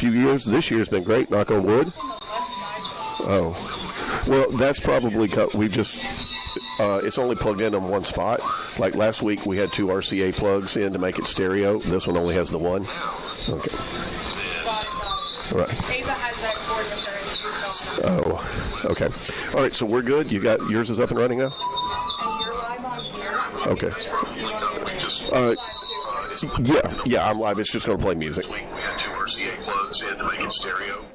few years. This year's been great, knock on wood. Oh. Well, that's probably we just it's only plugged in on one spot. Like last week, we had 2 RCA plugs in to make it stereo. This one only has the one. Okay. All right. Ava has that cord with her, and she's going. Oh, okay. All right, so we're good. You got yours is up and running now. And you're live on here. Okay. Yeah, I'm live. It's just going to play music. We had 2 RCA plugs in to make it stereo.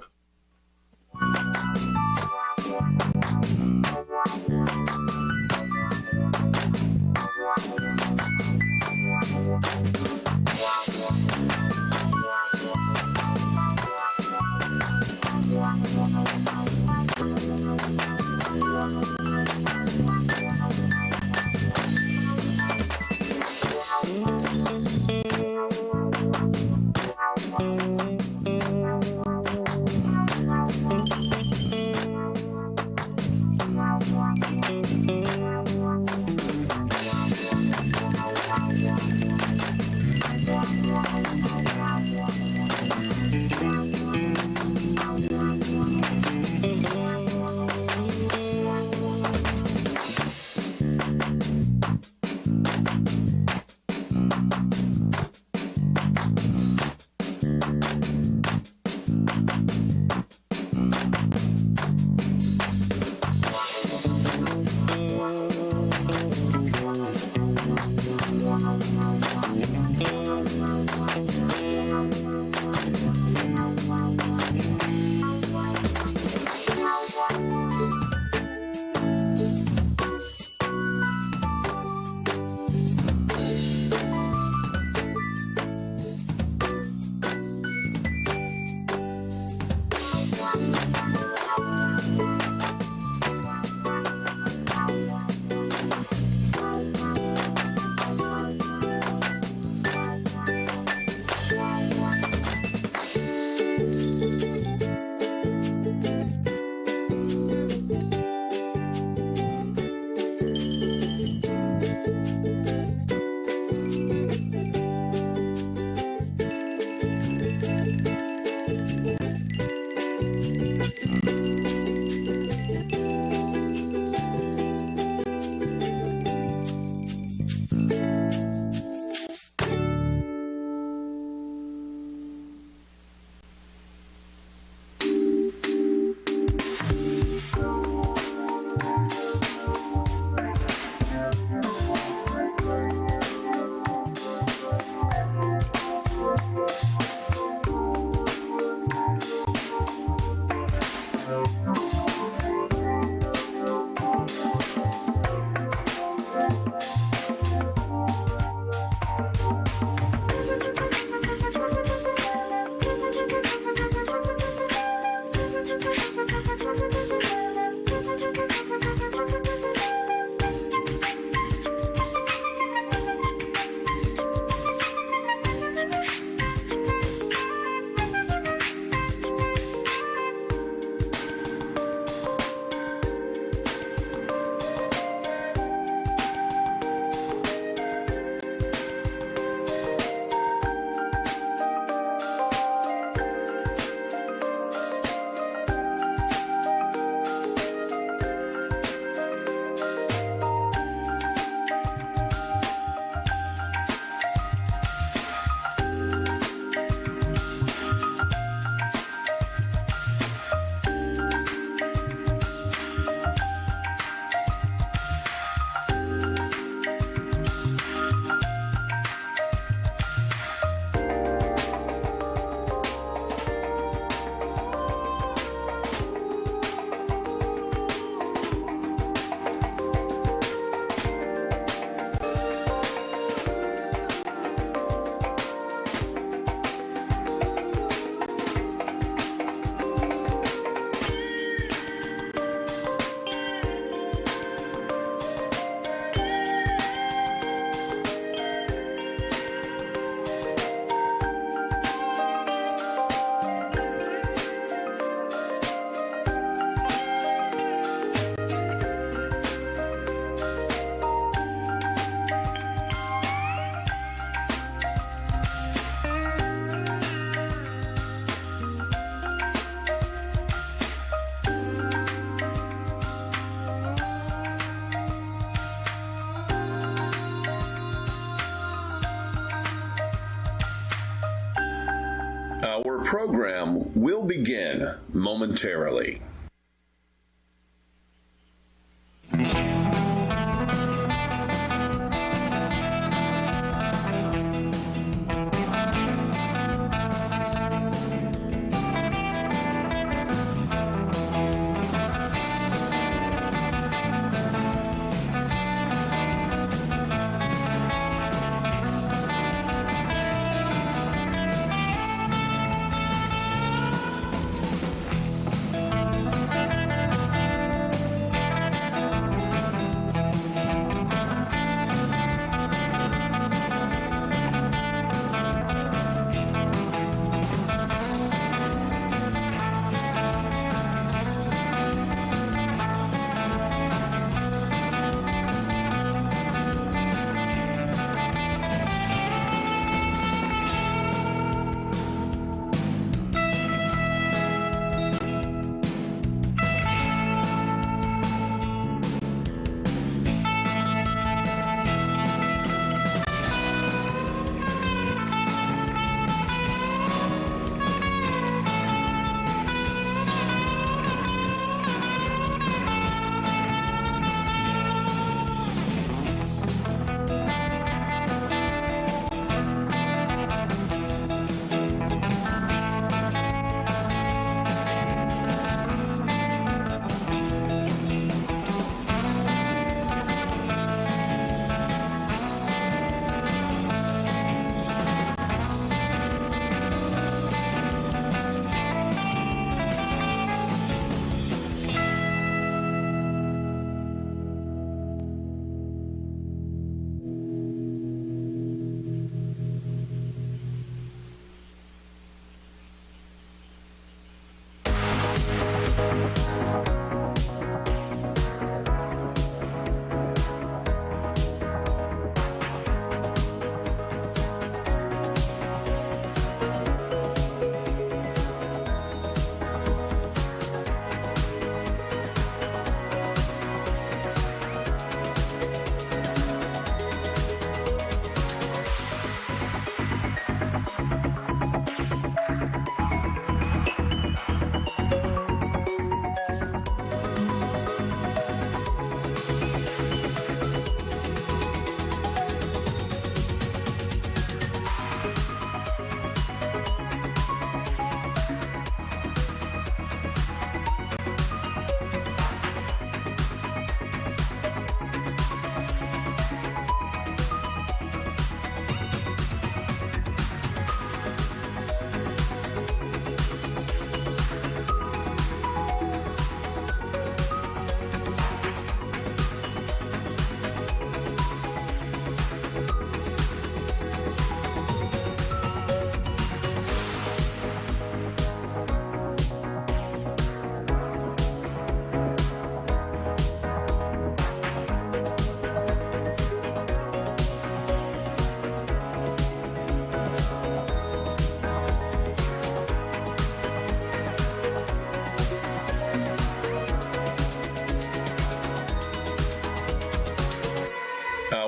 Our program will begin momentarily.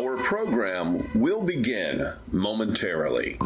Our program will begin momentarily.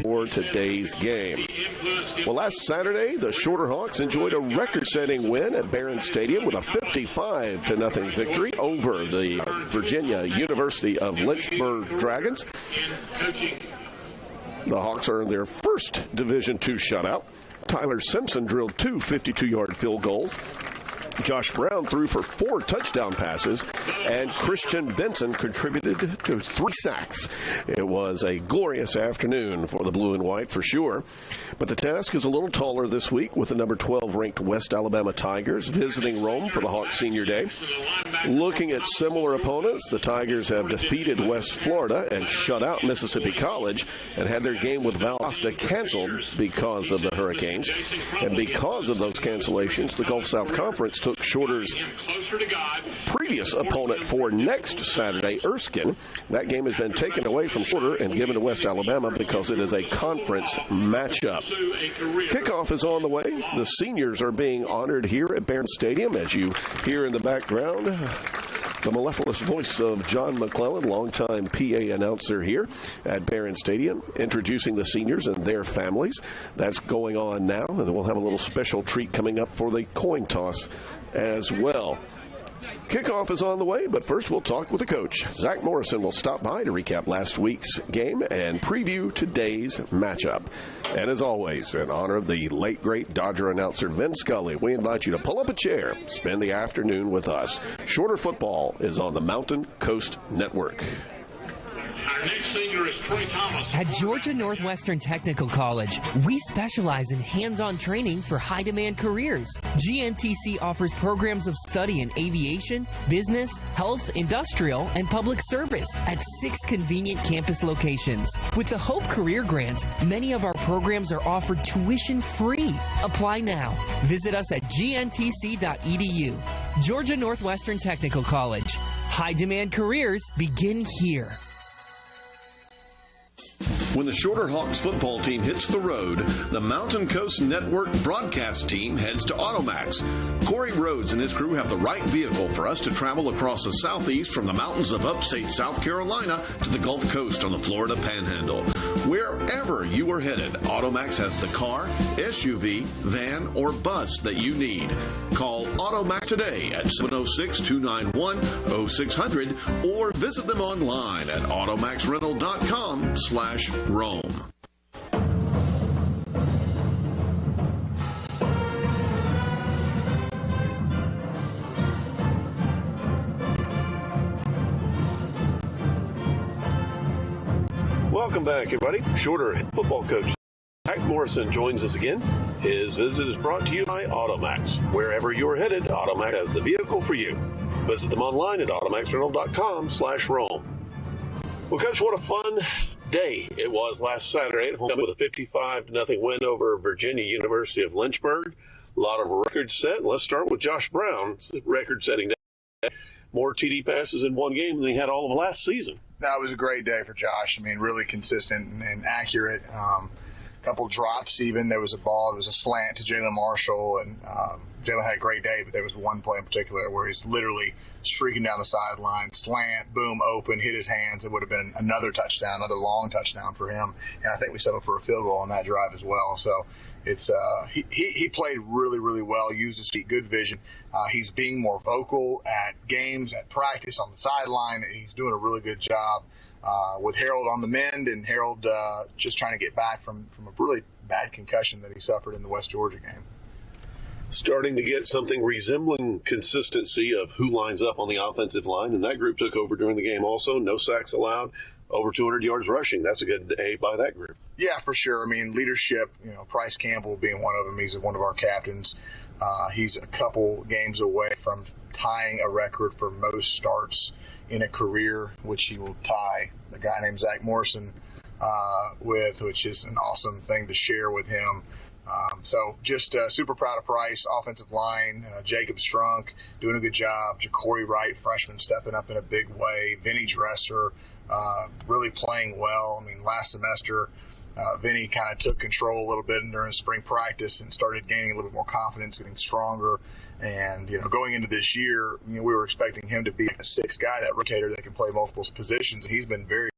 For today's game. Well, last Saturday, the Shorter Hawks enjoyed a record-setting win at Barron Stadium with a 55-0 victory over the Virginia University of Lynchburg Dragons. The Hawks earned their first Division II shutout. Tyler Simpson drilled 2 52-yard field goals. Josh Brown threw for 4 touchdown passes, and Christian Benson contributed to 3 sacks. It was a glorious afternoon for the blue and white for sure, but the task is a little taller this week with the number 12 ranked West Alabama Tigers visiting Rome for the Hawks Senior Day. Looking at similar opponents, the Tigers have defeated West Florida and shut out Mississippi College and had their game with Valdosta canceled because of the hurricanes. And because of those cancellations, the Gulf South Conference took Shorter's previous opponent for next Saturday, Erskine. That game has been taken away from Shorter and given to West Alabama because it is a conference matchup. Kickoff is on the way. The seniors are being honored here at Barron Stadium. As you hear in the background, the mellifluous voice of John McClellan, longtime PA announcer here at Barron Stadium, introducing the seniors and their families. That's going on now, and then we'll have a little special treat coming up for the coin toss as well. Kickoff is on the way, but first we'll talk with the coach. Zach Morrison will stop by to recap last week's game and preview today's matchup. And as always, in honor of the late, great Dodger announcer Vin Scully, we invite you to pull up a chair, spend the afternoon with us. Shorter football is on the Mountain Coast Network. Our next senior is Trey Thomas. At Georgia Northwestern Technical College, we specialize in hands-on training for high-demand careers. GNTC offers programs of study in aviation, business, health, industrial, and public service at 6 convenient campus locations. With the Hope Career Grant, many of our programs are offered tuition-free. Apply now. Visit us at gntc.edu. Georgia Northwestern Technical College. High-demand careers begin here. When the Shorter Hawks football team hits the road, the Mountain Coast Network broadcast team heads to Automax. Corey Rhodes and his crew have the right vehicle for us to travel across the southeast from the mountains of upstate South Carolina to the Gulf Coast on the Florida Panhandle. Wherever you are headed, Automax has the car, SUV, van, or bus that you need. Call Automax today at 706-291-0600 or visit them online at automaxrental.com/Rome. Welcome back, everybody. Shorter football coach Zach Morrison joins us again. His visit is brought to you by Automax. Wherever you're headed, Automax has the vehicle for you. Visit them online at automaxrental.com/Rome. Well, Coach, what a fun day it was last Saturday at home with a 55-0 win over Virginia University of Lynchburg. A lot of records set. Let's start with Josh Brown. It's a record-setting day. More TD passes in one game than he had all of last season. That was a great day for Josh. I mean, really consistent and accurate. Couple drops even. There was a ball, there was a slant to Jalen Marshall, and Jalen had a great day, but there was one play in particular where he's literally streaking down the sideline, slant, boom, open, hit his hands. It would have been another touchdown, another long touchdown for him, and I think we settled for a field goal on that drive as well. So it's he played really, really well, used his feet, good vision. He's being more vocal at games, at practice, on the sideline. He's doing a really good job. With Harold on the mend, and Harold just trying to get back from a really bad concussion that he suffered in the West Georgia game. Starting to get something resembling consistency of who lines up on the offensive line, and that group took over during the game also. No sacks allowed, over 200 yards rushing. That's a good day by that group. Yeah, for sure. I mean, leadership, Price Campbell being one of them. He's one of our captains. He's a couple games away from tying a record for most starts in a career, which he will tie the guy named Zach Morrison with, which is an awesome thing to share with him. So just super proud of Price. Offensive line, Jacob Strunk doing a good job. Ja'Cory Wright, freshman, stepping up in a big way. Vinny Dresser really playing well. I mean, last semester, Vinny kind of took control a little bit during spring practice and started gaining a little bit more confidence, getting stronger. And, going into this year, we were expecting him to be a sixth guy, that rotator that can play multiple positions. And he's been very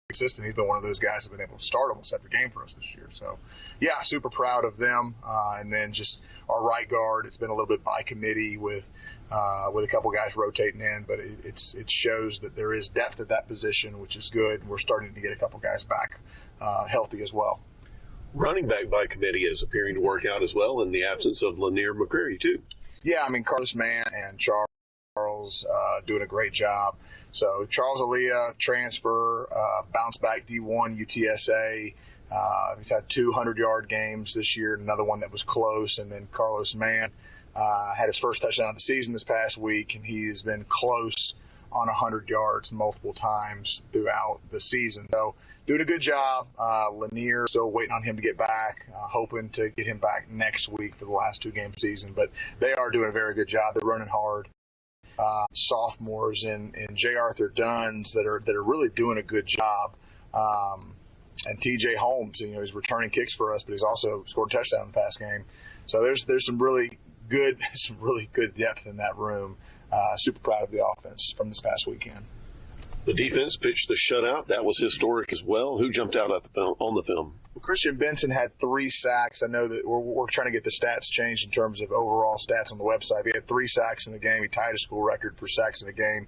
consistent. He's been one of those guys who've been able to start almost every game for us this year. So, yeah, super proud of them. And then just our right guard, it's been a little bit by committee with a couple guys rotating in, but it shows that there is depth at that position, which is good. And we're starting to get a couple guys back healthy as well. Running back by committee is appearing to work out as well in the absence of Lanier McCreary, too. Yeah, I mean, Carlos Mann and Charles doing a great job. So Charles Aaliyah, transfer, bounce back D1 UTSA. He's had 200-yard games this year, another one that was close. And then Carlos Mann had his first touchdown of the season this past week, and he's been close on 100 yards multiple times throughout the season. So doing a good job. Lanier, still waiting on him to get back, hoping to get him back next week for the last 2-game season. But they are doing a very good job. They're running hard. Sophomores in J. Arthur Duns that are really doing a good job. And TJ Holmes, he's returning kicks for us, but he's also scored a touchdown in the past game. So there's some really good depth in that room. Super proud of the offense from this past weekend. The defense pitched the shutout. That was historic as well. Who jumped out on the film? Well, Christian Benson had 3 sacks. I know that we're trying to get the stats changed in terms of overall stats on the website. He had 3 sacks in the game. He tied a school record for sacks in the game.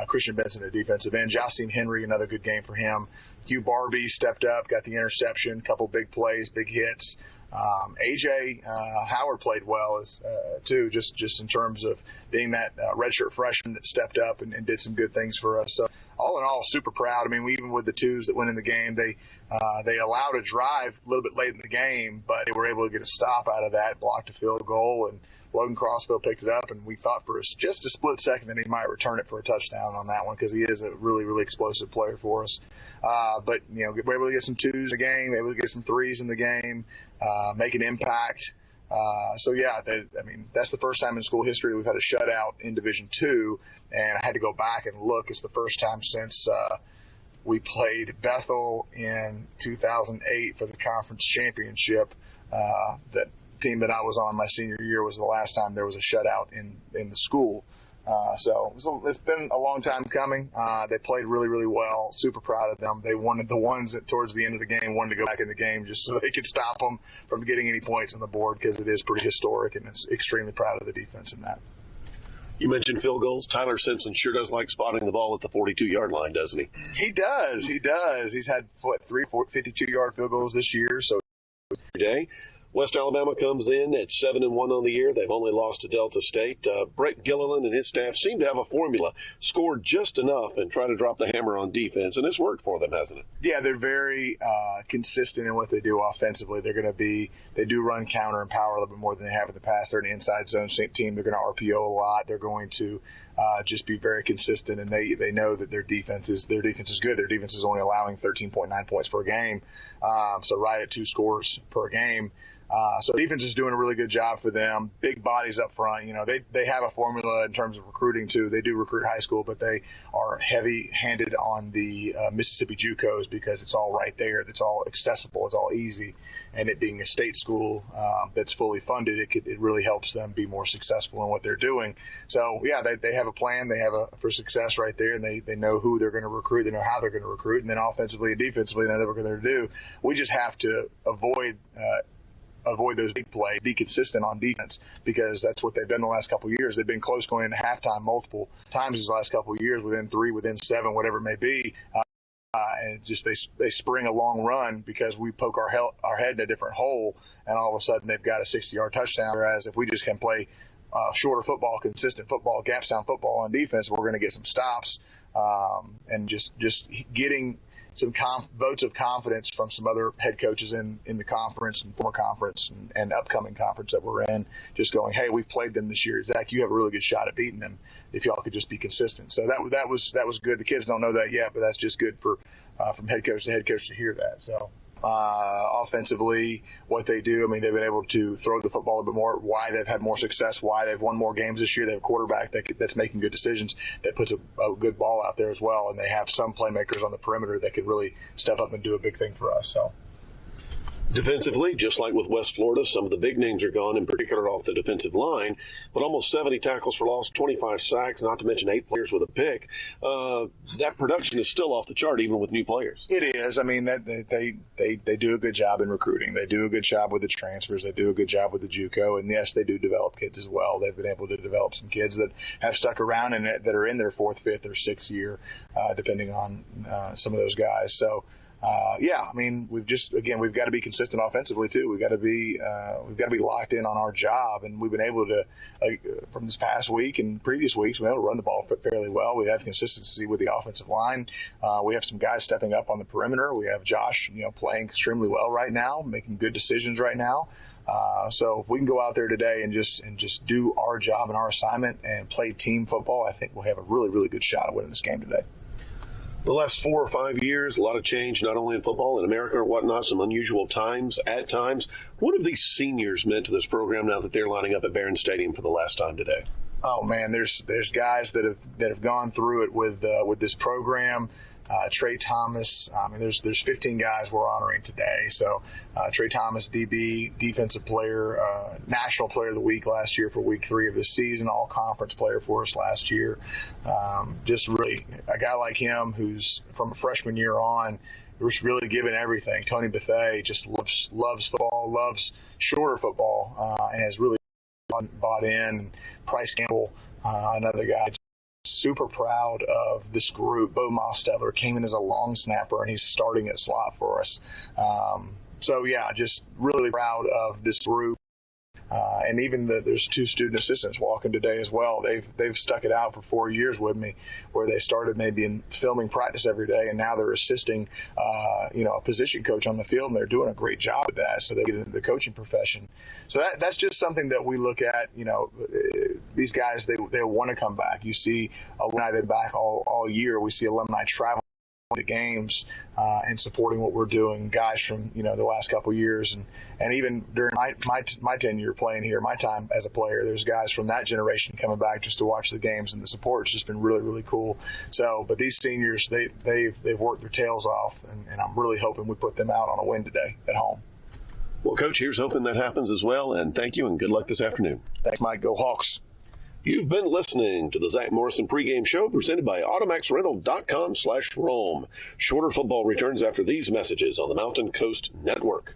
Christian Benson, the defensive end. Jocelyn Henry, another good game for him. Hugh Barbie stepped up, got the interception, couple big plays, big hits. AJ Howard played well too, just in terms of being that redshirt freshman that stepped up and did some good things for us. So all in all, super proud. I mean, even with the 2s that went in the game, they allowed a drive a little bit late in the game, but they were able to get a stop out of that, blocked a field goal, and Logan Crossville picked it up, and we thought for just a split second that he might return it for a touchdown on that one because he is a really, really explosive player for us. But, we're able to get some 2s in the game, able to get some 3s in the game, make an impact. So, yeah, that's the first time in school history we've had a shutout in Division II, and I had to go back and look. It's the first time since we played Bethel in 2008 for the conference championship. That team that I was on my senior year was the last time there was a shutout in the school. So it's been a long time coming. They played really, really well. Super proud of them. They wanted the ones that towards the end of the game wanted to go back in the game just so they could stop them from getting any points on the board because it is pretty historic, and it's extremely proud of the defense in that. You mentioned field goals. Tyler Simpson sure does like spotting the ball at the 42-yard line, doesn't he? He does. He's had, 3 52-yard field goals this year, so every day. West Alabama comes in at 7-1 on the year. They've only lost to Delta State. Brett Gilliland and his staff seem to have a formula. Score just enough and try to drop the hammer on defense, and it's worked for them, hasn't it? Yeah, they're very consistent in what they do offensively. They do run counter and power a little bit more than they have in the past. They're an inside zone team. They're going to RPO a lot. They're going to just be very consistent, and they know that their defense is good. Their defense is only allowing 13.9 points per game, so right at 2 scores per game. So defense is doing a really good job for them. Big bodies up front. They have a formula in terms of recruiting too. They do recruit high school, but they are heavy-handed on the Mississippi JUCOs because it's all right there. It's all accessible. It's all easy. And it being a state school that's fully funded, it really helps them be more successful in what they're doing. So, yeah, they have a plan. They have for success right there, and they know who they're going to recruit. They know how they're going to recruit. And then offensively and defensively, they know what they're going to do. We just have to avoid those big plays, be consistent on defense, because that's what they've done the last couple of years. They've been close going into halftime multiple times these last couple of years, within 3, within 7, whatever it may be. And just they spring a long run because we poke our head in a different hole, and all of a sudden they've got a 60-yard touchdown. Whereas if we just can play shorter football, consistent football, gaps down football on defense, we're going to get some stops, and just getting votes of confidence from some other head coaches in the conference and former conference and upcoming conference that we're in, just going, hey, we've played them this year. Zach, you have a really good shot at beating them if y'all could just be consistent. So that was good. The kids don't know that yet, but that's just good for from head coach to head coach to hear that. So offensively, what they do, I mean, they've been able to throw the football a bit more. Why they've had more success, why they've won more games this year. They have a quarterback that's making good decisions, that puts a good ball out there as well, and they have some playmakers on the perimeter that can really step up and do a big thing for us. So. Defensively, just like with West Florida, some of the big names are gone, in particular off the defensive line, but almost 70 tackles for loss, 25 sacks, not to mention 8 players with a pick. That production is still off the chart, even with new players. It is. I mean, they do a good job in recruiting. They do a good job with the transfers. They do a good job with the JUCO, and yes, they do develop kids as well. They've been able to develop some kids that have stuck around and that are in their 4th, 5th, or 6th year, depending on some of those guys. So. I mean, we've got to be consistent offensively too. We've got to be locked in on our job, and we've been able to, from this past week and previous weeks, we've been able to run the ball fairly well. We have consistency with the offensive line. We have some guys stepping up on the perimeter. We have Josh, playing extremely well right now, making good decisions right now. So if we can go out there today and just do our job and our assignment and play team football, I think we'll have a really, really good shot at winning this game today. The last 4 or 5 years, a lot of change, not only in football, in America or whatnot, some unusual times at times. What have these seniors meant to this program now that they're lining up at Barron Stadium for the last time today? Oh man, there's guys that have gone through it with this program. Trey Thomas, there's 15 guys we're honoring today. So Trey Thomas, DB, defensive player, national player of the week last year for week 3 of the season, all conference player for us last year. Just really a guy like him who's from a freshman year on, was really giving everything. Tony Bethea just loves football, loves shorter football, and has really bought in. Price Campbell, another guy. Super proud of this group. Bo Mosteller came in as a long snapper, and he's starting at slot for us. Just really proud of this group. And even there's 2 student assistants walking today as well. They've stuck it out for 4 years with me, where they started maybe in filming practice every day, and now they're assisting, a position coach on the field, and they're doing a great job with that. So they get into the coaching profession. So that's just something that we look at. These guys, they want to come back. You see alumni that back all year. We see alumni travel to games and supporting what we're doing, guys from the last couple of years, and even during my tenure playing here, my time as a player, there's guys from that generation coming back just to watch the games, and the support's just been really, really cool. So, but these seniors, they've worked their tails off, and I'm really hoping we put them out on a win today at home. Well, Coach, here's hoping that happens as well, and thank you, and good luck this afternoon. Thanks, Mike. Go Hawks. You've been listening to the Zach Morrison pregame show presented by AutomaxRental.com/Rome. Shorter football returns after these messages on the Mountain Coast Network.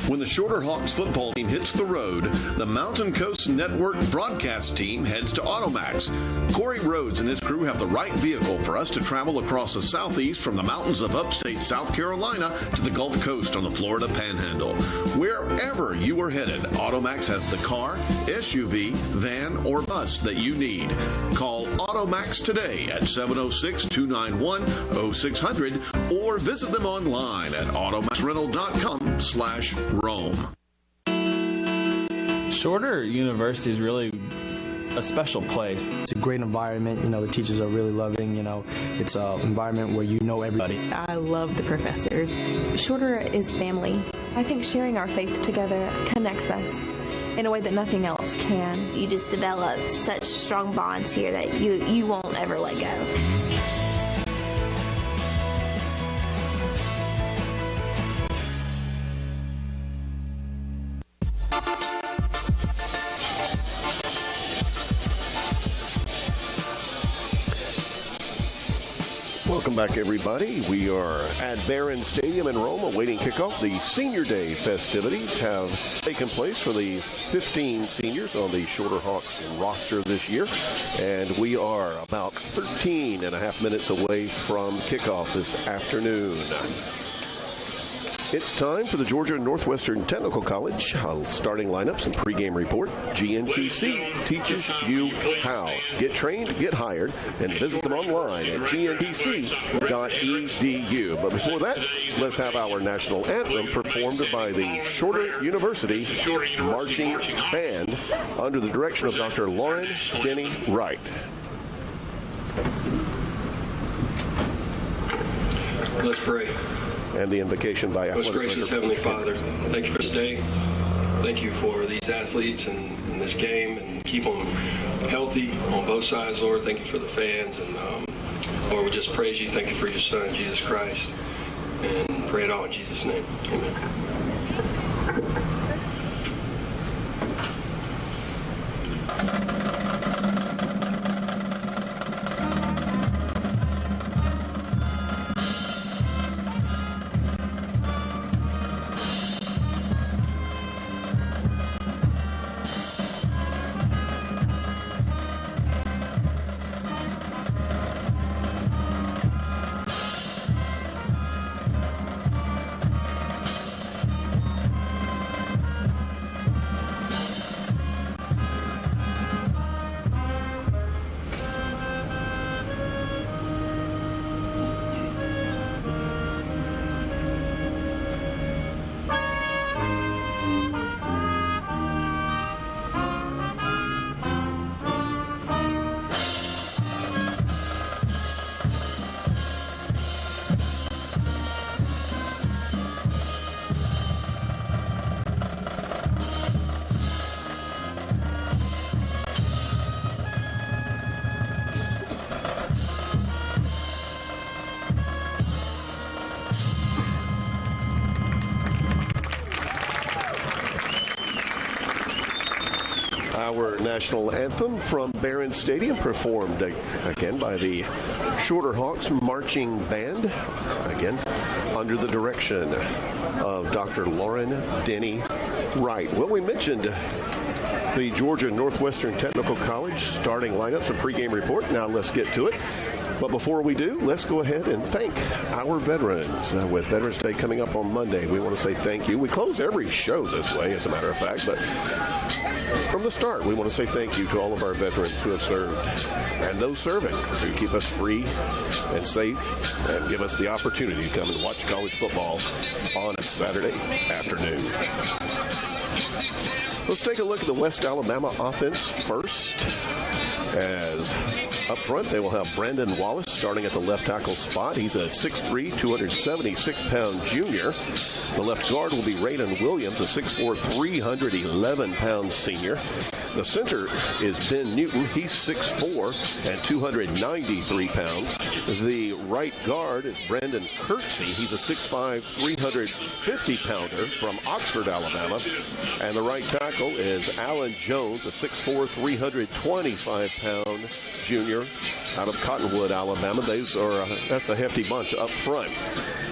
When the Shorter Hawks football team hits the road, the Mountain Coast Network broadcast team heads to Automax. Corey Rhodes and his crew have the right vehicle for us to travel across the southeast from the mountains of upstate South Carolina to the Gulf Coast on the Florida Panhandle. Wherever you are headed, Automax has the car, SUV, van, or bus that you need. Call Automax today at 706-291-0600 or visit them online at AutomaxRental.com/Rome. Shorter University is really a special place. It's a great environment. The teachers are really loving. It's an environment where everybody. I love the professors. Shorter is family. I think sharing our faith together connects us in a way that nothing else can. You just develop such strong bonds here that you won't ever let go. Welcome back, everybody. We are at Barron Stadium in Rome awaiting kickoff. The Senior Day festivities have taken place for the 15 seniors on the Shorter Hawks roster this year. And we are about 13 and a half minutes away from kickoff this afternoon. It's time for the Georgia Northwestern Technical College starting lineups and pregame report. GNTC teaches you how. Get trained, get hired, and visit them online at gntc.edu. But before that, let's have our national anthem performed by the Shorter University Marching Band under the direction of Dr. Lauren Denny Wright. Let's pray. And the invocation by Most gracious Heavenly Father, thank you for this day. Thank you for these athletes and this game, and keep them healthy on both sides, Lord. Thank you for the fans, and Lord, we just praise you. Thank you for your Son, Jesus Christ, and pray it all in Jesus' name. Amen. Our national anthem from Barron Stadium, performed again by the Shorter Hawks Marching Band, again under the direction of Dr. Lauren Denny Wright. Well, we mentioned the Georgia Northwestern Technical College starting lineups and pregame report. Now let's get to it. But before we do, let's go ahead and thank our veterans. With Veterans Day coming up on Monday, we want to say thank you. We close every show this way, as a matter of fact, but from the start, we want to say thank you to all of our veterans who have served and those serving who keep us free and safe and give us the opportunity to come and watch college football on a Saturday afternoon. Let's take a look at the West Alabama offense first. As up front, they will have Brandon Wallace starting at the left tackle spot. He's a 6'3", 276-pound junior. The left guard will be Raydon Williams, a 6'4", 311-pound senior. The center is Ben Newton. He's 6'4" and 293 pounds. The right guard is Brandon Kirksey. He's a 6'5", 350-pounder from Oxford, Alabama. And the right tackle is Alan Jones, a 6'4", 325-pound junior out of Cottonwood, Alabama. That's a hefty bunch up front.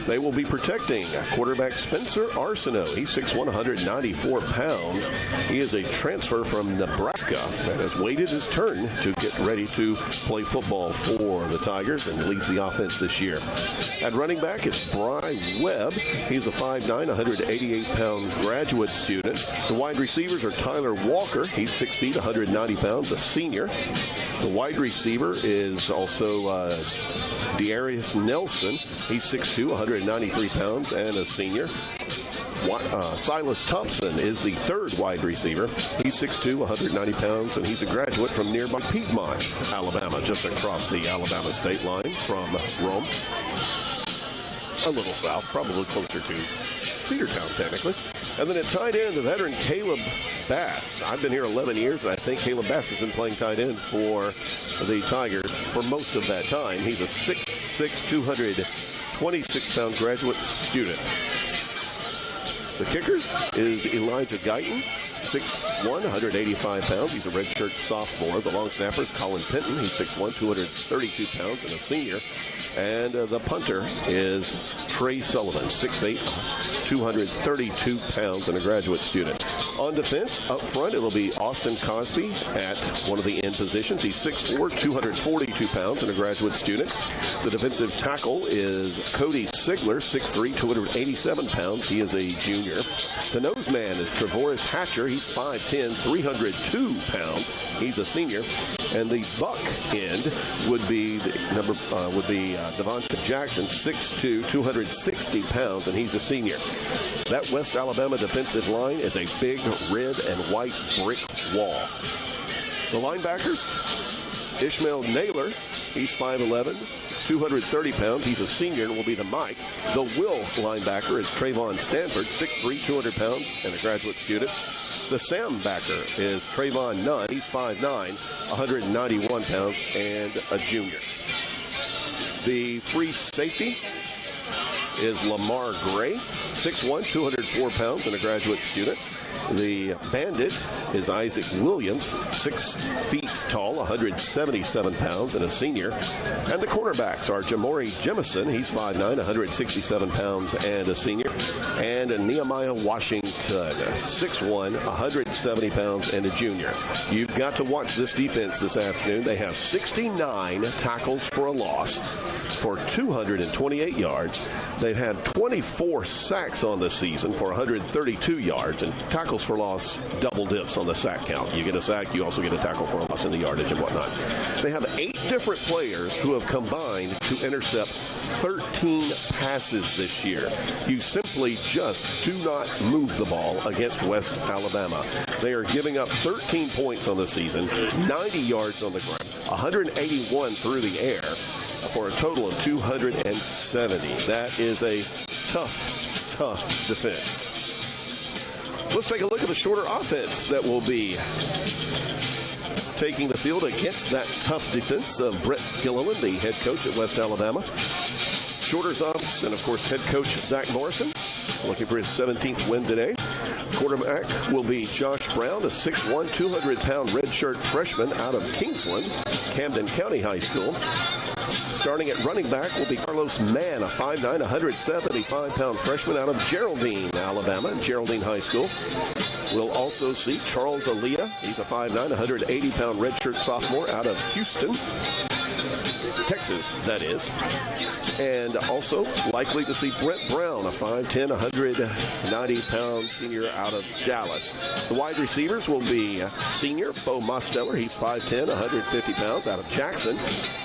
They will be protecting quarterback Spencer Arsenault. He's 6'1", 194 pounds. He is a transfer from Nebraska and has waited his turn to get ready to play football for the Tigers and leads the offense this year. At running back is Bry Webb. He's a 5'9", 188-pound graduate student. The wide receivers are Tyler Walker. He's 6 feet, 190 pounds, a senior. The wide receiver is also Dearius Nelson. He's 6'2", 193 pounds, and a senior. Silas Thompson is the third wide receiver. He's 6'2", 190 pounds, and he's a graduate from nearby Piedmont, Alabama, just across the Alabama state line from Rome. A little south, probably closer to Cedartown, technically. And then at tight end, the veteran Caleb Bass. I've been here 11 years, and I think Caleb Bass has been playing tight end for the Tigers for most of that time. He's a 6'6", 226-pound graduate student. The kicker is Elijah Guyton, 6'1", 185 pounds. He's a redshirt sophomore. The long snapper is Colin Penton. He's 6'1", 232 pounds and a senior. And the punter is Trey Sullivan, 6'8", 232 pounds and a graduate student. On defense, up front, it'll be Austin Cosby at one of the end positions. He's 6'4", 242 pounds and a graduate student. The defensive tackle is Cody Sigler, 6'3", 287 pounds. He is a junior. The nose man is Trevoris Hatcher. He's 5'10", 302 pounds. He's a senior. And the buck end would be Devonta Jackson, 6'2", 260 pounds, and he's a senior. That West Alabama defensive line is a big red and white brick wall. The linebackers, Ishmael Naylor, he's 5'11", 230 pounds. He's a senior and will be the Mike. The will linebacker is Trayvon Stanford, 6'3", 200 pounds, and a graduate student. The Sam backer is Trayvon Nunn. He's 5'9", 191 pounds, and a junior. The free safety is Lamar Gray, 6'1", 204 pounds, and a graduate student. The bandit is Isaac Williams, 6 feet tall, 177 pounds, and a senior. And the cornerbacks are Jamori Jemison. He's 5'9", 167 pounds, and a senior. And Nehemiah Washington, 6'1", 170 pounds, and a junior. You've got to watch this defense this afternoon. They have 69 tackles for a loss for 228 yards. They've had 24 sacks on the season for 132 yards, and tackles for loss double dips on the sack count. You get a sack, you also get a tackle for a loss in the yardage and whatnot. They have 8 different players who have combined to intercept 13 passes this year. You simply just do not move the ball against West Alabama. They are giving up 13 points on the season, 90 yards on the ground, 181 through the air, for a total of 270. That is a tough defense. Let's take a look at the shorter offense that will be taking the field against that tough defense of Brett Gilliland, the head coach at West Alabama. Shorter's offense, and of course head coach Zach Morrison, looking for his 17th win today. Quarterback will be Josh Brown, a 6'1", 200-pound redshirt freshman out of Kingsland, Camden County High School. Starting at running back will be Carlos Mann, a 5'9", 175-pound freshman out of Geraldine, Alabama, and Geraldine High School. We'll also see Charles Aaliyah. He's a 5'9", 180-pound redshirt sophomore out of Houston, Texas, that is. And also likely to see Brent Brown, a 5'10", 190-pound senior out of Dallas. The wide receivers will be senior Bo Mosteller. He's 5'10", 150 pounds out of Jackson.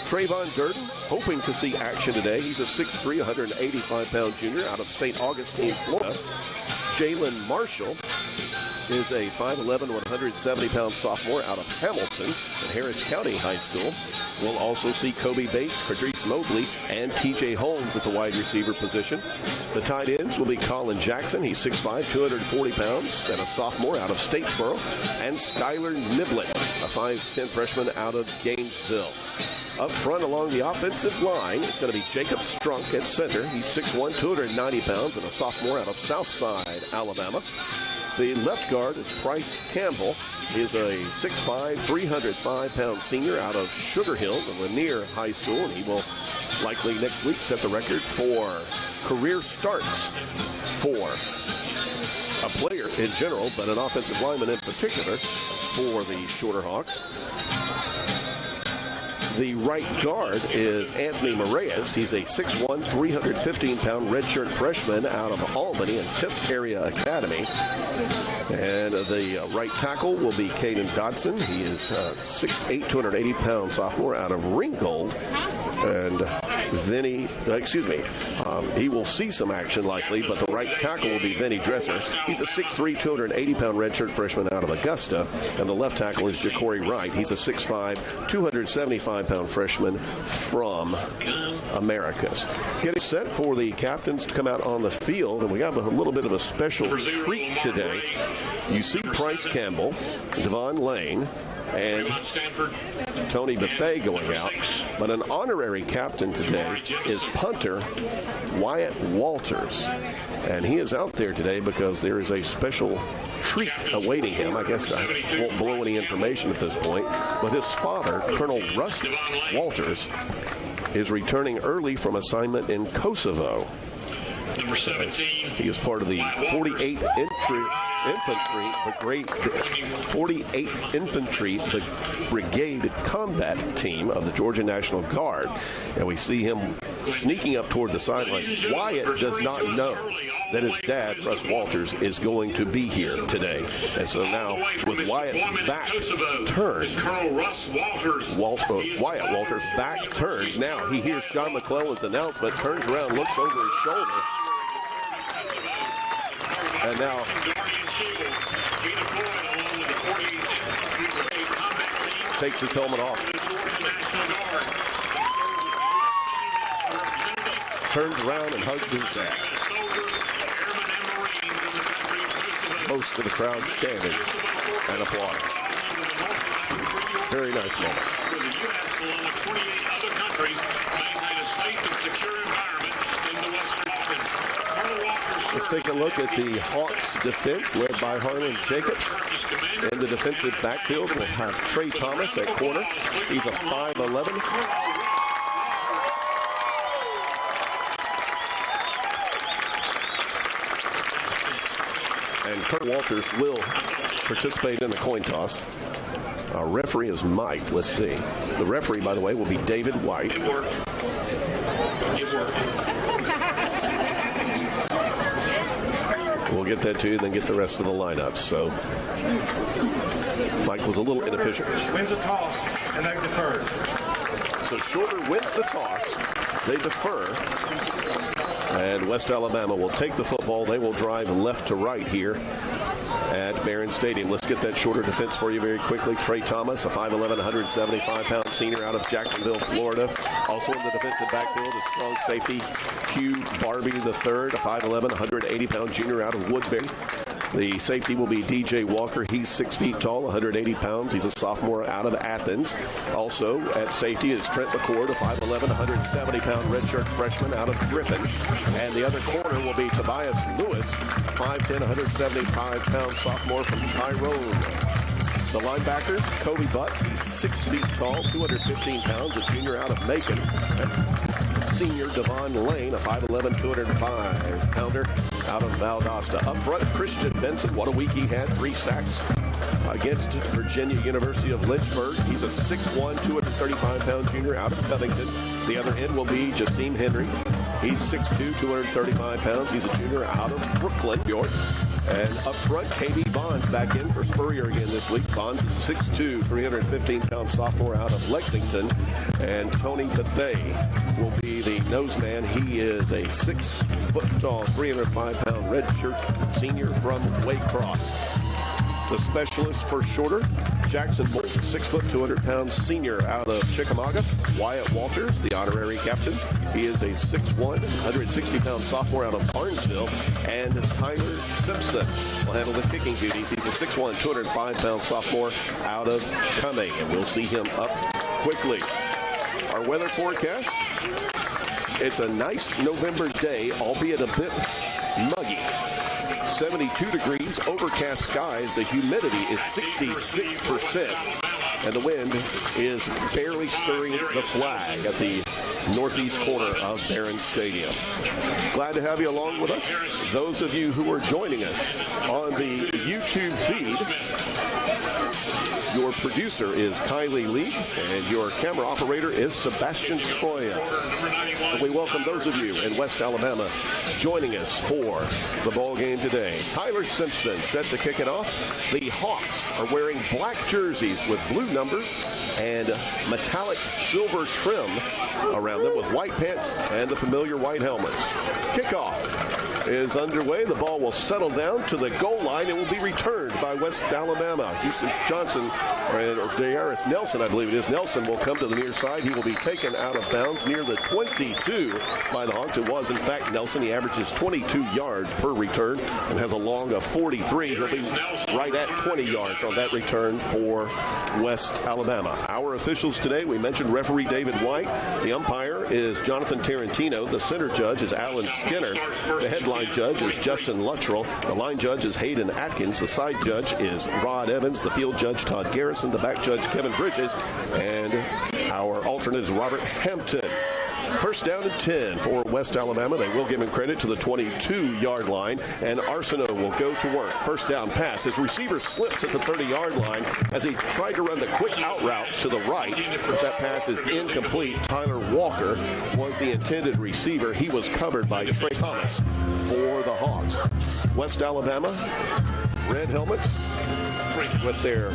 Trayvon Durden, hoping to see action today. He's a 6'3", 185-pound junior out of St. Augustine, Florida. Jalen Marshall is a 5'11", 170-pound sophomore out of Hamilton at Harris County High School. We'll also see Kobe Bates, Cadrice Mobley, and T.J. Holmes at the wide receiver position. The tight ends will be Colin Jackson. He's 6'5", 240 pounds, and a sophomore out of Statesboro. And Skylar Niblett, a 5'10 freshman out of Gainesville. Up front along the offensive line, it's going to be Jacob Strunk at center. He's 6'1", 290 pounds, and a sophomore out of Southside, Alabama. The left guard is Price Campbell. He is a 6'5", 305-pound senior out of Sugar Hill, the Lanier High School, and he will likely next week set the record for career starts for a player in general, but an offensive lineman in particular for the Shorter Hawks. The right guard is Anthony Moraes. He's a 6'1", 315-pound redshirt freshman out of Albany and Tift Area Academy. And the right tackle will be Caden Dodson. He is 6'8", 280-pound sophomore out of Ringgold. And he will see some action likely, but the right tackle will be Vinny Dresser. He's a 6'3", 280-pound redshirt freshman out of Augusta. And the left tackle is Ja'Cory Wright. He's a 6'5", 275-pound freshman from Americas. Getting set for the captains to come out on the field, and we have a little bit of a special treat today. You see Price Campbell, Devon Lane, and Tony Bethea going out. But an honorary captain today is punter Wyatt Walters. And he is out there today because there is a special treat awaiting him. I guess I won't blow any information at this point. But his father, Colonel Russ Walters, is returning early from assignment in Kosovo. He is part of the 48th Infantry Brigade Combat Team of the Georgia National Guard. And we see him sneaking up toward the sidelines. Wyatt does not know that his dad, Russ Walters, is going to be here today. And so now, with Wyatt's back turned, Wyatt Walters' back turned. Now he hears John McClellan's announcement, turns around, looks over his shoulder. And now takes his helmet off. Turns around and hugs his dad. Most of the crowd standing and applauding. Very nice moment. Let's take a look at the Hawks defense led by Harlan Jacobs. In the defensive backfield, we'll have Trey Thomas at corner. He's a 5'11". And Kurt Walters will participate in the coin toss. Our referee is Mike. Let's see. The referee, by the way, will be David White. It worked. We'll get that to you, then get the rest of the lineup. So Mike was a little inefficient. Wins the toss, and they deferred. So Shorter wins the toss. They defer. And West Alabama will take the football. They will drive left to right here at Barron Stadium. Let's get that Shorter defense for you very quickly. Trey Thomas, a 5'11", 175-pound senior out of Jacksonville, Florida. Also in the defensive backfield, a strong safety, Hugh Barbie III, a 5'11", 180-pound junior out of Woodbury. The safety will be DJ Walker. He's 6 feet tall, 180 pounds. He's a sophomore out of Athens. Also at safety is Trent McCord, a 5'11", 170-pound redshirt freshman out of Griffin. And the other corner will be Tobias Lewis, 5'10", 175-pound sophomore from Tyrone. The linebackers, Kobe Butts, he's 6 feet tall, 215 pounds, a junior out of Macon. And senior Devon Lane, a 5'11", 205-pounder out of Valdosta. Up front, Christian Benson, what a week he had, 3 sacks against Virginia University of Lynchburg. He's a 6'1", 235-pound junior out of Covington. The other end will be Jasim Henry. He's 6'2", 235 pounds. He's a junior out of Brooklyn, New York. And up front, KB Bonds back in for Spurrier again this week. Bonds is 6'2", 315-pound sophomore out of Lexington. And Tony Bethea will be the nose man. He is a 6-foot-tall, 305-pound redshirt senior from Waycross. The specialist for Shorter, Jackson Bulls, 6', 200-pound senior out of Chickamauga. Wyatt Walters, the honorary captain. He is a 6'1", 160-pound sophomore out of Barnesville. And Tyler Simpson will handle the kicking duties. He's a 6'1", 205-pound sophomore out of Cumming. And we'll see him up quickly. Our weather forecast, it's a nice November day, albeit a bit muggy. 72 degrees, overcast skies. The humidity is 66%, and the wind is barely stirring the flag at the northeast corner of Barron Stadium. Glad to have you along with us. Those of you who are joining us on the YouTube feed, your producer is Kylie Lee, and your camera operator is Sebastian Troya. And we welcome those of you in West Alabama joining us for the ball game today. Tyler Simpson set to kick it off. The Hawks are wearing black jerseys with blue numbers and metallic silver trim around them with white pants and the familiar white helmets. Kickoff is underway. The ball will settle down to the goal line and will be returned by West Alabama. Houston Johnson, or Darius Nelson, I believe it is. Nelson will come to the near side. He will be taken out of bounds near the 22 by the Hawks. It was, in fact, Nelson. He averages 22 yards per return and has a long of 43. He'll be right at 20 yards on that return for West Alabama. Our officials today, we mentioned referee David White. The umpire is Jonathan Tarantino. The center judge is Alan Skinner. The headline judge is Justin Luttrell. The line judge is Hayden Atkins. The side judge is Rod Evans. The field judge, Todd Garrison. The back judge, Kevin Bridges. And our alternate is Robert Hampton. First down and 10 for West Alabama. They will give him credit to the 22-yard line, and Arsenault will go to work. First down pass. His receiver slips at the 30-yard line as he tried to run the quick out route to the right, but that pass is incomplete. Tyler Walker was the intended receiver. He was covered by Trey Thomas for the Hawks. West Alabama, red helmets with their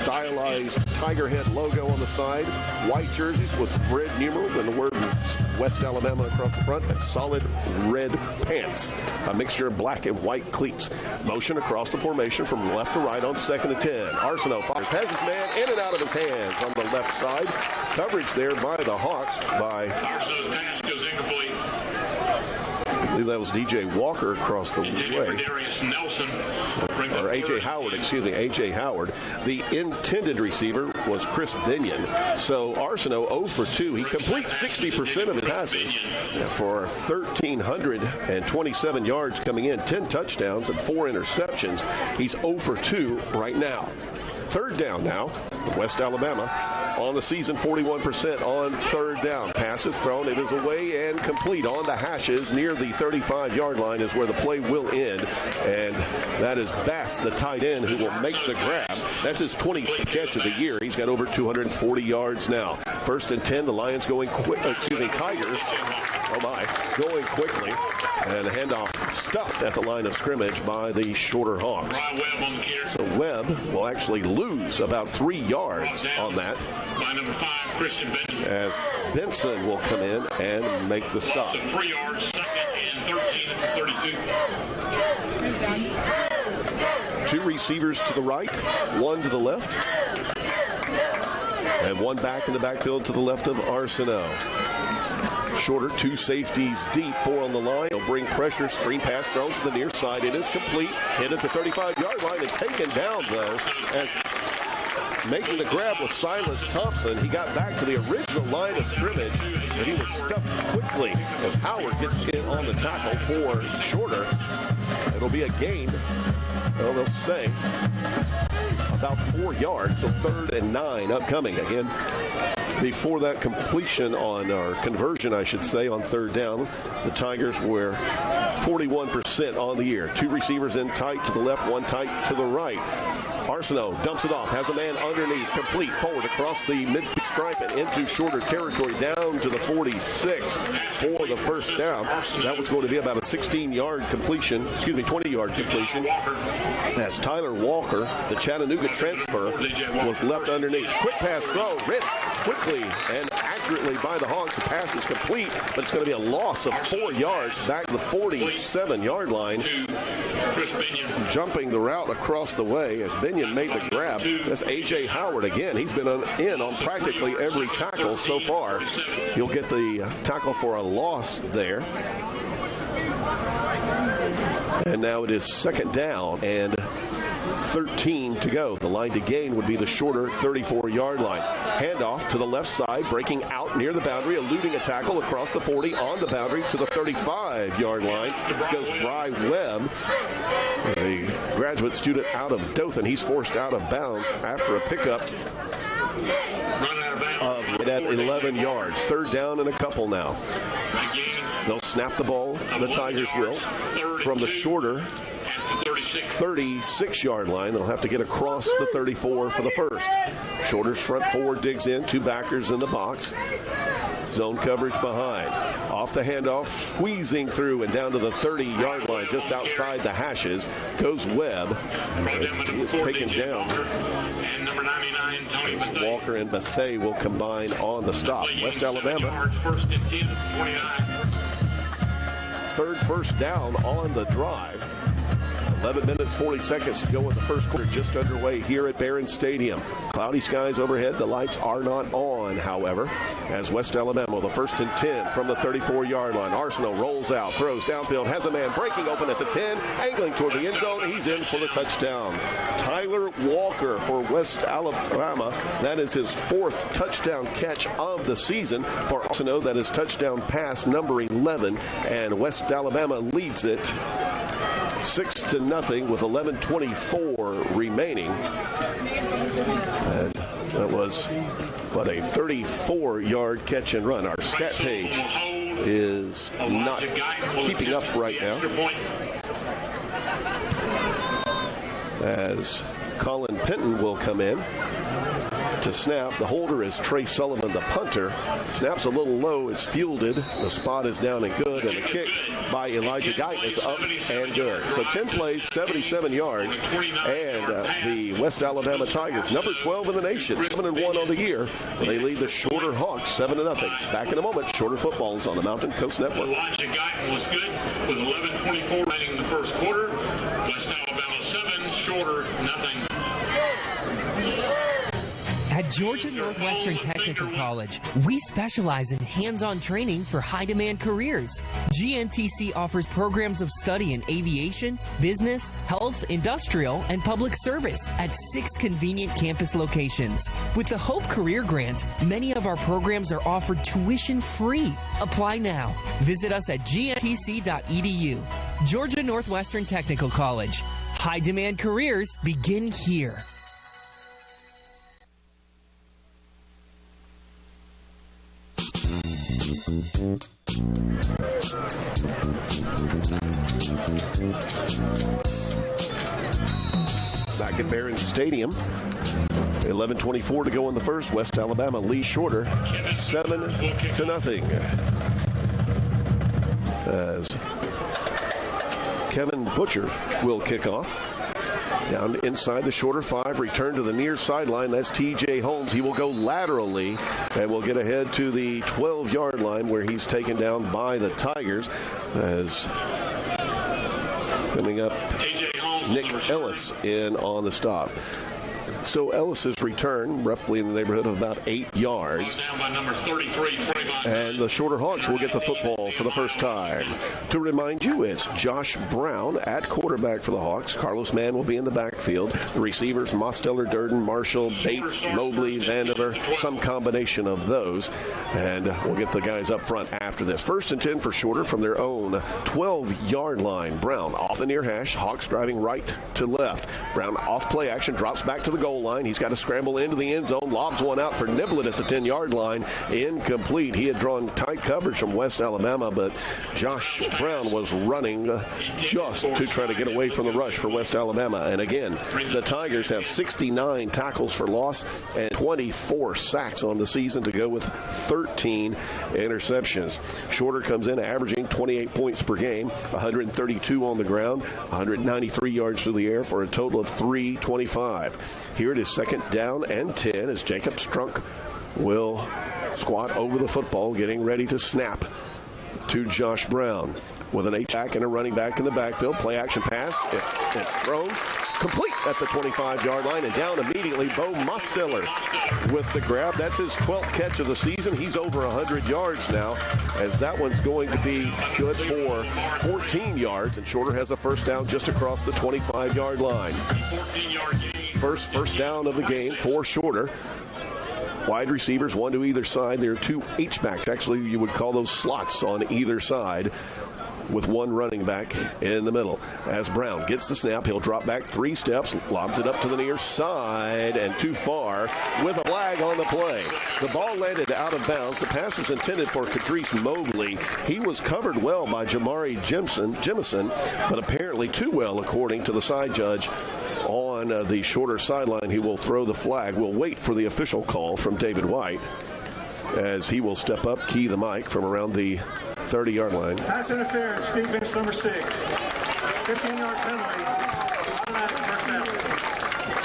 stylized tiger head logo on the side, white jerseys with red numerals and the word West Alabama across the front, and solid red pants, a mixture of black and white cleats. Motion across the formation from left to right on 2nd and 10. Arsenault has his man in and out of his hands on the left side. Coverage there by the Hawks by, I believe that was DJ Walker across the way. Or A.J. Howard, A.J. Howard. The intended receiver was Chris Binion. So Arsenault 0 for 2. He completes 60% of his passes for 1,327 yards coming in, 10 touchdowns and 4 interceptions. He's 0 for 2 right now. Third down now, West Alabama on the season, 41% on third down. Passes thrown, it is away and complete on the hashes near the 35-yard line is where the play will end. And that is Bass, the tight end, who will make the grab. That's his 20th catch of the year. He's got over 240 yards now. First and 10, the Lions going quick, Tigers, oh my, going quickly. And a handoff stuffed at the line of scrimmage by the shorter Hawks. So Webb will actually lose about 3 yards on that, as Benson will come in and make the stop. 3 yards, second and 13 and 32. Two receivers to the right, one to the left, and one back in the backfield to the left of Arsenault. Shorter, two safeties deep, 4 on the line. He'll bring pressure, screen pass thrown to the near side. It is complete, hit at the 35-yard line and taken down, though, as making the grab was Silas Thompson. He got back to the original line of scrimmage, but he was stuffed quickly as Howard gets in on the tackle for Shorter. It'll be a gain, well, they'll say, about 4 yards, so 3rd and 9 upcoming. Again, before that completion on, or conversion, I should say, on third down, the Tigers were 41% on the year. Two receivers in tight to the left, one tight to the right. Arsenault dumps it off, has a man underneath, complete, forward across the midfield stripe and into Shorter territory, down to the 46 for the first down. That was going to be about a 16-yard completion, 20-yard completion, as Tyler Walker, the Chattanooga transfer, was left underneath. Quick pass throw, read quickly and accurately by the Hawks. The pass is complete, but it's going to be a loss of 4 yards back to the 47-yard line. Jumping the route across the way as Binion made the grab. That's A.J. Howard again. He's been in on practically every tackle so far. He'll get the tackle for a loss there. And now it is second down and 13 to go. The line to gain would be the shorter 34-yard line. Handoff to the left side, breaking out near the boundary, eluding a tackle across the 40 on the boundary to the 35-yard line. Goes Bry Webb, a graduate student out of Dothan. He's forced out of bounds after a pickup of right at 11 yards. Third down and a couple now. They'll snap the ball, the Tigers will, from the shorter 36-yard line. They'll have to get across the 34 for the first. Shorter's front forward digs in, two backers in the box. Zone coverage behind. Off the handoff, squeezing through and down to the 30-yard line, just outside the hashes, goes Webb. He is taken down. Walker and Bethea will combine on the stop. West Alabama third first down on the drive. 11 minutes, 40 seconds to go in the first quarter, just underway here at Barron Stadium. Cloudy skies overhead. The lights are not on, however, as West Alabama, the 1st and 10 from the 34-yard line. Arsenal rolls out, throws downfield, has a man breaking open at the 10, angling toward the end zone. He's in for the touchdown. Tyler Walker for West Alabama. That is his 4th touchdown catch of the season. For Arsenal, that is touchdown pass number 11, and West Alabama leads it 6-0 with 11:24 remaining. And that was, a 34-yard catch and run. Our stat page is not keeping up right now, as Colin Penton will come in to snap. The holder is Trey Sullivan, the punter. Snaps a little low. It's fielded. The spot is down and good. And the kick by Elijah Guyton is up and good. So 10 plays, 77 yards. And the West Alabama Tigers, number 12 in the nation, 7-1 on the year. They lead the Shorter Hawks 7-0. Back in a moment. Shorter footballs on the Mountain Coast Network. Elijah Guyton was good with 11:24 remaining in the first quarter. West Alabama 7, Shorter nothing. At Georgia Northwestern Technical College, we specialize in hands-on training for high-demand careers. GNTC offers programs of study in aviation, business, health, industrial, and public service at 6 convenient campus locations. With the Hope Career Grant, many of our programs are offered tuition-free. Apply now. Visit us at gntc.edu. Georgia Northwestern Technical College. High-demand careers begin here. Back at Barron Stadium, 11:24 to go in the first. West Alabama leads Shorter 7-0. As Kevin Butcher will kick off. Down inside the Shorter 5, return to the near sideline. That's TJ Holmes. He will go laterally and will get ahead to the 12-yard line where he's taken down by the Tigers. As coming up, Nick Ellis in on the stop. So Ellis's return, roughly in the neighborhood of about 8 yards. And the Shorter Hawks will get the football for the first time. To remind you, it's Josh Brown at quarterback for the Hawks. Carlos Mann will be in the backfield. The receivers, Mosteller, Durden, Marshall, Bates, Mobley, Vandiver, some combination of those. And we'll get the guys up front after this. 1st and 10 for Shorter from their own 12-yard line. Brown off the near hash. Hawks driving right to left. Brown off play action, drops back to the goal line. He's got to scramble into the end zone, lobs one out for Niblett at the 10-yard line. Incomplete. He had drawn tight coverage from West Alabama, but Josh Brown was running just to try to get away from the rush for West Alabama. And again, the Tigers have 69 tackles for loss and 24 sacks on the season to go with 13 interceptions. Shorter comes in averaging 28 points per game, 132 on the ground, 193 yards through the air for a total of 325. Here it is 2nd down and 10 as Jacob Strunk will squat over the football, getting ready to snap to Josh Brown. With an H-back and a running back in the backfield. Play action pass. It's thrown. Complete at the 25-yard line and down immediately. Bo Mosteller with the grab. That's his 12th catch of the season. He's over 100 yards now, as that one's going to be good for 14 yards. And Shorter has a first down just across the 25-yard line. First down of the game for Shorter. Wide receivers, one to either side. There are 2 H-backs. Actually, you would call those slots on either side, with 1 running back in the middle. As Brown gets the snap, he'll drop back 3 steps, lobs it up to the near side and too far with a flag on the play. The ball landed out of bounds. The pass was intended for Kadrice Mobley. He was covered well by Jamari Jemison, but apparently too well, according to the side judge on the Shorter sideline. He will throw the flag. We'll wait for the official call from David White as he will step up, key the mic from around the 30-yard line. Pass interference, defense number 6. 15-yard penalty. Automatic first down.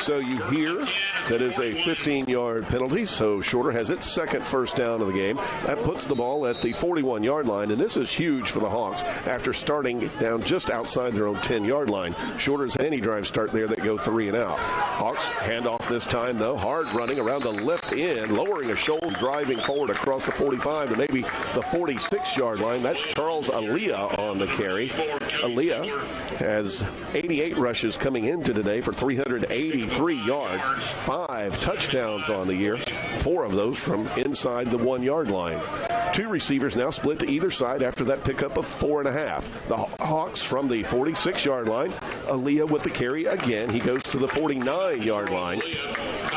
So you hear that is a 15-yard penalty, so Shorter has its second first down of the game. That puts the ball at the 41-yard line, and this is huge for the Hawks after starting down just outside their own 10-yard line. Shorter's any drive start there that go 3 and out. Hawks hand off this time, though. Hard running around the left end, lowering a shoulder, driving forward across the 45 to maybe the 46-yard line. That's Charles Aaliyah on the carry. Aaliyah has 88 rushes coming into today for 383 yards, 5 touchdowns on the year, 4 of those from inside the 1-yard line. 2 receivers now split to either side after that pickup of 4.5. The Hawks from the 46-yard line. Aaliyah with the carry again. He goes to the 49-yard line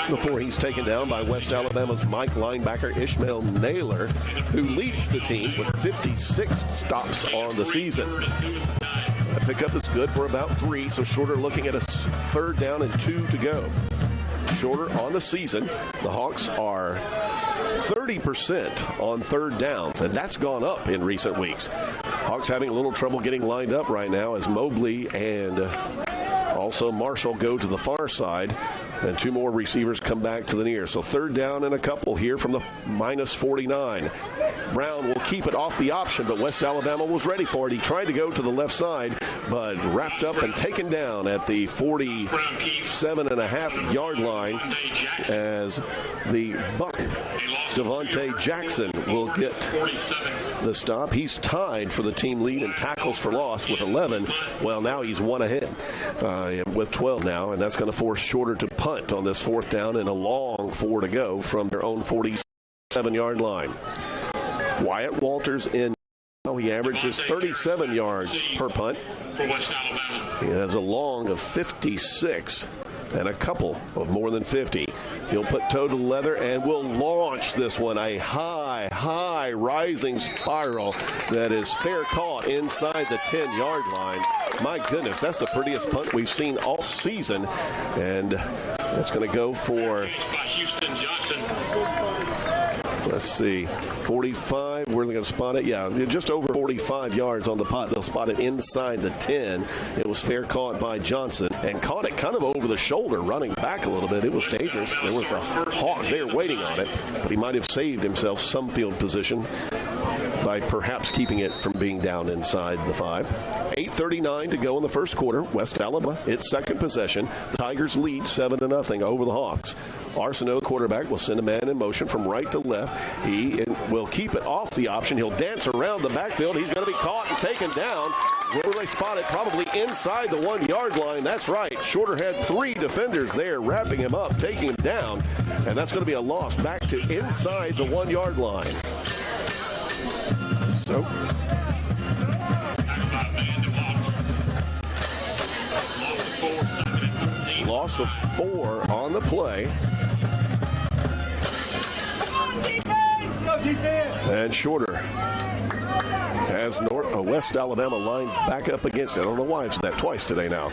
before he's taken down by West Alabama's Mike linebacker Ishmael Naylor, who leads the team with 56 stops on the season. That pickup is good for about 3, so Shorter looking at a 3rd down and 2 to go. Shorter on the season, the Hawks are 30% on 3rd downs, and that's gone up in recent weeks. Hawks having a little trouble getting lined up right now as Mobley and also Marshall go to the far side, and 2 more receivers come back to the near. So 3rd down and a couple here from the minus 49. Brown will keep it off the option, but West Alabama was ready for it. He tried to go to the left side, but wrapped up and taken down at the 47.5-yard line as the Buck, Devontae Jackson, will get the stop. He's tied for the team lead in tackles for loss with 11. Well, now he's 1 ahead with 12 now, and that's going to force Shorter to punt on this 4th down and a long 4 to go from their own 47-yard line. Wyatt Walters in. He averages 37 yards per punt. He has a long of 56 and a couple of more than 50. He'll put toe to the leather and will launch this one. A high rising spiral that is fair caught inside the 10-yard line. My goodness, that's the prettiest punt we've seen all season. And it's going to go for, let's see, 45. Where are they going to spot it? Yeah, just over 45 yards on the punt. They'll spot it inside the 10. It was fair caught by Johnson and caught it kind of over the shoulder, running back a little bit. It was dangerous. There was a Hawk there waiting on it, but he might have saved himself some field position by perhaps keeping it from being down inside the 5. 8:39 to go in the first quarter. West Alabama, its second possession. The Tigers lead 7-0 over the Hawks. Arsenault, the quarterback, will send a man in motion from right to left. He will keep it off the option. He'll dance around the backfield. He's going to be caught and taken down. Where will they spot it? Probably inside the 1-yard line. That's right. Shorter had 3 defenders there wrapping him up, taking him down. And that's going to be a loss back to inside the 1-yard line. So, loss of 4 on the play. And Shorter has West Alabama line back up against it. I don't know why it's that twice today now.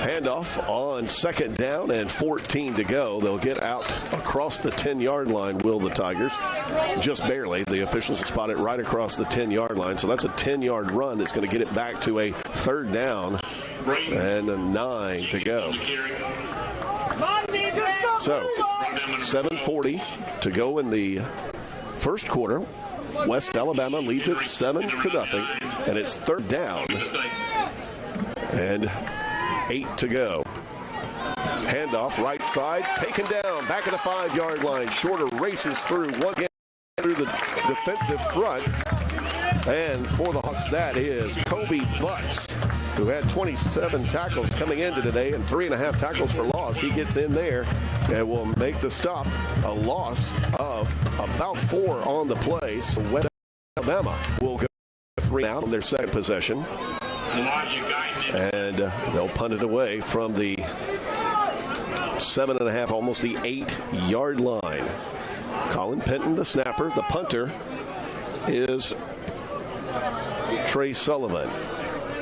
Handoff on 2nd down and 14 to go. They'll get out across the 10-yard line, will the Tigers. Just barely. The officials spot it right across the 10-yard line. So that's a 10-yard run that's going to get it back to a 3rd down and a 9 to go. So 7:40 to go in the first quarter. West Alabama leads it 7-0, and it's 3rd down and 8 to go. Handoff right side, taken down, back of the 5-yard line. Shorter races through the defensive front. And for the Hawks, that is Kobe Butts, who had 27 tackles coming into today and 3.5 tackles for loss. He gets in there and will make the stop. A loss of about 4 on the play. So West Alabama will go 3 out on their second possession. And they'll punt it away from the 7.5, almost the 8-yard line. Colin Penton, the snapper. The punter is Trey Sullivan.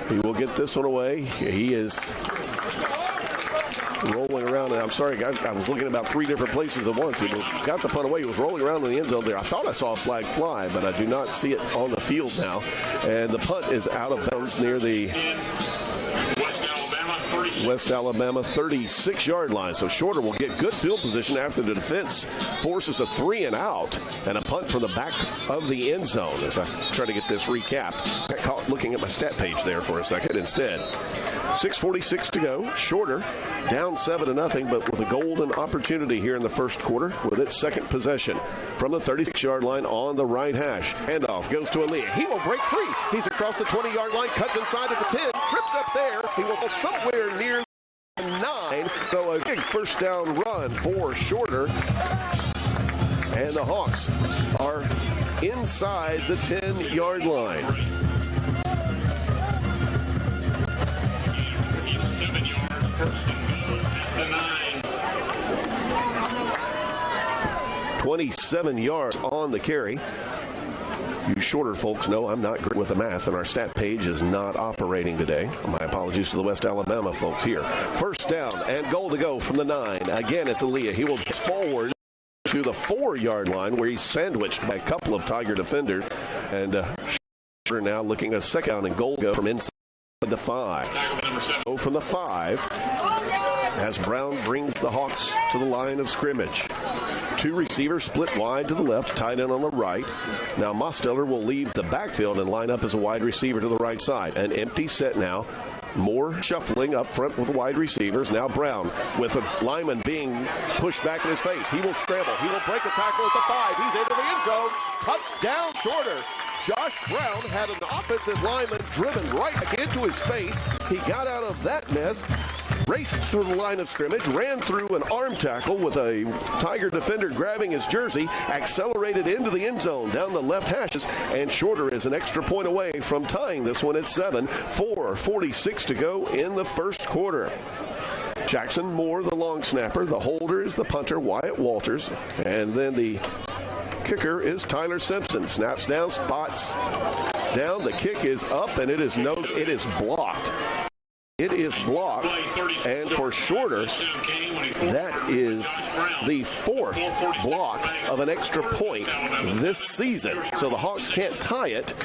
He will get this one away. He is rolling around. I'm sorry, I was looking about 3 different places at once. He got the punt away. He was rolling around in the end zone there. I thought I saw a flag fly, but I do not see it on the field now. And the punt is out of bounds near the West Alabama 36-yard line. So Shorter will get good field position after the defense forces a 3-and-out and a punt from the back of the end zone. As I try to get this recap, got caught looking at my stat page there for a second instead. 6:46 to go. Shorter down 7-0, but with a golden opportunity here in the first quarter with its second possession from the 36-yard line on the right hash. Handoff goes to Aaliyah. He will break free. He's across the 20-yard line, cuts inside of the 10, tripped up there. He will go somewhere near 9, so a big first down run for Shorter. And the Hawks are inside the 10-yard line. 27 yards on the carry. You Shorter folks know I'm not great with the math, and our stat page is not operating today. My apologies to the West Alabama folks here. First down and goal to go from the 9. Again, it's Aaliyah. He will get forward to the 4-yard line where he's sandwiched by a couple of Tiger defenders. And Shorter now looking at a second down and goal to go from inside the 5. Go from the 5 as Brown brings the Hawks to the line of scrimmage. 2 receivers split wide to the left, tight end on the right. Now Mosteller will leave the backfield and line up as a wide receiver to the right side. An empty set now. More shuffling up front with the wide receivers. Now Brown with a lineman being pushed back in his face. He will scramble. He will break a tackle at the 5. He's into the end zone. Touchdown Shorter. Josh Brown had an offensive lineman driven right back into his face. He got out of that mess, raced through the line of scrimmage, ran through an arm tackle with a Tiger defender grabbing his jersey, accelerated into the end zone down the left hashes, and Shorter is an extra point away from tying this one at 7. 4:46 to go in the first quarter. Jackson Moore, the long snapper. The holder is the punter, Wyatt Walters. And then the kicker is Tyler Simpson. Snaps down, spots down. The kick is up, and it is blocked. It is blocked, and for Shorter, that is the 4th block of an extra point this season. So the Hawks can't tie it,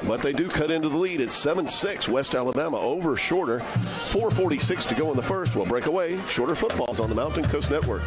but they do cut into the lead. It's 7-6, West Alabama over Shorter. 4:46 to go in the first. We'll break away. Shorter football's on the Mountain Coast Network.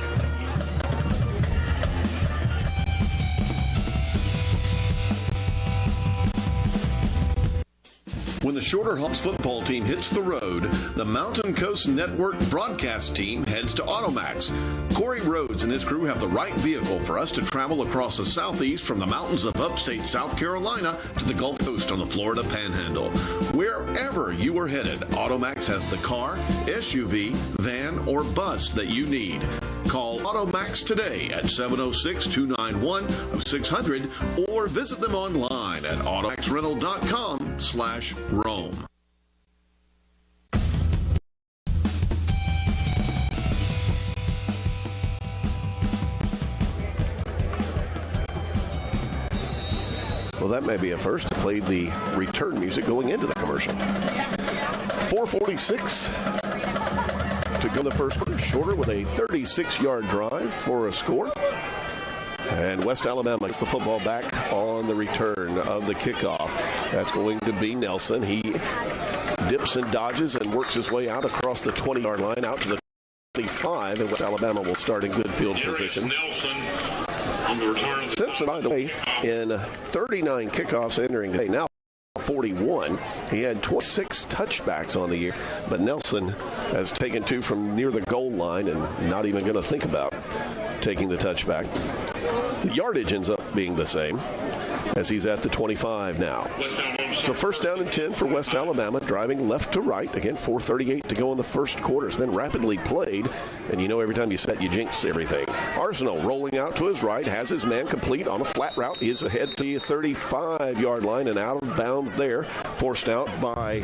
When the Shorter Hawks football team hits the road, the Mountain Coast Network broadcast team heads to Automax. Corey Rhodes and his crew have the right vehicle for us to travel across the southeast from the mountains of upstate South Carolina to the Gulf Coast on the Florida Panhandle. Wherever you are headed, Automax has the car, SUV, van, or bus that you need. Call Automax today at 706-291-0600 or visit them online at automaxrental.com/Rome. Well, that may be a first. Played the return music going into the commercial. 4:46 to go in the first quarter. Shorter with a 36-yard drive for a score. And West Alabama gets the football back on the return of the kickoff. That's going to be Nelson. He dips and dodges and works his way out across the 20-yard line out to the 25, and West Alabama will start in good field position. Simpson, by the way, in 39 kickoffs entering today, now 41. He had 26 touchbacks on the year, but Nelson has taken 2 from near the goal line and not even going to think about taking the touchback. The yardage ends up being the same as he's at the 25 now. So first down and 10 for West Alabama, driving left to right. Again, 4:38 to go in the first quarter. It's been rapidly played, and you know every time you set, you jinx everything. Arsenal rolling out to his right, has his man complete on a flat route. He is ahead to the 35-yard line and out of bounds there. Forced out by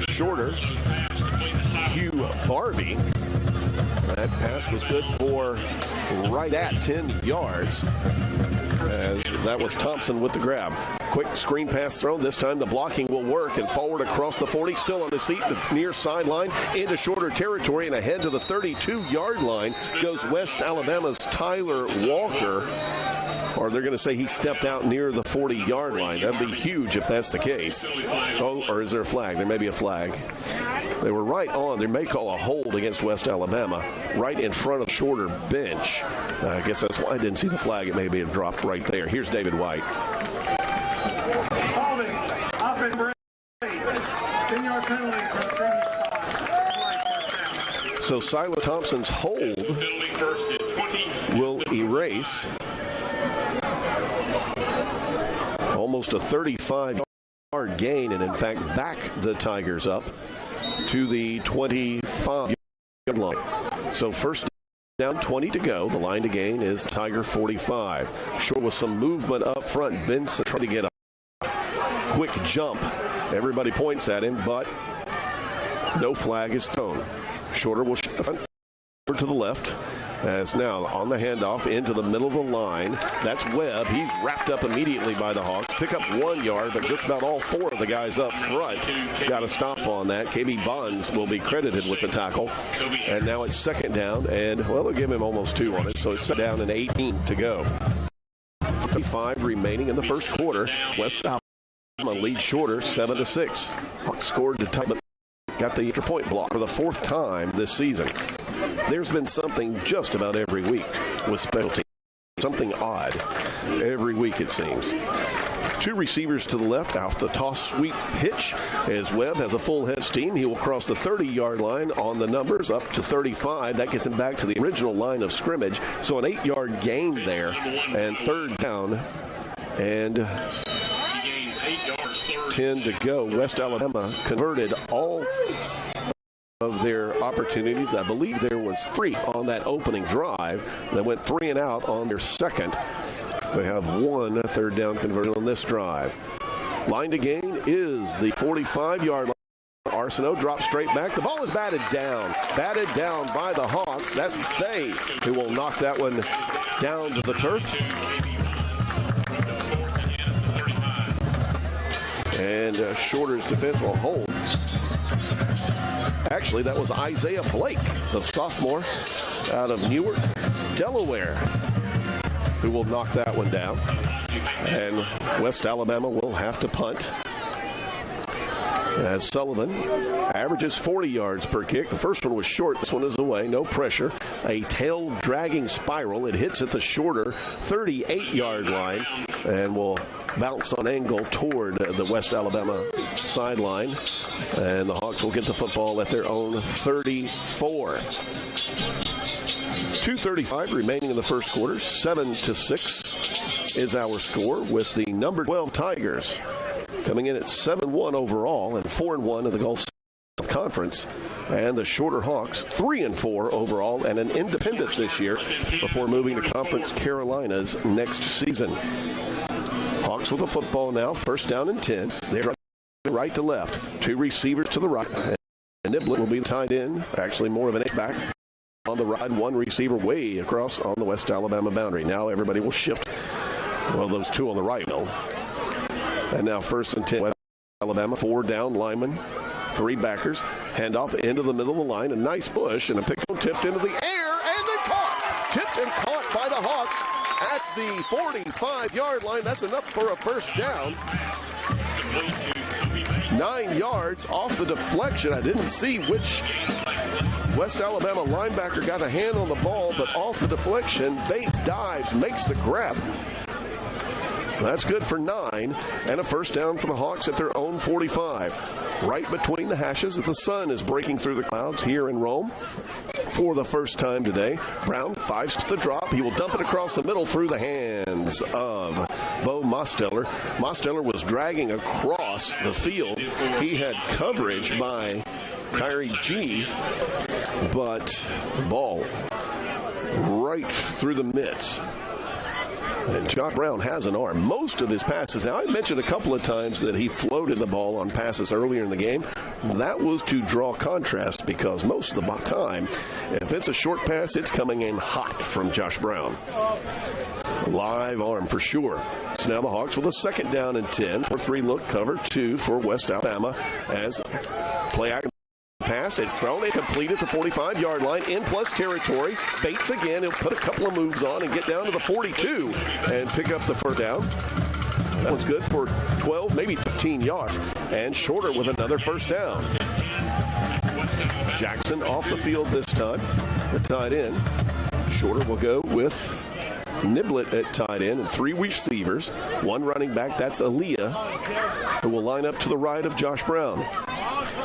Shorter. Hugh Barbie. That pass was good for right at 10 yards. As that was Thompson with the grab. Quick screen pass thrown. This time the blocking will work, and forward across the 40, still on his feet, the near sideline into Shorter territory, and ahead to the 32-yard line goes West Alabama's Tyler Walker. or they're going to say he stepped out near the 40-yard line. That'd be huge if that's the case. Oh, or is there a flag? There may be a flag. They were right on. They may call a hold against West Alabama right in front of the shorter bench. I guess that's why I didn't see the flag. It may be dropped right there. Here's David White. So Silas Thompson's hold will erase almost a 35-yard gain, and in fact back the Tigers up to the 25-yard line. So first down, 20 to go. The line to gain is Tiger 45. Short with some movement up front. Benson trying to get a quick jump. Everybody points at him, but no flag is thrown. Shorter will shift the front to the left, as now on the handoff into the middle of the line. That's Webb. He's wrapped up immediately by the Hawks. Pick up 1 yard, but just about all 4 of the guys up front got a stop on that. KB Bonds will be credited with the tackle. And now it's second down, and, well, they'll give him almost 2 on it, so it's set down and 18 to go. 35 remaining in the first quarter. West Alabama leads Shorter 7-6. Hawks scored to tie, but got the extra point block for the 4th time this season. There's been something just about every week with special teams. Something odd every week, it seems. 2 receivers to the left off the toss sweep pitch as Webb has a full head of steam. He will cross the 30-yard line on the numbers up to 35. That gets him back to the original line of scrimmage. So an 8-yard gain there, and third down and 10 to go. West Alabama converted all of their opportunities. I believe there was 3 on that opening drive. They went 3 and out on their second. They have 1 third down conversion on this drive. Line to gain is the 45-yard line. Arsenault drops straight back. The ball is batted down by the Hawks. That's they who will knock that one down to the turf. And Shorter's defense will hold. Actually, that was Isaiah Blake, the sophomore out of Newark, Delaware, who will knock that one down. And West Alabama will have to punt, as Sullivan averages 40 yards per kick. The first one was short. This one is away. No pressure. A tail-dragging spiral. It hits at the shorter 38-yard line and will bounce on angle toward the West Alabama sideline. And the Hawks will get the football at their own 34. 2:35 remaining in the first quarter. 7-6 is our score, with the number 12 Tigers coming in at 7-1 overall and 4-1 in the Gulf South Conference. And the Shorter Hawks 3-4 overall and an independent this year before moving to Conference Carolinas next season. Hawks with the football now, first down and 10. They're right to left. 2 receivers to the right. And Niblett will be the tight end, actually more of an inch back on the ride. 1 receiver way across on the West Alabama boundary. Now everybody will shift. Well, those 2 on the right will. And now first and 10, West Alabama, 4 down linemen, 3 backers, handoff into the middle of the line, a nice push, and a pick tipped into the air, and then caught. Tipped and caught by the Hawks at the 45-yard line. That's enough for a first down. 9 yards off the deflection. I didn't see which West Alabama linebacker got a hand on the ball, but off the deflection, Bates dives, makes the grab. That's good for 9, and a first down for the Hawks at their own 45. Right between the hashes as the sun is breaking through the clouds here in Rome for the first time today. Brown fives to the drop. He will dump it across the middle through the hands of Bo Mosteller. Mosteller was dragging across the field. He had coverage by Kyrie G, but the ball right through the mitts. And Josh Brown has an arm. Most of his passes, now I mentioned a couple of times that he floated the ball on passes earlier in the game. That was to draw contrast, because most of the time, if it's a short pass, it's coming in hot from Josh Brown. Live arm for sure. So now the Hawks with a second down and 10. 4-3 look, cover 2 for West Alabama as play action pass. It's thrown and completed to the 45-yard line in plus territory. Bates again. He'll put a couple of moves on and get down to the 42 and pick up the first down. That one's good for 12, maybe 13 yards. And Shorter with another first down. Jackson off the field this time, the tight end. Shorter will go with Niblett at tight end and 3 receivers. 1 running back, that's Aaliyah, who will line up to the right of Josh Brown.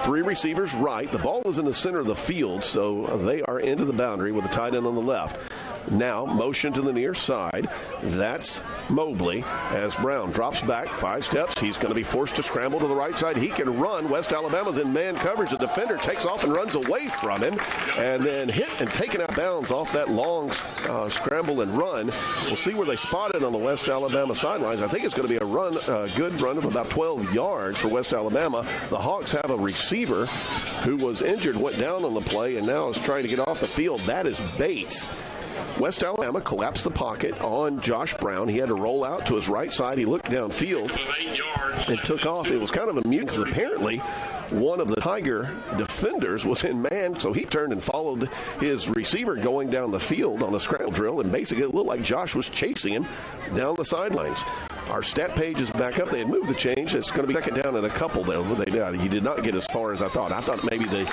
3 receivers right. The ball is in the center of the field, so they are into the boundary with the tight end on the left. Now, motion to the near side. That's Mobley as Brown drops back 5 steps. He's going to be forced to scramble to the right side. He can run. West Alabama's in man coverage. The defender takes off and runs away from him and then hit and taken out of bounds off that long scramble and run. We'll see where they spot it on the West Alabama sidelines. I think it's going to be a good run of about 12 yards for West Alabama. The Hawks have a receiver who was injured, went down on the play, and now is trying to get off the field. That is Bates. West Alabama collapsed the pocket on Josh Brown. He had to roll out to his right side. He looked downfield and took off. It was kind of a mute because apparently one of the Tiger defenders was in man, so he turned and followed his receiver going down the field on a scramble drill, and basically it looked like Josh was chasing him down the sidelines. Our stat page is back up. They had moved the change. It's going to be second down and a couple, though. He did not get as far as I thought. I thought maybe the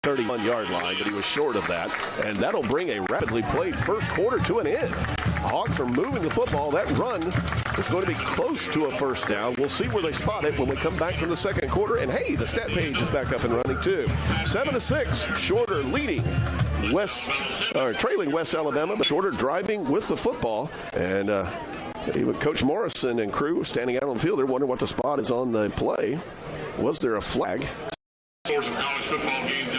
31-yard line, but he was short of that. And that'll bring a rapidly played first quarter to an end. The Hawks are moving the football. That run is going to be close to a first down. We'll see where they spot it when we come back from the second quarter. And, hey, the stat page is back up and running, too. 7-6, Shorter leading trailing West Alabama, but Shorter driving with the football. And even Coach Morrison and crew standing out on the field, they're wondering what the spot is on the play. Was there a flag?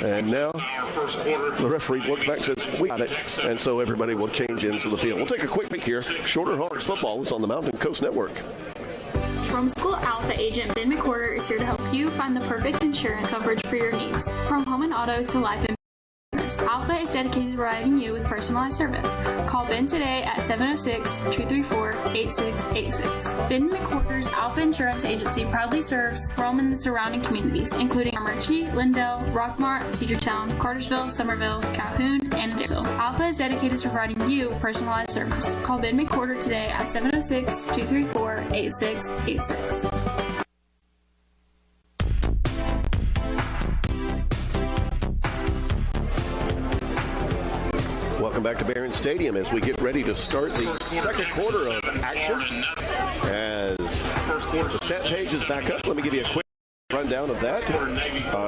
And now the referee looks back and says, we got it. And so everybody will change into the field. We'll take a quick break here. Shorter Hawks football is on the Mountain Coast Network. Rome School Alpha agent Ben McWhorter is here to help you find the perfect insurance coverage for your needs. From home and auto to life and business, Alpha is dedicated to providing you with personalized service. Call Ben today at 706-234-8686. Ben McWhorter's Alpha Insurance Agency proudly serves Rome and the surrounding communities, including Armurchie, Lindell, Rockmart, Cedartown, Cartersville, Somerville, Calhoun, and Adairsville. Alpha is dedicated to providing you personalized service. Call Ben McWhorter today at 706-234-8686. Welcome back to Barron Stadium as we get ready to start the second quarter of action. As the stat page is back up, let me give you a quick rundown of that.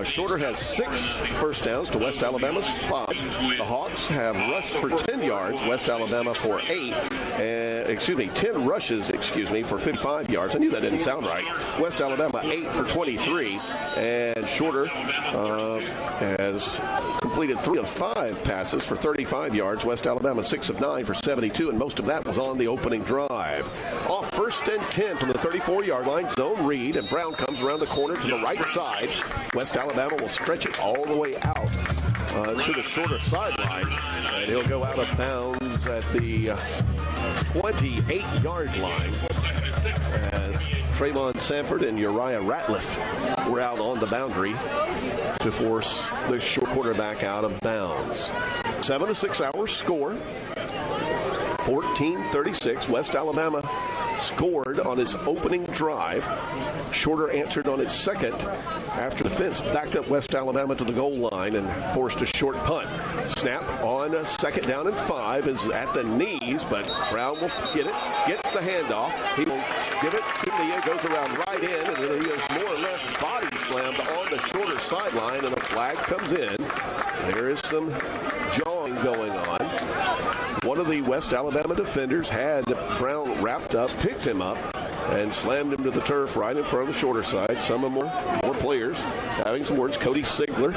Shorter has 6 first downs to West Alabama's 5. The Hawks have rushed for 10 yards. West Alabama for 10 rushes, for 55 yards. I knew that didn't sound right. West Alabama 8 for 23. And Shorter has completed 3 of 5 passes for 35 yards. West Alabama 6 of 9 for 72, and most of that was on the opening drive. Off first and 10 from the 34-yard line, zone read, and Brown comes around the corner to the right side. West Alabama will stretch it all the way out to the Shorter sideline, and he'll go out of bounds at the 28-yard line as Trayvon Sanford and Uriah Ratliff were out on the boundary to force the short quarterback out of bounds. 7-6 hour score. 14-36. West Alabama scored on its opening drive. Shorter answered on its second after the fence backed up West Alabama to the goal line and forced a short punt. Snap on a second down and 5 is at the knees, but Brown will get it, gets the handoff. He will give it to Leah, goes around right in, and then he is more or less body slammed on the Shorter sideline, and a flag comes in. There is some jawing going on. One of the West Alabama defenders had Brown wrapped up, picked him up, and slammed him to the turf right in front of the Shorter side. Some of more players having some words. Cody Sigler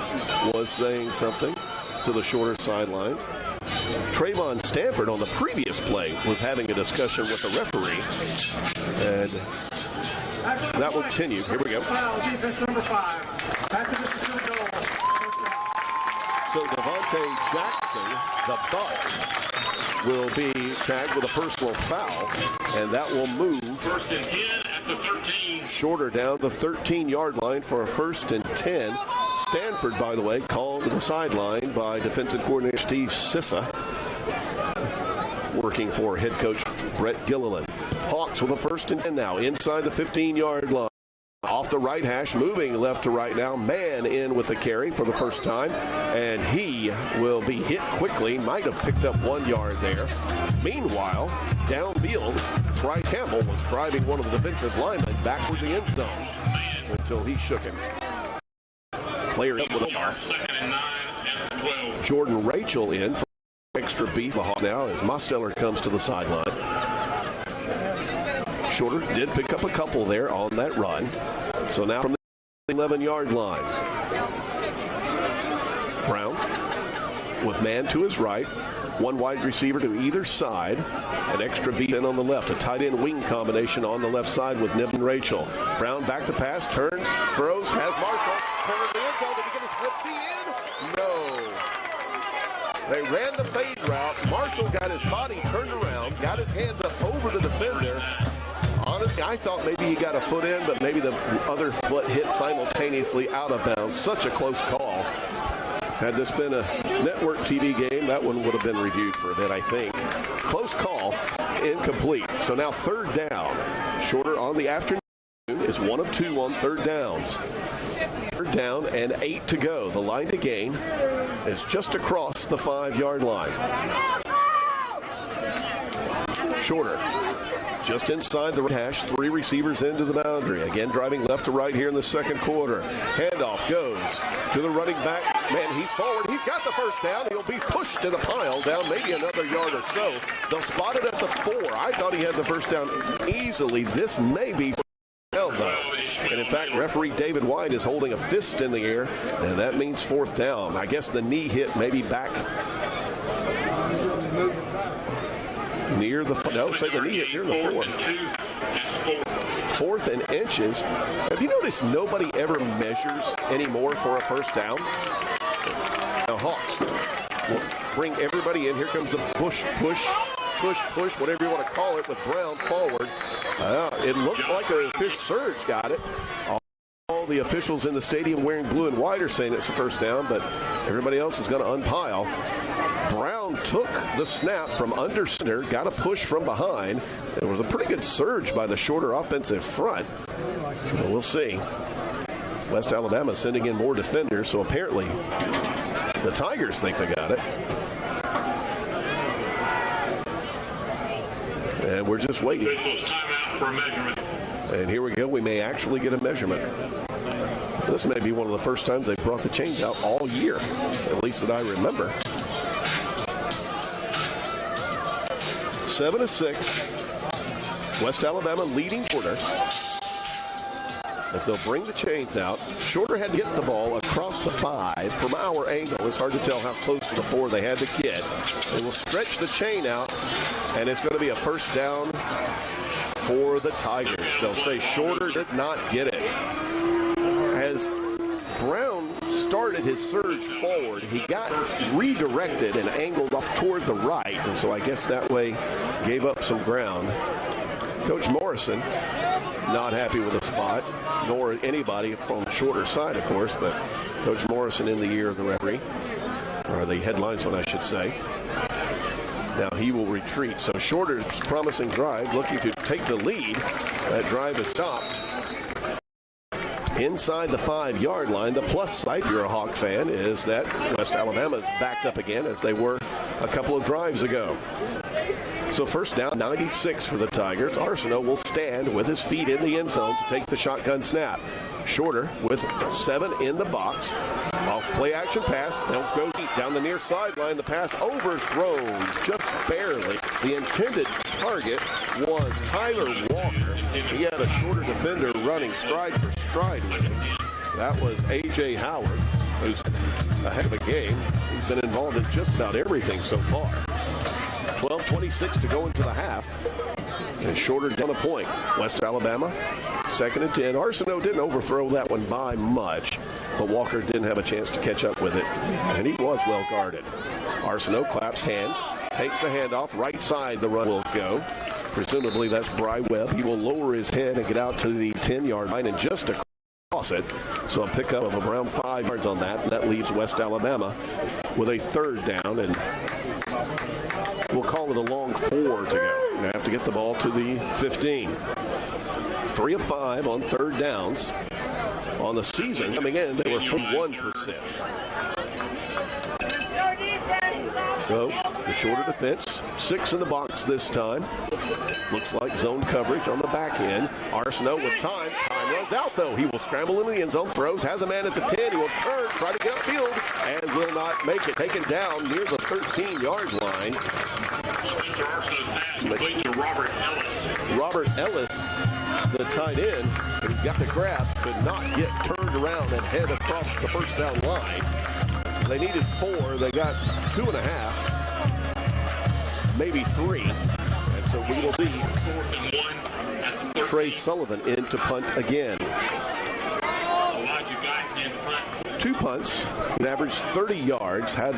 was saying something to the Shorter sidelines. Trayvon Stanford on the previous play was having a discussion with the referee, and that will continue. Here we go. Defense number 5. So Devontae Jackson, the buck, will be tagged with a personal foul, and that will move First and 10 at the 13. Shorter down the 13-yard line for a 1st and 10. Stanford, by the way, called to the sideline by defensive coordinator Steve Sissa, working for head coach Brett Gilliland. Hawks with a 1st and 10 now inside the 15-yard line. Off the right hash, moving left to right now. Man in with the carry for the first time, and he will be hit quickly. Might have picked up 1 yard there. Meanwhile, downfield, Bry Campbell was driving one of the defensive linemen backward the end zone until he shook him. Player with a yard. Jordan Rachel in for extra beef now as Mosteller comes to the sideline. Shorter did pick up a couple there on that run. So now from the 11-yard line. Brown with man to his right. 1 wide receiver to either side. An extra beat in on the left. A tight end wing combination on the left side with Nib and Rachel. Brown back to pass, turns, throws, has Marshall. Corner the end zone. Did he get his foot in? No. They ran the fade route. Marshall got his body turned around, got his hands up over the defender. Honestly, I thought maybe he got a foot in, but maybe the other foot hit simultaneously out of bounds. Such a close call. Had this been a network TV game, that one would have been reviewed for a bit, I think. Close call, incomplete. So now 3rd down. Shorter on the afternoon is 1 of 2 on 3rd downs. 3rd down and 8 to go. The line to gain is just across the 5-yard line. Shorter. Just inside the hash, 3 receivers into the boundary. Again, driving left to right here in the 2nd quarter. Handoff goes to the running back. Man, he's forward. He's got the 1st down. He'll be pushed to the pile down maybe another yard or so. They'll spot it at the 4. I thought he had the 1st down easily. This may be down, though. And, in fact, referee David White is holding a fist in the air, and that means 4th down. I guess the knee hit maybe back near the, no, say the knee hit near the 4. 4th and inches. Have you noticed nobody ever measures anymore for a 1st down? Now Hawks will bring everybody in. Here comes the push, whatever you want to call it, with Brown forward. It looked like a fish surge got it. All the officials in the stadium wearing blue and white are saying it's a 1st down, but everybody else is going to unpile. Brown took the snap from under center, got a push from behind. It was a pretty good surge by the Shorter offensive front. Well, we'll see. West Alabama sending in more defenders, so apparently the Tigers think they got it. And we're just waiting. Timeout for a measurement. And here we go. We may actually get a measurement. This may be one of the first times they've brought the chains out all year, at least that I remember. 7-6. West Alabama leading Shorter. As they'll bring the chains out. Shorter had to get the ball across the 5. From our angle, it's hard to tell how close to the 4 they had to get. They will stretch the chain out, and it's going to be a 1st down for the Tigers. They'll say Shorter did not get it. As Brown started his surge forward, he got redirected and angled off toward the right, and so I guess that way gave up some ground. Coach Morrison not happy with the spot, nor anybody on the Shorter side, of course, but Coach Morrison in the ear of the referee, or the head linesman, I should say. Now he will retreat. So Shorter's promising drive, looking to take the lead. That drive is stopped inside the 5-yard line. The plus side, if you're a Hawk fan, is that West Alabama is backed up again as they were a couple of drives ago. So 1st down, 96 for the Tigers. Arsenault will stand with his feet in the end zone to take the shotgun snap. Shorter with 7 in the box. Off play action pass. They'll go deep down the near sideline. The pass overthrown just barely. The intended target was Tyler Walker. He had a Shorter defender running stride for stride with him. That was A.J. Howard, who's a heck of a game. He's been involved in just about everything so far. 12:26 to go into the half. And Shorter down a point. West Alabama, 2nd and 10. Arsenault didn't overthrow that one by much, but Walker didn't have a chance to catch up with it, and he was well guarded. Arsenault claps hands, takes the handoff. Right side the run will go. Presumably that's Bry Webb. He will lower his head and get out to the 10-yard line and just across it. So a pickup of around 5 yards on that. That leaves West Alabama with a third down, and we'll call it a long 4 to go. They have to get the ball to the 15. 3 of 5 on third downs. On the season, coming in, they were 41%. So the shorter defense, 6 in the box this time. Looks like zone coverage on the back end. Arsenault with time. Time runs out, though. He will scramble into the end zone, throws, has a man at the 10. He will turn, try to get upfield, and will not make it. Taken down near the 13-yard line. Complete to Robert Ellis. Robert Ellis, the tight end, but he got the grab, could not get turned around and head across the first down line. They needed 4. They got 2.5, maybe 3. And so we will see Trey Sullivan in to punt again. 2 punts. He averaged 30 yards, had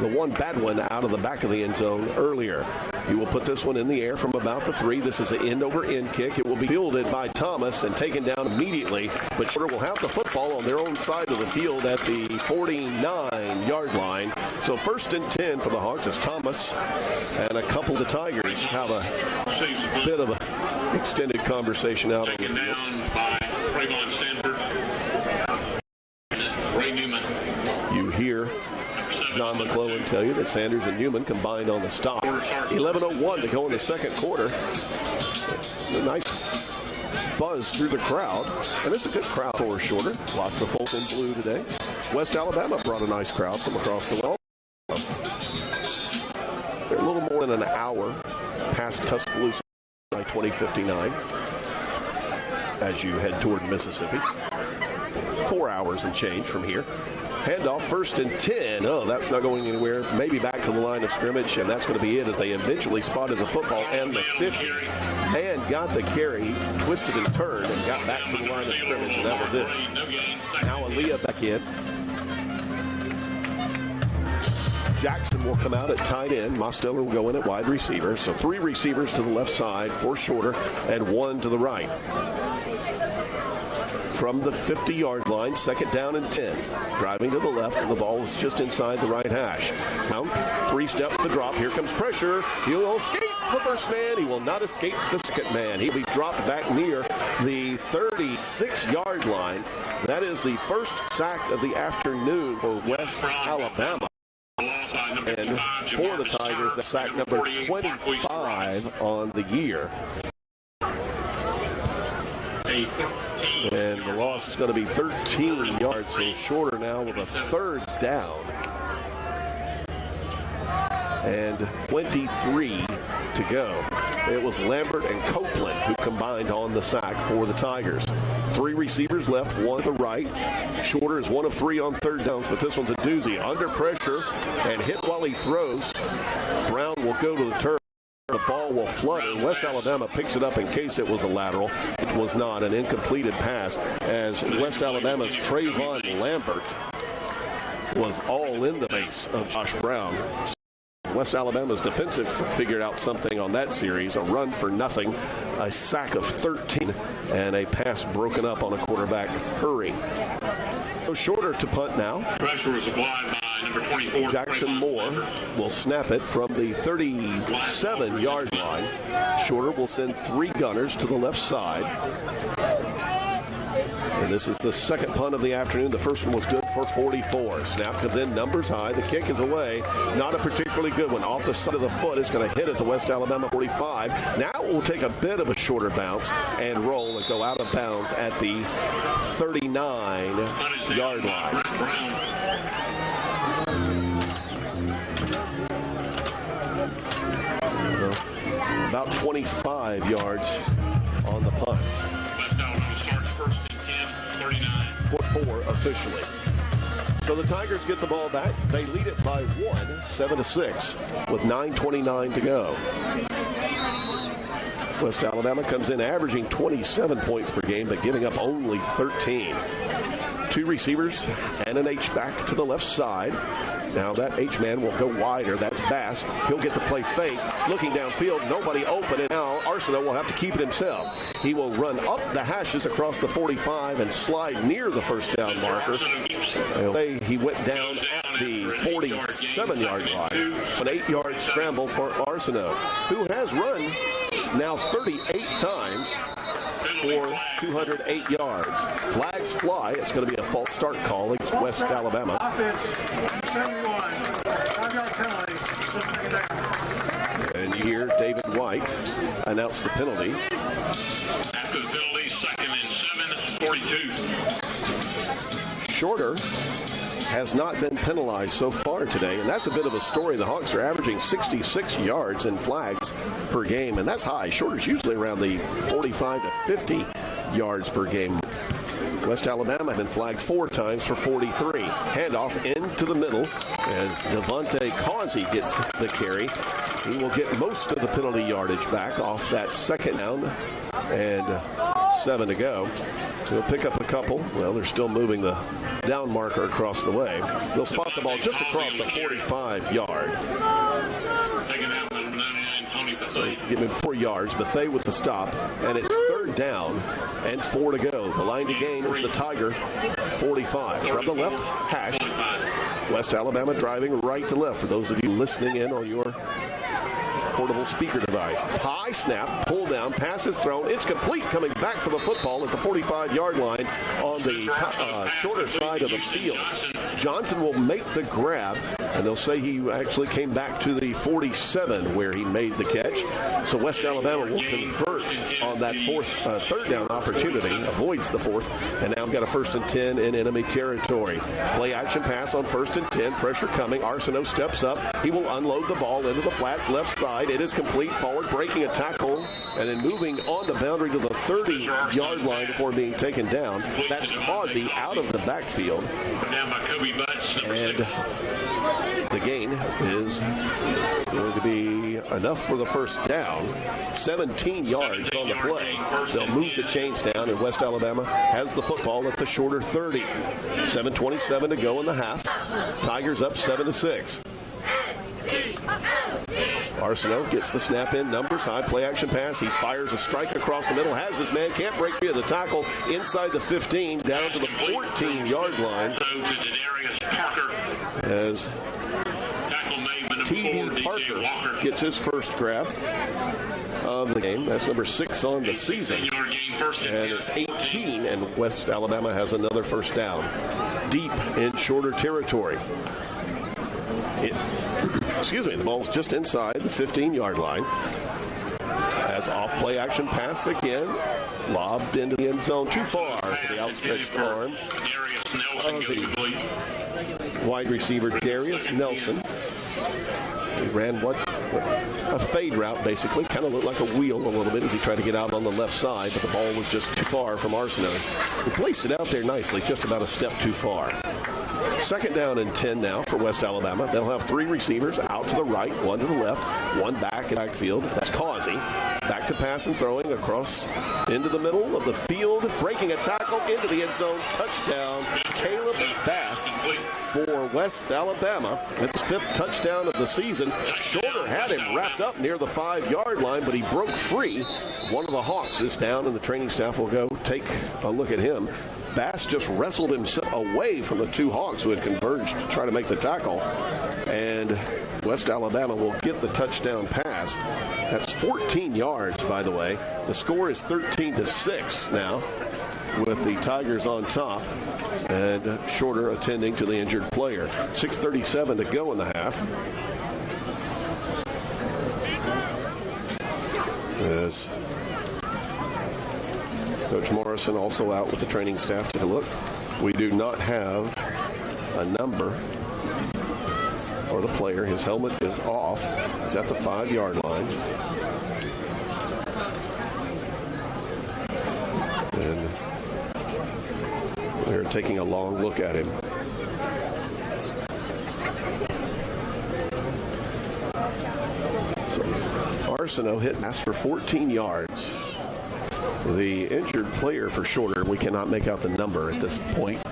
the one bad one out of the back of the end zone earlier. He will put this one in the air from about the 3. This is an end-over-end kick. It will be fielded by Thomas and taken down immediately. But Shorter will have the football on their own side of the field at the 49-yard line. So 1st and 10 for the Hawks as Thomas and a couple of the Tigers have a bit of an extended conversation out on the field. Taken down by Trayvon Stanford. Ray Newman. You hear John McClellan tell you that Sanders and Newman combined on the stop. 11:01 to go in the second quarter. A nice buzz through the crowd. And it's a good crowd for Shorter. Lots of folks in blue today. West Alabama brought a nice crowd from across the well. They're a little more than an hour past Tuscaloosa by 2059 as you head toward Mississippi. 4 hours and change from here. Handoff, 1st and 10. Oh, that's not going anywhere. Maybe back to the line of scrimmage, and that's going to be it as they eventually spotted the football and the 50 and got the carry, twisted and turned, and got back to the line of scrimmage, and that was it. Now Aaliyah back in. Jackson will come out at tight end. Mosteller will go in at wide receiver. So 3 receivers to the left side, 4 Shorter, and 1 to the right. From the 50-yard line, 2nd down and 10. Driving to the left, and the ball is just inside the right hash. Now, 3 steps to drop. Here comes pressure. He'll escape the first man. He will not escape the second man. He'll be dropped back near the 36-yard line. That is the first sack of the afternoon for West Alabama. And for the Tigers, that's sack number 25 on the year. And the loss is going to be 13 yards, so Shorter now with a 3rd down. And 23 to go. It was Lambert and Copeland who combined on the sack for the Tigers. 3 receivers left, 1 to the right. Shorter is 1 of 3 on 3rd downs, but this one's a doozy. Under pressure and hit while he throws. Brown will go to the turn. The ball will flutter. West Alabama picks it up in case it was a lateral. It was not, an incompleted pass as West Alabama's Trayvon Lambert was all in the face of Josh Brown. West Alabama's defensive figured out something on that series. A run for nothing, a sack of 13, and a pass broken up on a quarterback hurry. So Shorter to punt now. Pressure was applied by number 24. Jackson Moore will snap it from the 37-yard line. Shorter will send 3 gunners to the left side. And this is the second punt of the afternoon. The first one was good for 44. Snap comes in, numbers high. The kick is away. Not a particularly good one. Off the side of the foot. It's going to hit at the West Alabama 45. Now it will take a bit of a shorter bounce and roll and go out of bounds at the 39-yard line. About 25 yards on the punt. For 4 officially. So the Tigers get the ball back. They lead it by 1, 7-6, with 9:29 to go. West Alabama comes in averaging 27 points per game, but giving up only 13. 2 receivers and an H-back to the left side. Now that H-man will go wider. That's Bass. He'll get the play fake. Looking downfield, nobody open, and now Arsenault will have to keep it himself. He will run up the hashes across the 45 and slide near the first down marker. He went down at the 47-yard line. So an 8-yard scramble for Arsenault, who has run now 38 times for 208 yards. Flags fly. It's going to be a false start call against West Alabama. Offense, 71, 5-yard penalty. And you hear David White announce the penalty. After the penalty, 2nd and 7, 42. Shorter has not been penalized so far today, and that's a bit of a story. The Hawks are averaging 66 yards in flags per game, and that's high. Shorter's usually around the 45 to 50 yards per game. West Alabama had been flagged 4 times for 43. Handoff into the middle as Devontae Causey gets the carry. He will get most of the penalty yardage back off that 2nd down and 7 to go. He'll pick up a couple. Well, they're still moving the down marker across the way. They'll spot the ball just across the 45-yard. So give him 4 yards. Bethea with the stop, and it's 3rd down and 4 to go. The line to gain is the Tiger 45. From the left hash, West Alabama driving right to left. For those of you listening in on your portable speaker device. High snap, pull down, pass is thrown. It's complete, coming back for the football at the 45-yard line on the shorter side of the field. Johnson will make the grab, and they'll say he actually came back to the 47 where he made the catch. So West Alabama will convert on that 3rd down opportunity, avoids the 4th, and now got a 1st and 10 in enemy territory. Play action pass on 1st and 10, pressure coming. Arsenault steps up. He will unload the ball into the flats left side. It is complete, forward, breaking a tackle, and then moving on the boundary to the 30-yard line before being taken down. That's Causey out of the backfield. And the gain is going to be enough for the 1st down. 17 yards on the play. They'll move the chains down, and West Alabama has the football at the shorter 30. 7:27 to go in the half. Tigers up 7-6. Arsenault gets the snap in, numbers, high play action pass. He fires a strike across the middle, has his man, can't break free of the tackle, inside the 15, down to the 14-yard line. As T.D. Parker gets his first grab of the game. That's number 6 on the season. And it's 18, and West Alabama has another 1st down. Deep in shorter territory. The ball's just inside the 15-yard line. As off-play action pass again. Lobbed into the end zone too far for the outstretched arm of the wide receiver Darius Nelson. He ran a fade route, basically. Kind of looked like a wheel a little bit as he tried to get out on the left side, but the ball was just too far from Arsenault. He placed it out there nicely, just about a step too far. 2nd down and 10 now for West Alabama. They'll have 3 receivers out to the right, 1 to the left, 1 back in backfield. That's Causey. Back to pass and throwing across into the middle of the field, breaking a tackle into the end zone. Touchdown, Caleb Bass for West Alabama. That's his 5th touchdown of the season. Shorter had him wrapped up near the 5-yard line, but he broke free. One of the Hawks is down, and the training staff will go take a look at him. Bass just wrestled himself away from the 2 Hawks who had converged to try to make the tackle. And West Alabama will get the touchdown pass. That's 14 yards, by the way. The score is 13-6 now, with the Tigers on top and Shorter attending to the injured player. 6:37 to go in the half. As Coach Morrison also out with the training staff. Take a look. We do not have a number for the player. His helmet is off. He's at the 5-yard line. And they're taking a long look at him. So Arsenault hit pass for 14 yards. The injured player for Shorter, we cannot make out the number at this point,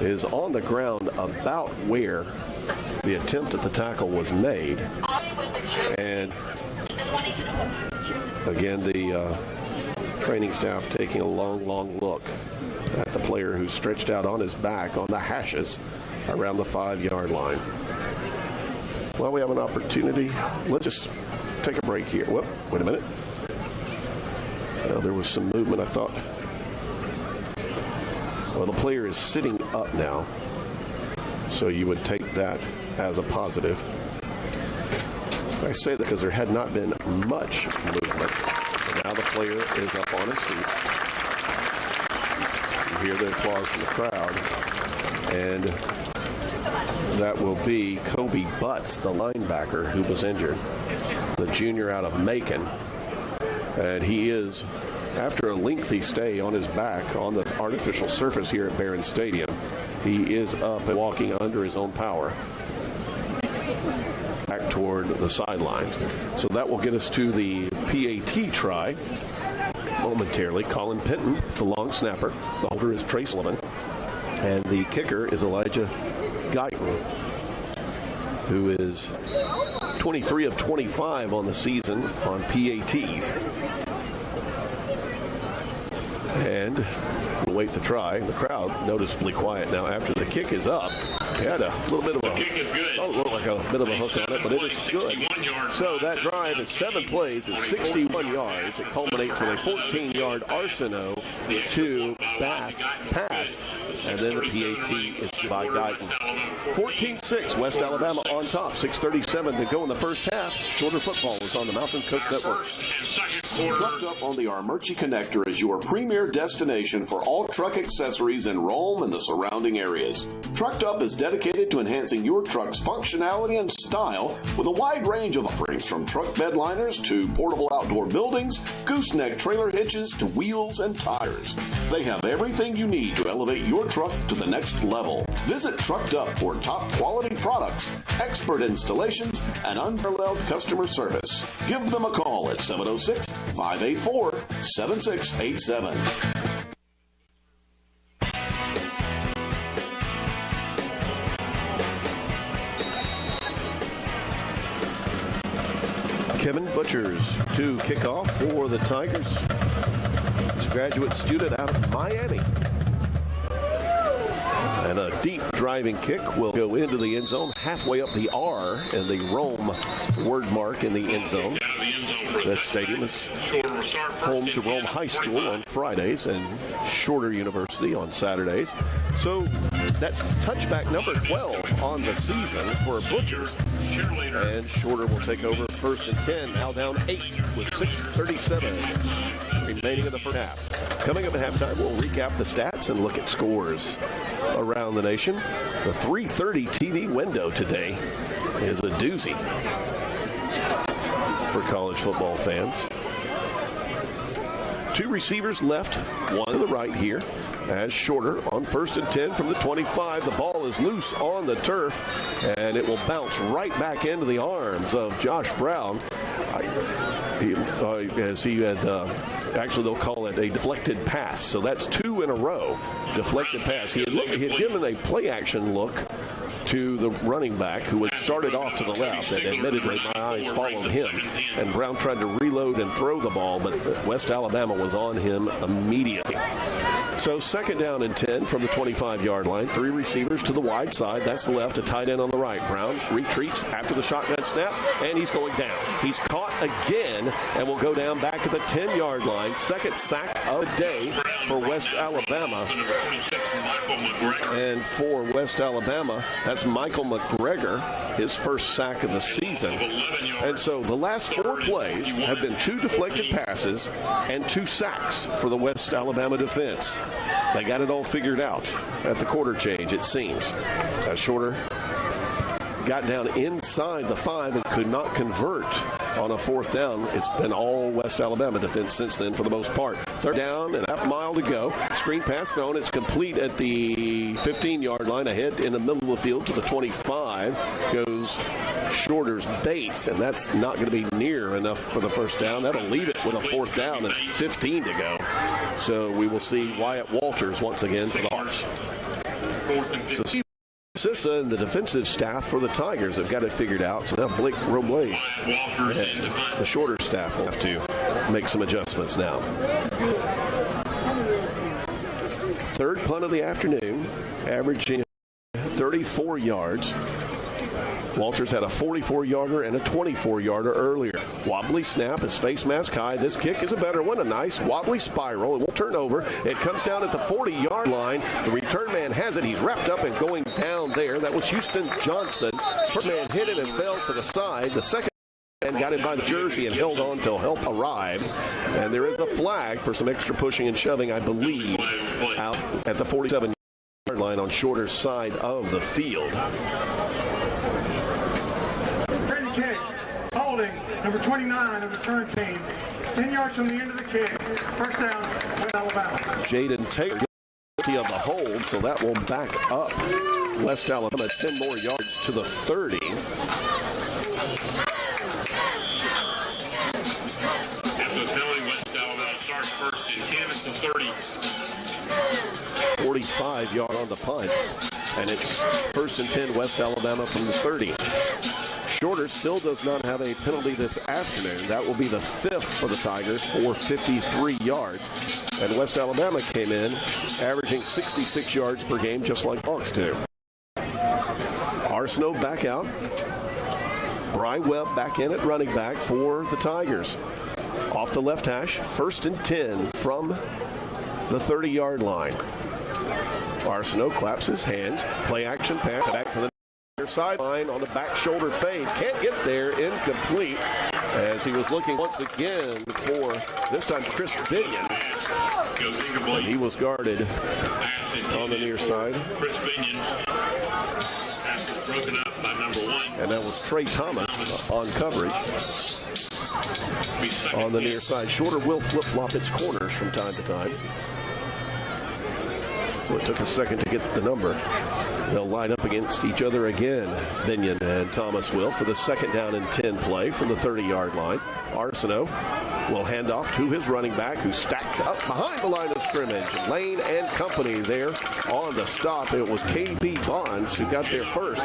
is on the ground about where the attempt at the tackle was made. And again, the training staff taking a long look at the player who's stretched out on his back on the hashes around the 5-yard line. Well, we have an opportunity. Let's just take a break here. Whoop, wait a minute. There was some movement, I thought. Well, the player is sitting up now, so you would take that as a positive. I say that because there had not been much movement. And now the player is up on his feet. You hear the applause from the crowd. And that will be Kobe Butts, the linebacker who was injured, the junior out of Macon. And he is, after a lengthy stay on his back on the artificial surface here at Barron Stadium, he is up and walking under his own power back toward the sidelines. So that will get us to the PAT try momentarily. Colin Penton, the long snapper. The holder is Trey Sullivan. And the kicker is Elijah Guyton, who is 23 of 25 on the season on PATs. And we'll wait to try. The crowd noticeably quiet now after the kick is up. It had a little bit of a, looked like a bit of a hook on it, but it is good. So that drive is 7 plays, is 61 yards. It culminates with a 14-yard Arsenault to Bass pass, and then the PAT is by Guyton. 14-6, West Alabama on top. 6:37 to go in the first half. Shorter football is on the Mountain Coast Network. Trucked Up on the Armurchie Connector is your premier destination for all truck accessories in Rome and the surrounding areas. Trucked Up is dedicated to enhancing your truck's functionality and style with a wide range of offerings from truck bed liners to portable outdoor buildings, gooseneck trailer hitches to wheels and tires. They have everything you need to elevate your truck to the next level. Visit Trucked Up for top quality products, expert installations, and unparalleled customer service. Give them a call at 706-584-7687. Kevin Butchers to kick off for the Tigers. He's a graduate student out of Miami. And a deep driving kick will go into the end zone, halfway up the R in the Rome word mark in the end zone. This stadium is home to Rome High School on Fridays and Shorter University on Saturdays. So that's touchback number 12 on the season for Butchers. And Shorter will take over 1st and 10, now down 8 with 6:37 remaining in the first half. Coming up at halftime, we'll recap the stats and look at scores around the nation. The 3:30 TV window today is a doozy for college football fans. 2 receivers left, one to the right here. As Shorter on 1st and 10 from the 25. The ball is loose on the turf, and it will bounce right back into the arms of Josh Brown. As he had, actually they'll call it a deflected pass. So that's 2 in a row. Deflected pass. He had given a play action look to the running back who had started off to the left, and admittedly my eyes followed him, and Brown tried to reload and throw the ball, but West Alabama was on him immediately. So 2nd down and 10 from the 25-yard line. 3 receivers to the wide side. That's the left, a tight end on the right. Brown retreats after the shotgun snap, and he's going down. He's caught again and will go down back to the 10-yard line. 2nd sack of the day for West Alabama. And for West Alabama, that's Michael McGregor, his 1st sack of the season. And so the last 4 plays have been 2 deflected passes and 2 sacks for the West Alabama defense. They got it all figured out at the quarter change, it seems. Shorter got down inside the 5 and could not convert on a 4th down. It's been all West Alabama defense since then for the most part. 3rd down and half mile to go. Screen pass thrown. It's complete at the 15-yard line. Ahead in the middle of the field to the 25 goes Shorter's Bates, and that's not going to be near enough for the 1st down. That'll leave it with a 4th down and 15 to go. So we will see Wyatt Walters once again for the Hawks. 4th and 15. Sissa and the defensive staff for the Tigers have got it figured out. So now Blake Robles, the shorter staff, will have to make some adjustments now. Third punt of the afternoon, averaging 34 yards. Walters had a 44-yarder and a 24-yarder earlier. Wobbly snap, his face mask high. This kick is a better one. A nice wobbly spiral. It won't turn over. It comes down at the 40-yard line. The return man has it. He's wrapped up and going down there. That was Houston Johnson. First man hit it and fell to the side. The second man got him by the jersey and held on till help arrived. And there is a flag for some extra pushing and shoving, I believe, out at the 47-yard line on Shorter's side of the field. Kick, holding, number 29 of the return team. 10 yards from the end of the kick. First down, West Alabama. Jaden Taylor guilty of the hold, so that will back up West Alabama 10 more yards to the 30. After the penalty, West Alabama starts first and 10 at the 30. 45-yard on the punt, and it's first and 10 West Alabama from the 30. Shorter still does not have a penalty this afternoon. That will be the 5th for the Tigers for 53 yards. And West Alabama came in averaging 66 yards per game, just like Hawks do. Arsenault back out. Bry Webb back in at running back for the Tigers. Off the left hash, first and 10 from the 30-yard line. Arsenault claps his hands. Play action pass back to the sideline on the back shoulder fade. Can't get there. Incomplete as he was looking once again for, this time, Chris Binion. And he was guarded on the near side. Chris Binion broken up by number 1. And that was Trey Thomas on coverage on the near side. Shorter will flip-flop its corners from time to time. So it took a second to get the number. They'll line up against each other again, Binion and Thomas will, for the second down and 10 play from the 30-yard line. Arsenault will hand off to his running back, who's stacked up behind the line of scrimmage. Lane and company there on the stop. It was KB Bonds who got there first.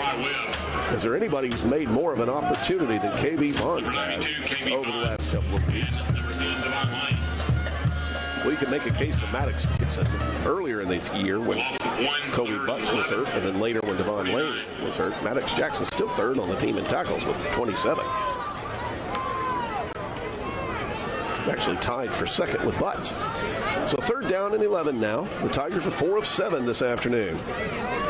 Is there anybody who's made more of an opportunity than KB Bonds has over the last couple of weeks? Well, you can make a case for Maddox Dixon earlier in this year when Kobe Butts was hurt, and then later when Devon Lane was hurt. Maddox Jackson's still third on the team in tackles with 27. Actually tied for second with Butts. So third down and 11 now. The Tigers are 4 of 7 this afternoon.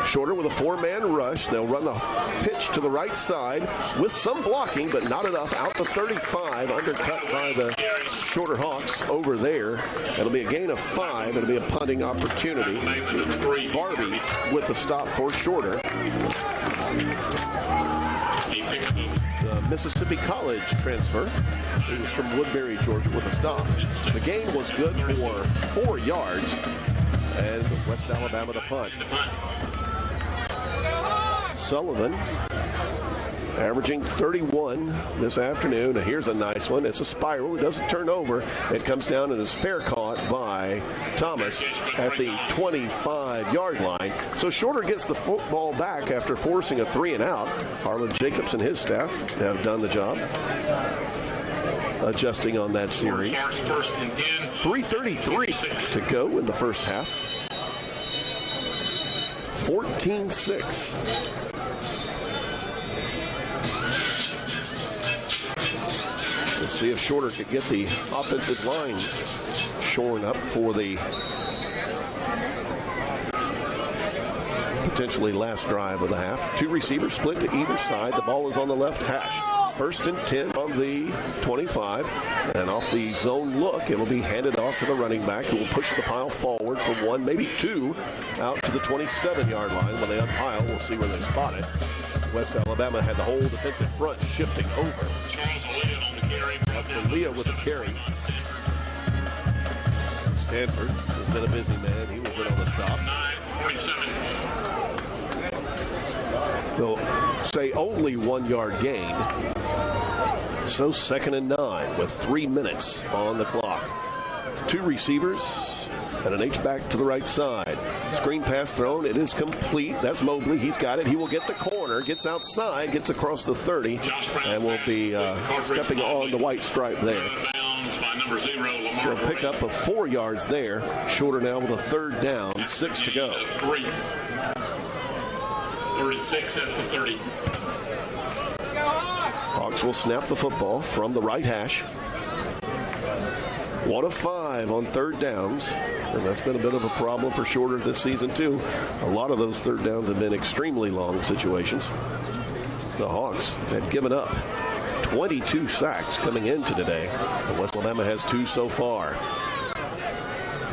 Shorter with a 4-man rush. They'll run the pitch to the right side with some blocking, but not enough. Out to 35, undercut by the Shorter Hawks over there. It'll be a gain of 5. It'll be a punting opportunity. Barbie with the stop for Shorter. The Mississippi College transfer. He was from Woodbury, Georgia, with a stop. The gain was good for 4 yards. And West Alabama to punt. Sullivan averaging 31 this afternoon. Here's a nice one. It's a spiral. It doesn't turn over. It comes down and is fair caught by Thomas at the 25-yard line. So Shorter gets the football back after forcing a 3-and-out. Harlan Jacobs and his staff have done the job adjusting on that series. 3:33 to go in the first half. 14-6. Let's see if Shorter could get the offensive line shorn up for the potentially last drive of the half. 2 receivers split to either side. The ball is on the left hash. First and 10 on the 25. And off the zone look, it'll be handed off to the running back, who will push the pile forward for 1, maybe 2, out to the 27-yard line. When they unpile, we'll see where they spot it. West Alabama had the whole defensive front shifting over. That's Leah with the carry. Stanford has been a busy man. He was in on the stop. They'll say only 1-yard gain. So second and 9 with 3 minutes on the clock. 2 receivers and an H-back to the right side. Screen pass thrown. It is complete. That's Mobley. He's got it. He will get the corner. Gets outside. Gets across the 30. And will be stepping on the white stripe there. So a pickup of 4 yards there. Shorter now with a third down. 6 to go. 36 at the 30. Hawks will snap the football from the right hash. 1 of 5 on third downs, and that's been a bit of a problem for Shorter this season too. A lot of those third downs have been extremely long situations. The Hawks had given up 22 sacks coming into today, and West Alabama has 2 so far.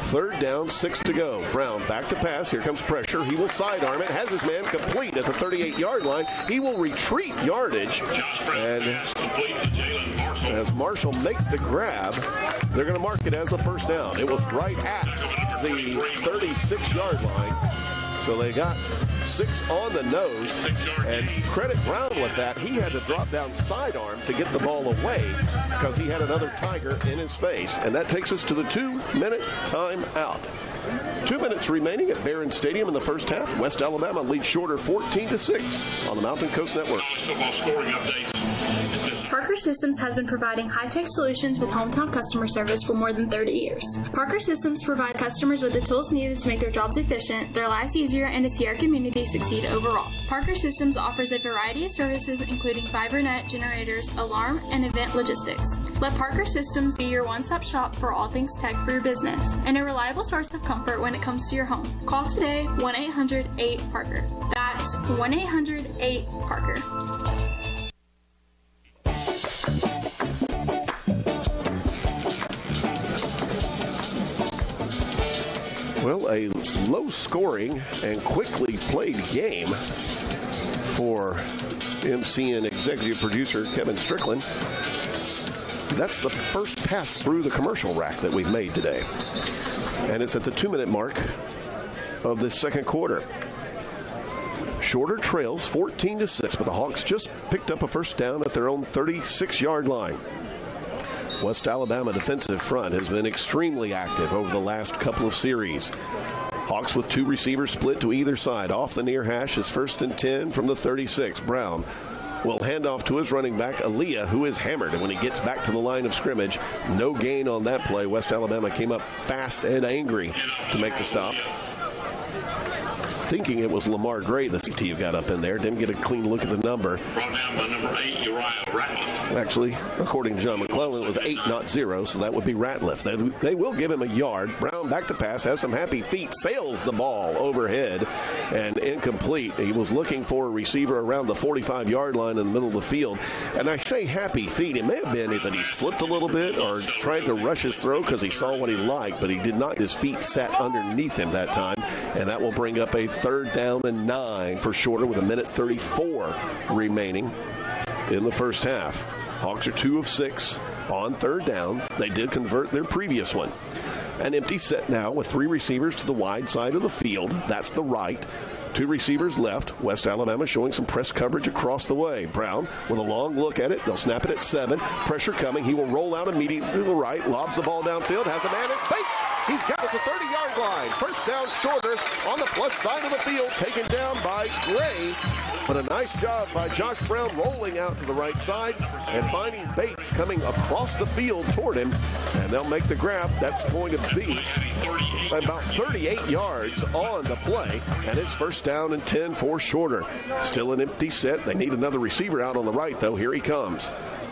Third down, 6 to go. Brown back to pass. Here comes pressure. He will sidearm it. Has his man complete at the 38-yard line. He will retreat yardage. And as Marshall makes the grab, they're going to mark it as a first down. It was right at the 36-yard line. So they got 6 on the nose, and credit Brown with that. He had to drop down sidearm to get the ball away because he had another Tiger in his face. And that takes us to the 2-minute timeout. 2 minutes remaining at Barron Stadium in the first half. West Alabama leads Shorter 14-6 on the Mountain Coast Network. Parker Systems has been providing high-tech solutions with hometown customer service for more than 30 years. Parker Systems provide customers with the tools needed to make their jobs efficient, their lives easier, and to see our community succeed overall. Parker Systems offers a variety of services including fiber net, generators, alarm, and event logistics. Let Parker Systems be your one-stop shop for all things tech for your business and a reliable source of comfort when it comes to your home. Call today 1-800-8-PARKER. That's 1-800-8-PARKER. Well, a low-scoring and quickly played game for MC and executive producer Kevin Strickland. That's the first pass through the commercial rack that we've made today. And it's at the 2-minute mark of this second quarter. Shorter trails 14-6, but the Hawks just picked up a first down at their own 36-yard line. West Alabama defensive front has been extremely active over the last couple of series. Hawks with 2 receivers split to either side. Off the near hash is 1st and 10 from the 36. Brown will hand off to his running back, Aaliyah, who is hammered. And when he gets back to the line of scrimmage, no gain on that play. West Alabama came up fast and angry to make the stop. Thinking it was Lamar Gray, the safety who got up in there. Didn't get a clean look at the number. Brought down by number 8, Uriah Ratliff. Actually, according to John McClellan, it was 8, not 0, so that would be Ratliff. They will give him a yard. Brown back to pass, has some happy feet, sails the ball overhead, and incomplete. He was looking for a receiver around the 45-yard line in the middle of the field. And I say happy feet. It may have been that he slipped a little bit or tried to rush his throw because he saw what he liked, but he did not. His feet sat underneath him that time, and that will bring up a 3rd down and 9 for Shorter with 1:34 remaining in the first half. Hawks are 2 of 6 on third downs. They did convert their previous one. An empty set now with 3 receivers to the wide side of the field. That's the right. 2 receivers left. West Alabama showing some press coverage across the way. Brown with a long look at it. They'll snap it at 7. Pressure coming. He will roll out immediately to the right. Lobs the ball downfield. Has a man. It's Bates. He's got it at the 30-yard line. First down, Shorter on the plus side of the field. Taken down by Gray. But a nice job by Josh Brown rolling out to the right side and finding Bates coming across the field toward him. And they'll make the grab. That's going to be about 38 yards on the play. And it's first down and 10 for Shorter. Still an empty set. They need another receiver out on the right, though. Here he comes.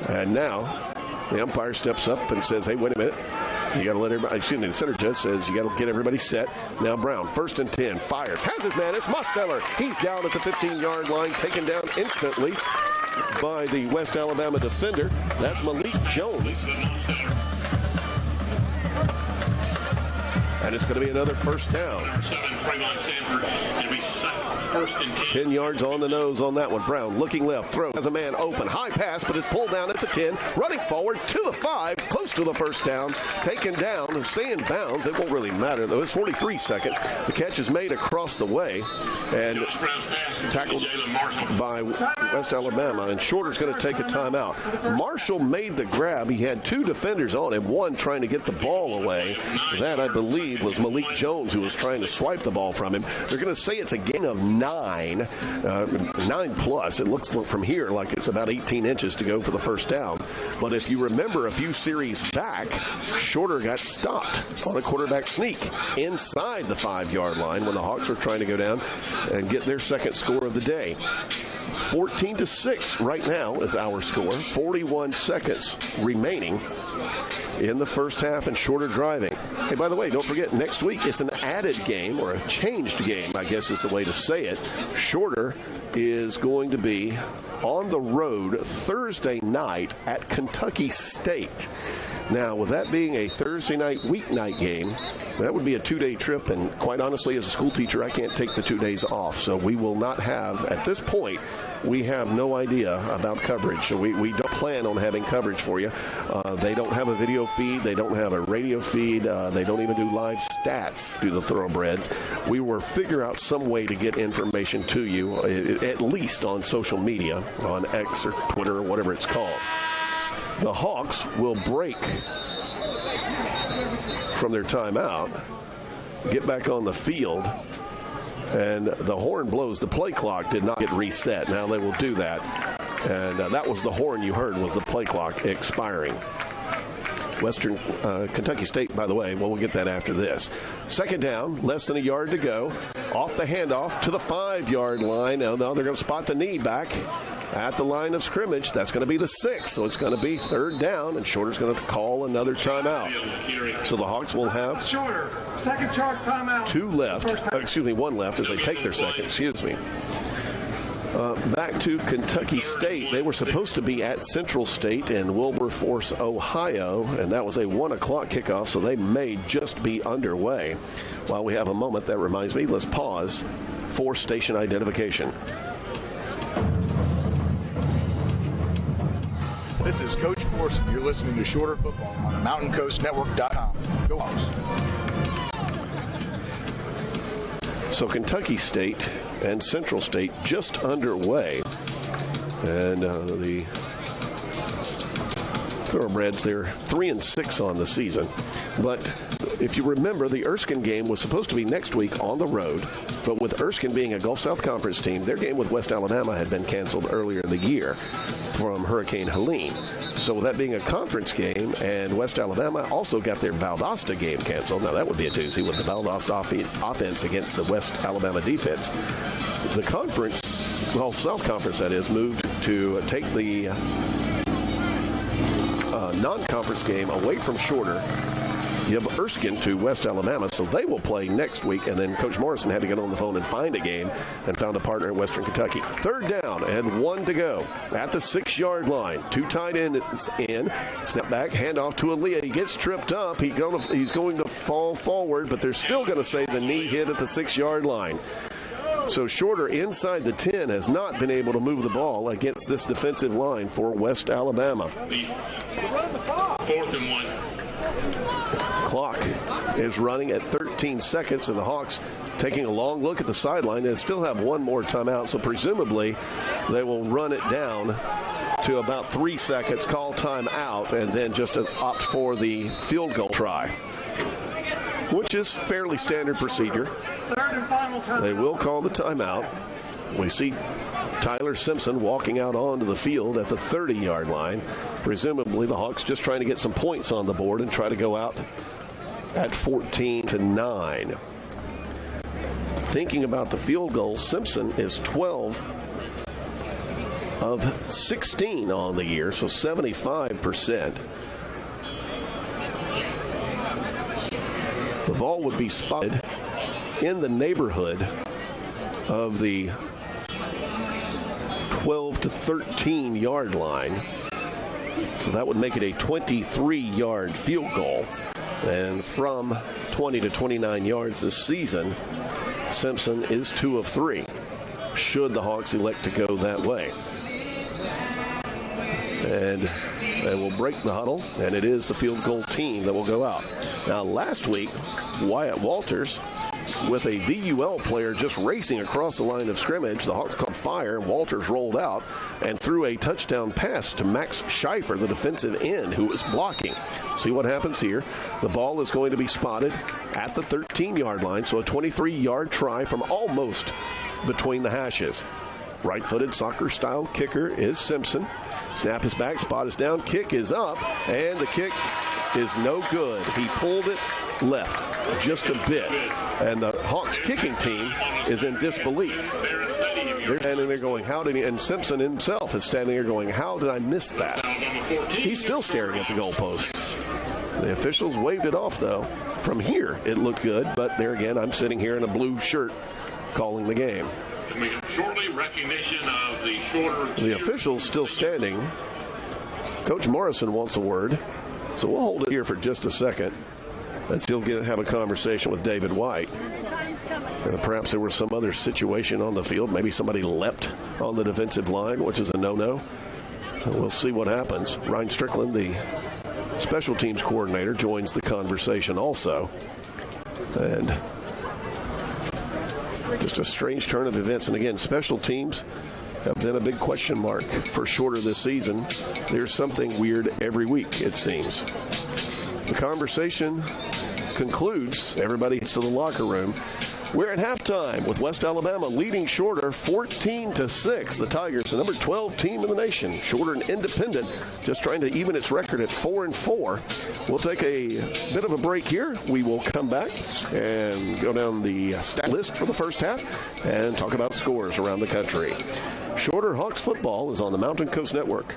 And now the umpire steps up and says, hey, wait a minute. You got to let everybody, excuse me, the center judge says you got to get everybody set. Now Brown, 1st and 10, fires, has his man, it's Musteller. He's down at the 15-yard line, taken down instantly by the West Alabama defender. That's Malik Jones. And it's going to be another first down. 10 yards on the nose on that one. Brown looking left, throw, has a man open, high pass, but it's pulled down at the 10, running forward to the 5, close close to the first down, taken down, stay in bounds. It won't really matter, though. It's 43 seconds. The catch is made across the way and tackled by West Alabama, and Shorter's going to take a timeout. Marshall made the grab. He had two defenders on him, one trying to get the ball away. That, I believe, was Malik Jones, who was trying to swipe the ball from him. They're going to say it's a gain of 9 plus. It looks from here like it's about 18 inches to go for the first down. But if you remember a few series back, Shorter got stopped on a quarterback sneak inside the 5-yard line when the Hawks were trying to go down and get their second score of the day. 14-6 right now is our score. 41 seconds remaining in the first half, and Shorter driving. Hey, by the way, don't forget, next week it's an added game, or a changed game, I guess is the way to say it. Shorter is going to be on the road Thursday night at Kentucky State. Now, with that being a Thursday night, weeknight game, that would be a 2-day trip, and quite honestly, as a school teacher, I can't take the 2 days off, so we will not have, at this point, we have no idea about coverage. So we don't plan on having coverage for you. They don't have a video feed. They don't have a radio feed. They don't even do live stats through the Thoroughbreds. We will figure out some way to get information to you, at least on social media, on X or Twitter or whatever it's called. The Hawks will break from their timeout, get back on the field, and the horn blows. The play clock did not get reset. Now they will do that. And that was the horn you heard, was the play clock expiring. Western Kentucky State, by the way, well, we'll get that after this. Second down, less than a yard to go. Off the handoff to the 5-yard line. Now they're going to spot the knee back at the line of scrimmage. That's going to be the 6th, so it's going to be third down, and Shorter's going to call another timeout. So the Hawks will have Shorter, second chart timeout. 2 left. One left as they take their second. Back to Kentucky State. They were supposed to be at Central State in Wilberforce, Ohio, and that was a 1 o'clock kickoff, so they may just be underway. While we have a moment, that reminds me, let's pause for station identification. This is Coach Morrison. You're listening to Shorter Football on the MountainCoastNetwork.com. Go Hawks. So Kentucky State and Central State just underway. And the Thoroughbreds, they're 3-6 on the season. But if you remember, the Erskine game was supposed to be next week on the road. But with Erskine being a Gulf South Conference team, their game with West Alabama had been canceled earlier in the year from Hurricane Helene. So with that being a conference game, and West Alabama also got their Valdosta game canceled. Now that would be a doozy with the Valdosta offense against the West Alabama defense. The conference, well, South Conference that is, moved to take the non-conference game away from Shorter. You have Erskine to West Alabama, so they will play next week. And then Coach Morrison had to get on the phone and find a game and found a partner in Western Kentucky. Third down and 1 to go at the 6-yard line. 2 tight ends in. Snap back, handoff to Aaliyah. He gets tripped up. He's going to fall forward, but they're still going to say the knee hit at the 6-yard line. So Shorter inside the 10 has not been able to move the ball against this defensive line for West Alabama. 4th and 1. Clock is running at 13 seconds, and the Hawks taking a long look at the sideline and still have one more timeout, so presumably they will run it down to about 3 seconds, call timeout, and then just opt for the field goal try, which is fairly standard procedure. Third and final timeout. They will call the timeout. We see Tyler Simpson walking out onto the field at the 30-yard line. Presumably the Hawks just trying to get some points on the board and try to go out at 14-9. Thinking about the field goal, Simpson is 12 of 16 on the year, so 75%. The ball would be spotted in the neighborhood of the 12 to 13 yard line. So that would make it a 23-yard field goal. And from 20 to 29 yards this season, Simpson is 2 of 3, should the Hawks elect to go that way. And and will break the huddle, and it is the field goal team that will go out. Now, last week, Wyatt Walters, with a VUL player just racing across the line of scrimmage, the Hawks caught fire, and Walters rolled out and threw a touchdown pass to Max Schieffer, the defensive end, who was blocking. See what happens here. The ball is going to be spotted at the 13-yard line, so a 23-yard try from almost between the hashes. Right-footed soccer-style kicker is Simpson. Snap is back, spot is down, kick is up, and the kick is no good. He pulled it left just a bit, and the Hawks kicking team is in disbelief. They're standing there going, how did he, and Simpson himself is standing there going, how did I miss that? He's still staring at the goalpost. The officials waved it off, though. From here, it looked good, but there again, I'm sitting here in a blue shirt calling the game. Shortly, recognition of the shorter. The official's still standing. Coach Morrison wants a word, so we'll hold it here for just a second. Let's still have a conversation with David White. Perhaps there was some other situation on the field. Maybe somebody leapt on the defensive line, which is a no-no. We'll see what happens. Ryan Strickland, the special teams coordinator, joins the conversation also. And just a strange turn of events. And again, special teams have been a big question mark for Shorter this season. There's something weird every week, it seems. The conversation concludes. Everybody gets to the locker room. We're at halftime with West Alabama leading Shorter 14-6. The Tigers, the number 12 team in the nation. Shorter and Independent just trying to even its record at 4-4. We'll take a bit of a break here. We will come back and go down the stat list for the first half and talk about scores around the country. Shorter Hawks football is on the Mountain Coast Network.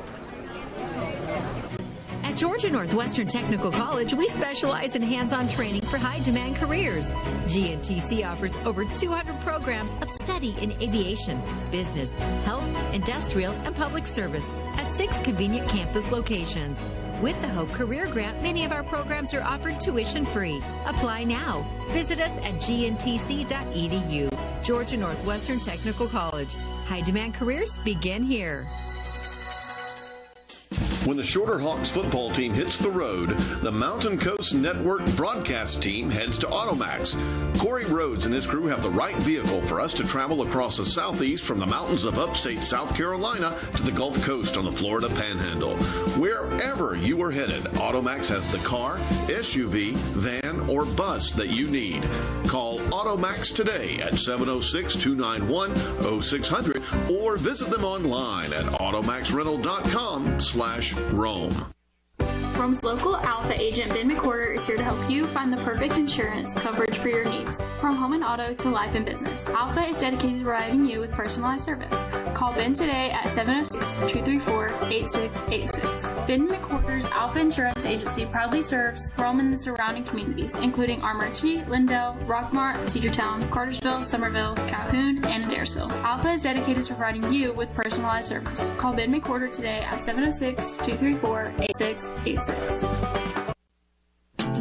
At Georgia Northwestern Technical College, we specialize in hands-on training for high-demand careers. GNTC offers over 200 programs of study in aviation, business, health, industrial, and public service at 6 convenient campus locations. With the Hope Career Grant, many of our programs are offered tuition-free. Apply now. Visit us at gntc.edu. Georgia Northwestern Technical College. High-demand careers begin here. When the Shorter Hawks football team hits the road, the Mountain Coast Network broadcast team heads to Automax. Corey Rhodes and his crew have the right vehicle for us to travel across the southeast from the mountains of upstate South Carolina to the Gulf Coast on the Florida Panhandle. Wherever you are headed, Automax has the car, SUV, van, or bus that you need. Call Automax today at 706-291-0600 or visit them online at automaxrental.com/Rome. Rome's local Alpha agent Ben McWhorter is here to help you find the perfect insurance coverage for your needs. From home and auto to life and business, Alpha is dedicated to providing you with personalized service. Call Ben today at 706-234-8686. Ben McWhorter's Alpha Insurance Agency proudly serves Rome and the surrounding communities, including Armuchee, Lindell, Rockmart, Cedartown, Cartersville, Somerville, Calhoun, and Adairsville. Alpha is dedicated to providing you with personalized service. Call Ben McWhorter today at 706-234-8686.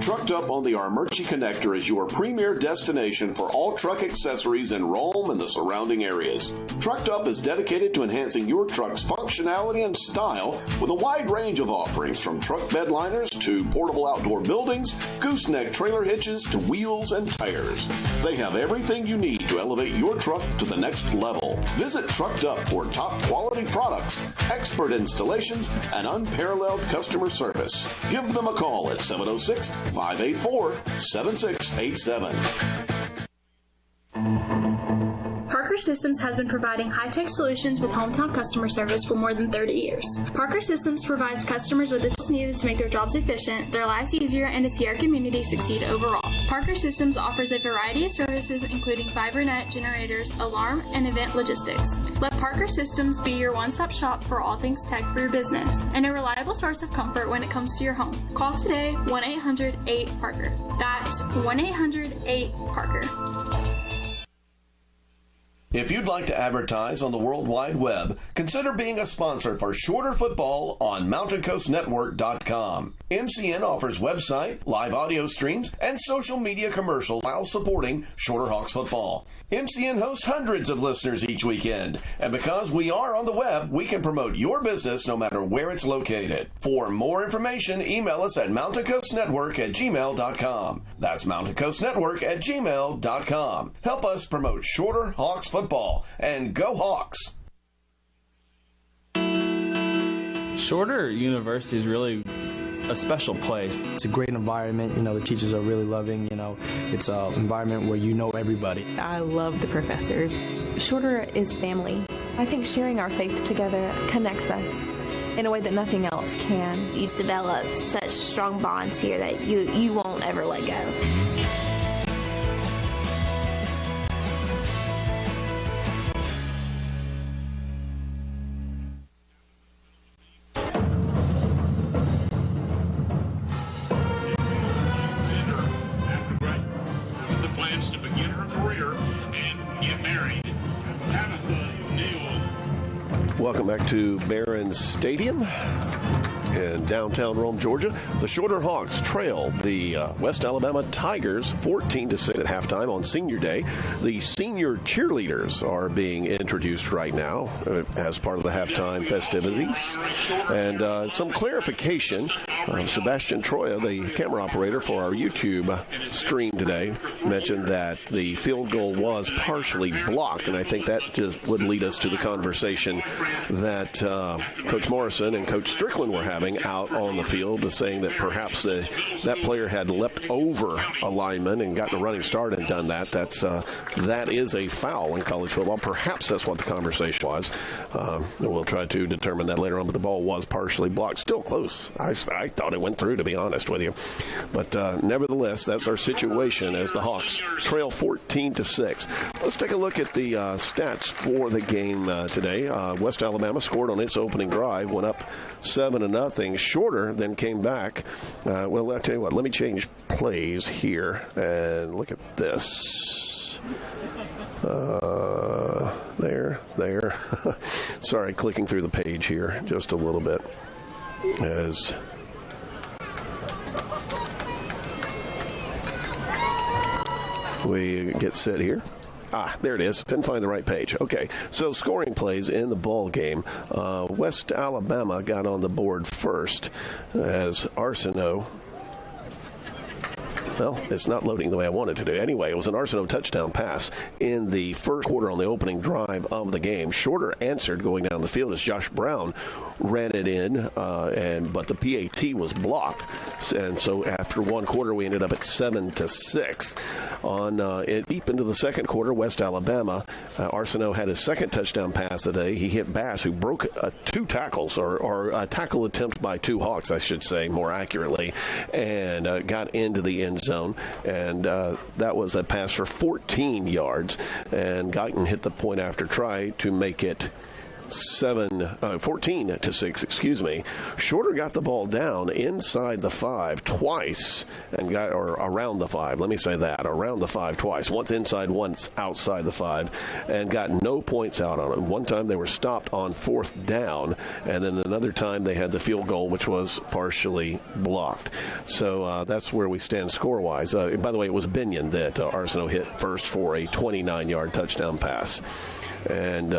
Trucked Up on the Armuchee Connector is your premier destination for all truck accessories in Rome and the surrounding areas. Trucked Up is dedicated to enhancing your truck's functionality and style with a wide range of offerings from truck bed liners to portable outdoor buildings, gooseneck trailer hitches to wheels and tires. They have everything you need to elevate your truck to the next level. Visit Trucked Up for top quality products, expert installations, and unparalleled customer service. Give them a call at 706-584-7687. Parker Systems has been providing high-tech solutions with hometown customer service for more than 30 years. Parker Systems provides customers with the tools needed to make their jobs efficient, their lives easier, and to see our community succeed overall. Parker Systems offers a variety of services including fiber net, generators, alarm, and event logistics. Let Parker Systems be your one-stop shop for all things tech for your business and a reliable source of comfort when it comes to your home. Call today 1-800-8-PARKER. That's 1-800-8-PARKER. If you'd like to advertise on the World Wide Web, consider being a sponsor for Shorter Football on MountainCoastNetwork.com. MCN offers website, live audio streams, and social media commercials while supporting Shorter Hawks football. MCN hosts hundreds of listeners each weekend, and because we are on the web, we can promote your business no matter where it's located. For more information, email us at MountainCoastNetwork@gmail.com. That's MountainCoastNetwork@gmail.com. Help us promote Shorter Hawks football, and go Hawks! Shorter University is really a special place. It's a great environment. The teachers are really loving. It's an environment where you know everybody. I love the professors. Shorter is family. I think sharing our faith together connects us in a way that nothing else can. You develop such strong bonds here that you won't ever let go. Welcome back to Barron Stadium in downtown Rome, Georgia. The Shorter Hawks trail the West Alabama Tigers 14-6 at halftime on Senior Day. The senior cheerleaders are being introduced right now as part of the halftime festivities. And some clarification, Sebastian Troya, the camera operator for our YouTube stream today, mentioned that the field goal was partially blocked, and I think that just would lead us to the conversation that Coach Morrison and Coach Strickland were having out on the field, saying that perhaps that player had leapt over a lineman and gotten a running start and done that. That is a foul in college football. Perhaps that's what the conversation was. We'll try to determine that later on, but the ball was partially blocked. Still close. I thought it went through, to be honest with you. But nevertheless, that's our situation as the Hawks trail 14-6. Let's take a look at the stats for the game today. West Alabama scored on its opening drive, went up 7-0. Shorter then came back. Well, I'll tell you what, let me change plays here and look at this. There. Sorry, clicking through the page here just a little bit as we get set here. There it is. Couldn't find the right page. Okay, so scoring plays in the ball game. West Alabama got on the board first as Arsenault. Well, it's not loading the way I wanted to do. Anyway, it was an Arsenault touchdown pass in the first quarter on the opening drive of the game. Shorter answered going down the field as Josh Brown ran it in, but the PAT was blocked. And so after one quarter, we ended up at 7-6. Deep into the second quarter, West Alabama, Arsenault had his second touchdown pass of the day. He hit Bass, who broke two tackles, or a tackle attempt by two Hawks, I should say, more accurately, and got into the end zone. And that was a pass for 14 yards. And Guyton hit the point after try to make it 14-6, Shorter got the ball down inside the 5 twice or around the 5. Let me say that, around the 5 twice. Once inside, once outside the 5, and got no points out on it. One time they were stopped on 4th down, and then another time they had the field goal, which was partially blocked. So that's where we stand score-wise. By the way, it was Binion that Arsenault hit first for a 29-yard touchdown pass. And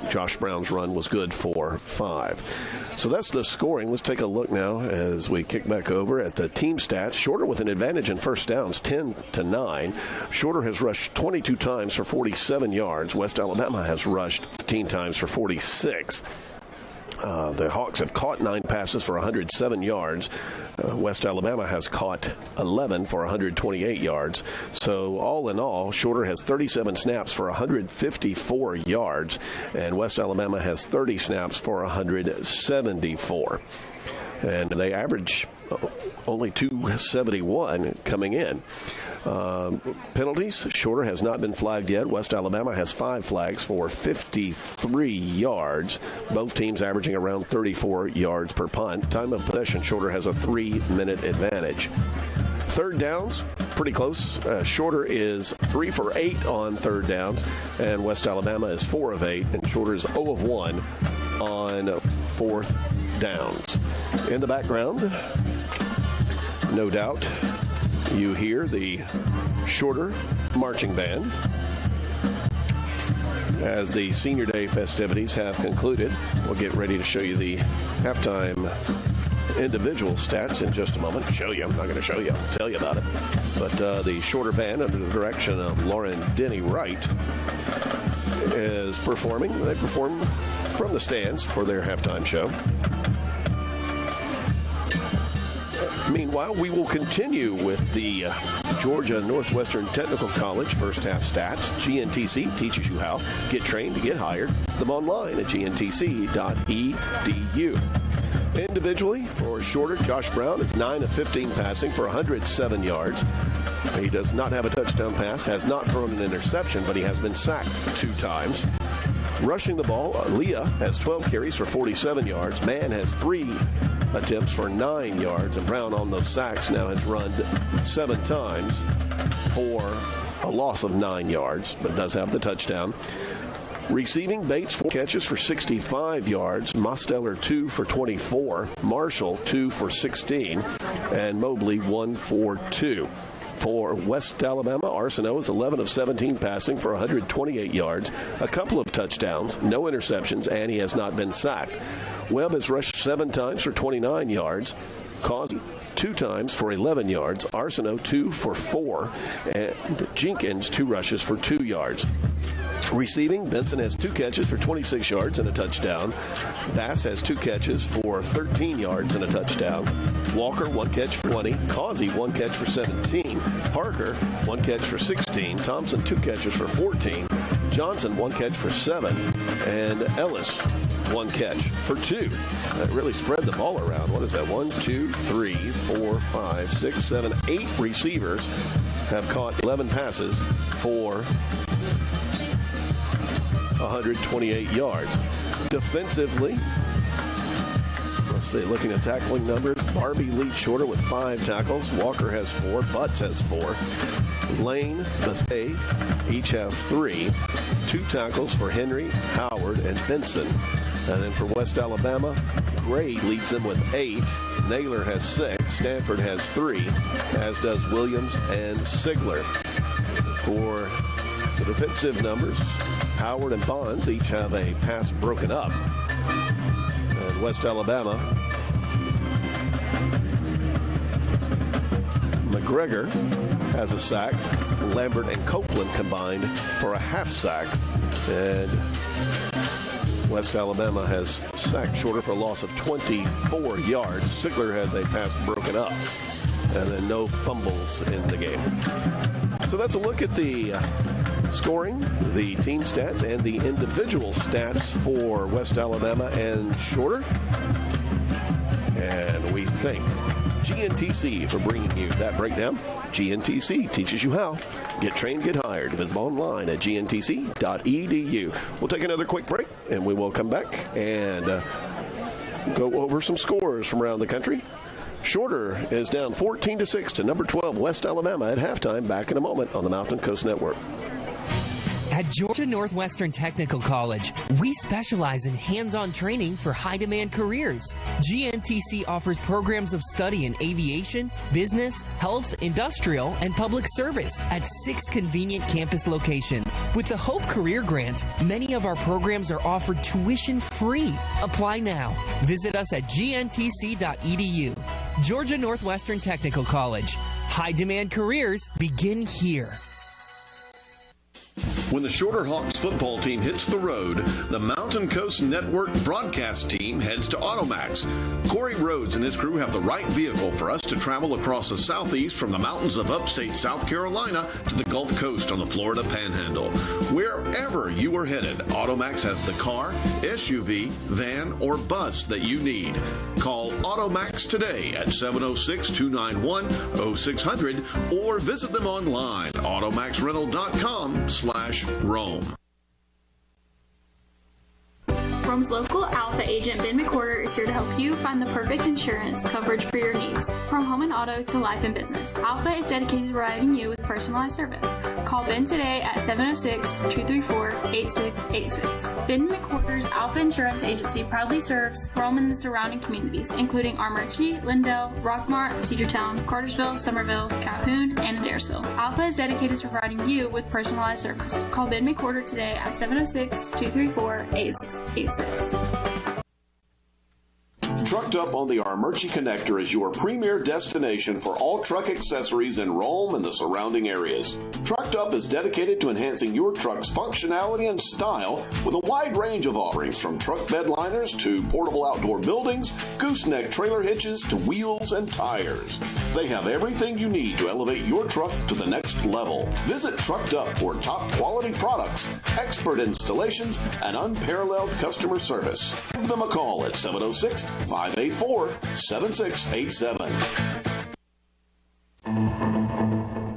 Josh Brown's run was good for 5. So that's the scoring. Let's take a look now as we kick back over at the team stats. Shorter with an advantage in first downs, 10-9. Shorter has rushed 22 times for 47 yards. West Alabama has rushed 15 times for 46. The Hawks have caught 9 passes for 107 yards. West Alabama has caught 11 for 128 yards. So all in all, Shorter has 37 snaps for 154 yards, and West Alabama has 30 snaps for 174. And they average only 271 coming in. Penalties, Shorter has not been flagged yet. West Alabama has 5 flags for 53 yards. Both teams averaging around 34 yards per punt. Time of possession, Shorter has a 3-minute advantage. Third downs, pretty close. Shorter is 3 for 8 on third downs, and West Alabama is 4 of 8, and Shorter is 0 of 1 on fourth downs. In the background, no doubt, you hear the Shorter marching band. As the Senior Day festivities have concluded, we'll get ready to show you the halftime individual stats in just a moment. Show you. I'm not going to show you. I'll tell you about it. But the Shorter band, under the direction of Lauren Denny Wright, is performing. They perform from the stands for their halftime show. Meanwhile, we will continue with the Georgia Northwestern Technical College first half stats. GNTC teaches you how. Get trained to get hired. It's them online at gntc.edu. Individually, for Shorter, Josh Brown is 9 of 15 passing for 107 yards. He does not have a touchdown pass, has not thrown an interception, but he has been sacked 2 times. Rushing the ball, Leah has 12 carries for 47 yards. Mann has 3 attempts for 9 yards. And Brown on those sacks now has run 7 times for a loss of 9 yards, but does have the touchdown. Receiving, Bates 4 catches for 65 yards. Mosteller 2 for 24. Marshall 2 for 16. And Mobley 1 for 2. For West Alabama, Arsenault is 11 of 17 passing for 128 yards, a couple of touchdowns, no interceptions, and he has not been sacked. Webb has rushed 7 times for 29 yards. Causey 2 times for 11 yards. Arsenault 2 for 4. And Jenkins 2 rushes for 2 yards. Receiving, Benson has 2 catches for 26 yards and a touchdown. Bass has 2 catches for 13 yards and a touchdown. Walker, 1 catch for 20. Causey, 1 catch for 17. Parker, 1 catch for 16. Thompson, 2 catches for 14. Johnson, 1 catch for 7. And Ellis, 1 catch for 2. That really spread the ball around. What is that? 1, 2, 3, 4, 5, 6, 7, 8 receivers have caught 11 passes for 128 yards. Defensively, let's see, looking at tackling numbers, Barbie leads Shorter with 5 tackles. Walker has 4. Butts has 4. Lane, Bethay each have 3. 2 tackles for Henry, Howard, and Benson. And then for West Alabama, Gray leads them with 8. Naylor has 6. Stanford has 3, as does Williams and Sigler. For the defensive numbers, Howard and Bonds each have a pass broken up. And West Alabama, McGregor has a sack. Lambert and Copeland combined for a half sack. And West Alabama has sacked Shorter for a loss of 24 yards. Sigler has a pass broken up. And then no fumbles in the game. So that's a look at the scoring, the team stats, and the individual stats for West Alabama and Shorter. And we thank GNTC for bringing you that breakdown. GNTC teaches you how. Get trained, get hired. Visit online at gntc.edu. We'll take another quick break, and we will come back and go over some scores from around the country. Shorter is down 14-6 to number 12 West Alabama at halftime. Back in a moment on the Mountain Coast Network. At Georgia Northwestern Technical College, we specialize in hands-on training for high-demand careers. GNTC offers programs of study in aviation, business, health, industrial, and public service at 6 convenient campus locations. With the Hope Career Grant, many of our programs are offered tuition-free. Apply now. Visit us at gntc.edu. Georgia Northwestern Technical College. High-demand careers begin here. When the Shorter Hawks football team hits the road, the Mountain Coast Network broadcast team heads to Automax. Corey Rhodes and his crew have the right vehicle for us to travel across the southeast from the mountains of upstate South Carolina to the Gulf Coast on the Florida Panhandle. Wherever you are headed, Automax has the car, SUV, van, or bus that you need. Call Automax today at 706-291-0600 or visit them online, automaxrental.com/Rome. Rome's local Alpha agent Ben McWhorter is here to help you find the perfect insurance coverage for your needs, from home and auto to life and business. Alpha is dedicated to providing you with personalized service. Call Ben today at 706-234-8686. Ben McWhorter's Alpha Insurance Agency proudly serves Rome and the surrounding communities, including Armuchee, Lindell, Rockmart, Cedartown, Cartersville, Somerville, Calhoun, and Adairsville. Alpha is dedicated to providing you with personalized service. Call Ben McWhorter today at 706-234-8686. Trucked Up on the Armuchee Connector is your premier destination for all truck accessories in Rome and the surrounding areas. Trucked Up is dedicated to enhancing your truck's functionality and style with a wide range of offerings, from truck bed liners to portable outdoor buildings, gooseneck trailer hitches to wheels and tires. They have everything you need to elevate your truck to the next level. Visit Trucked Up for top quality products, expert installations, and unparalleled customer service. Give them a call at 706-584-7687.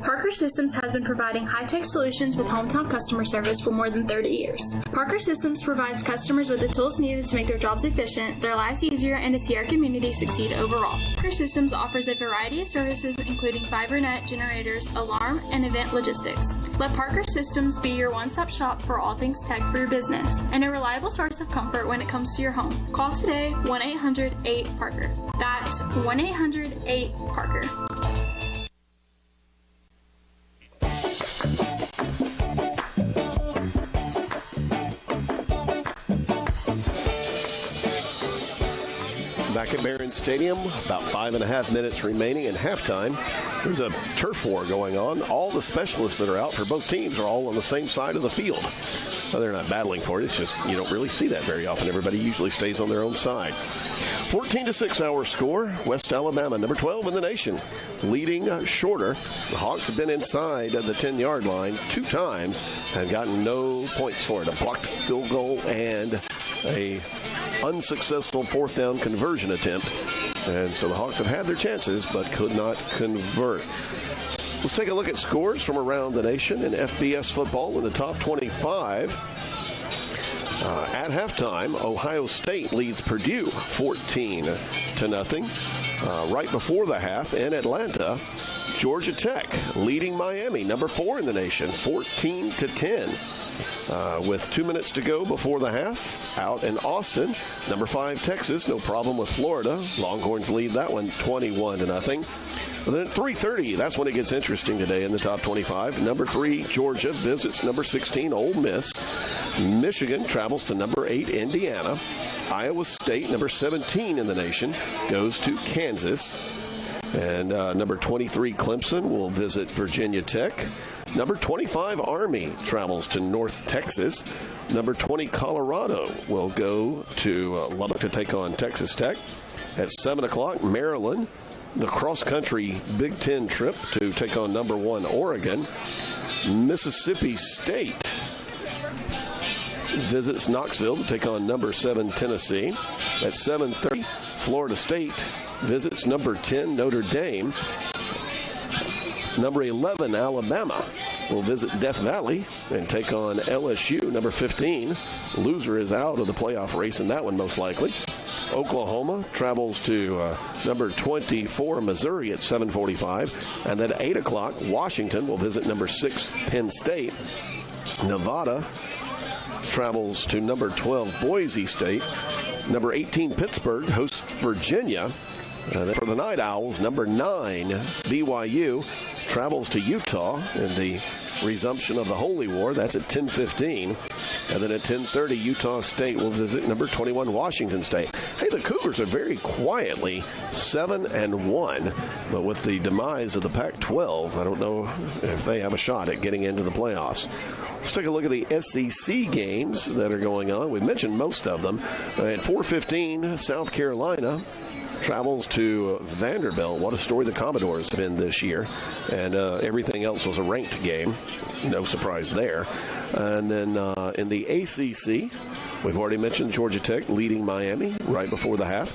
Parker Systems has been providing high-tech solutions with hometown customer service for more than 30 years. Parker Systems provides customers with the tools needed to make their jobs efficient, their lives easier, and to see our community succeed overall. Parker Systems offers a variety of services, including FiberNet, generators, alarm, and event logistics. Let Parker Systems be your one-stop shop for all things tech for your business, and a reliable source of comfort when it comes to your home. Call today, 1-800-8-PARKER. That's 1-800-8-PARKER. Back at Barron Stadium, about 5.5 minutes remaining in halftime. There's a turf war going on. All the specialists that are out for both teams are all on the same side of the field. Well, they're not battling for it. It's just you don't really see that very often. Everybody usually stays on their own side. 14-6 our score. West Alabama, number 12 in the nation, leading Shorter. The Hawks have been inside the 10-yard line 2 times and gotten no points for it. A blocked field goal and a unsuccessful 4th down conversion attempt. And so the Hawks have had their chances but could not convert. Let's take a look at scores from around the nation in FBS football in the top 25. At halftime, Ohio State leads Purdue 14-0. Right before the half in Atlanta, Georgia Tech leading Miami, number 4 in the nation, 14-10. With 2 minutes to go before the half, out in Austin, number 5 Texas, no problem with Florida. Longhorns lead that one 21-0. But then at 3:30, that's when it gets interesting today in the top 25. Number 3 Georgia visits number 16 Ole Miss. Michigan travels to number 8 Indiana. Iowa State, number 17 in the nation, goes to Kansas. And number 23 Clemson will visit Virginia Tech. Number 25 Army travels to North Texas. Number 20 Colorado will go to Lubbock to take on Texas Tech. At 7 o'clock, Maryland, the cross-country Big Ten trip to take on number 1 Oregon. Mississippi State visits Knoxville to take on number 7 Tennessee. At 7:30, Florida State visits number 10 Notre Dame. Number 11 Alabama will visit Death Valley and take on LSU. Number 15, loser is out of the playoff race in that one most likely. Oklahoma travels to number 24 Missouri at 7:45. And then at 8 o'clock, Washington will visit number 6 Penn State. Nevada travels to number 12 Boise State. Number 18 Pittsburgh hosts Virginia. For the Night Owls, number 9 BYU travels to Utah in the resumption of the Holy War. That's at 10:15. And then at 10:30, Utah State will visit number 21 Washington State. Hey, the Cougars are very quietly 7-1, but with the demise of the Pac-12, I don't know if they have a shot at getting into the playoffs. Let's take a look at the SEC games that are going on. We mentioned most of them. At 4:15, South Carolina travels to Vanderbilt. What a story the Commodores have been this year. And everything else was a ranked game. No surprise there. And then in the ACC, we've already mentioned Georgia Tech leading Miami right before the half.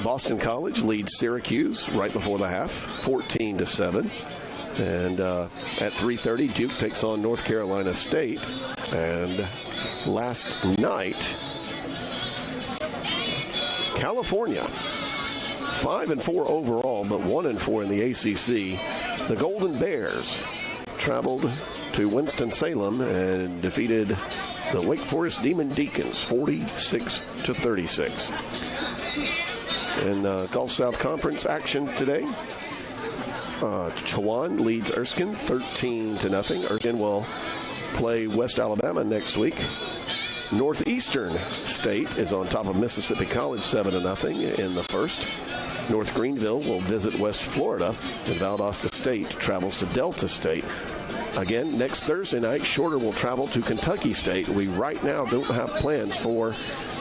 Boston College leads Syracuse right before the half, 14-7. And at 3:30, Duke takes on North Carolina State. And last night, California. 5-4 overall, but 1-4 in the ACC. The Golden Bears traveled to Winston-Salem and defeated the Wake Forest Demon Deacons 46-36. In Gulf South Conference action today, Chowan leads Erskine 13-0. Erskine will play West Alabama next week. Northeastern State is on top of Mississippi College 7-0 in the first. North Greenville will visit West Florida, and Valdosta State travels to Delta State. Again, next Thursday night, Shorter will travel to Kentucky State. We right now don't have plans for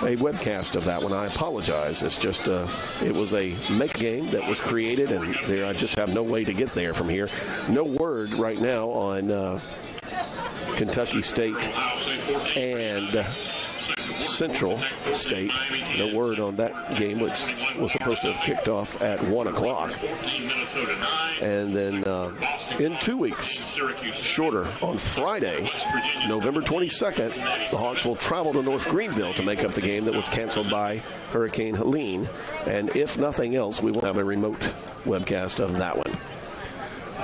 a webcast of that one. I apologize. It's just it was a make game that was created, and there I just have no way to get there from here. No word right now on Kentucky State and Central State. No word on that game, which was supposed to have kicked off at 1 o'clock. And then in 2 weeks, Shorter on Friday, November 22nd, the Hawks will travel to North Greenville to make up the game that was canceled by Hurricane Helene. And if nothing else, we will have a remote webcast of that one.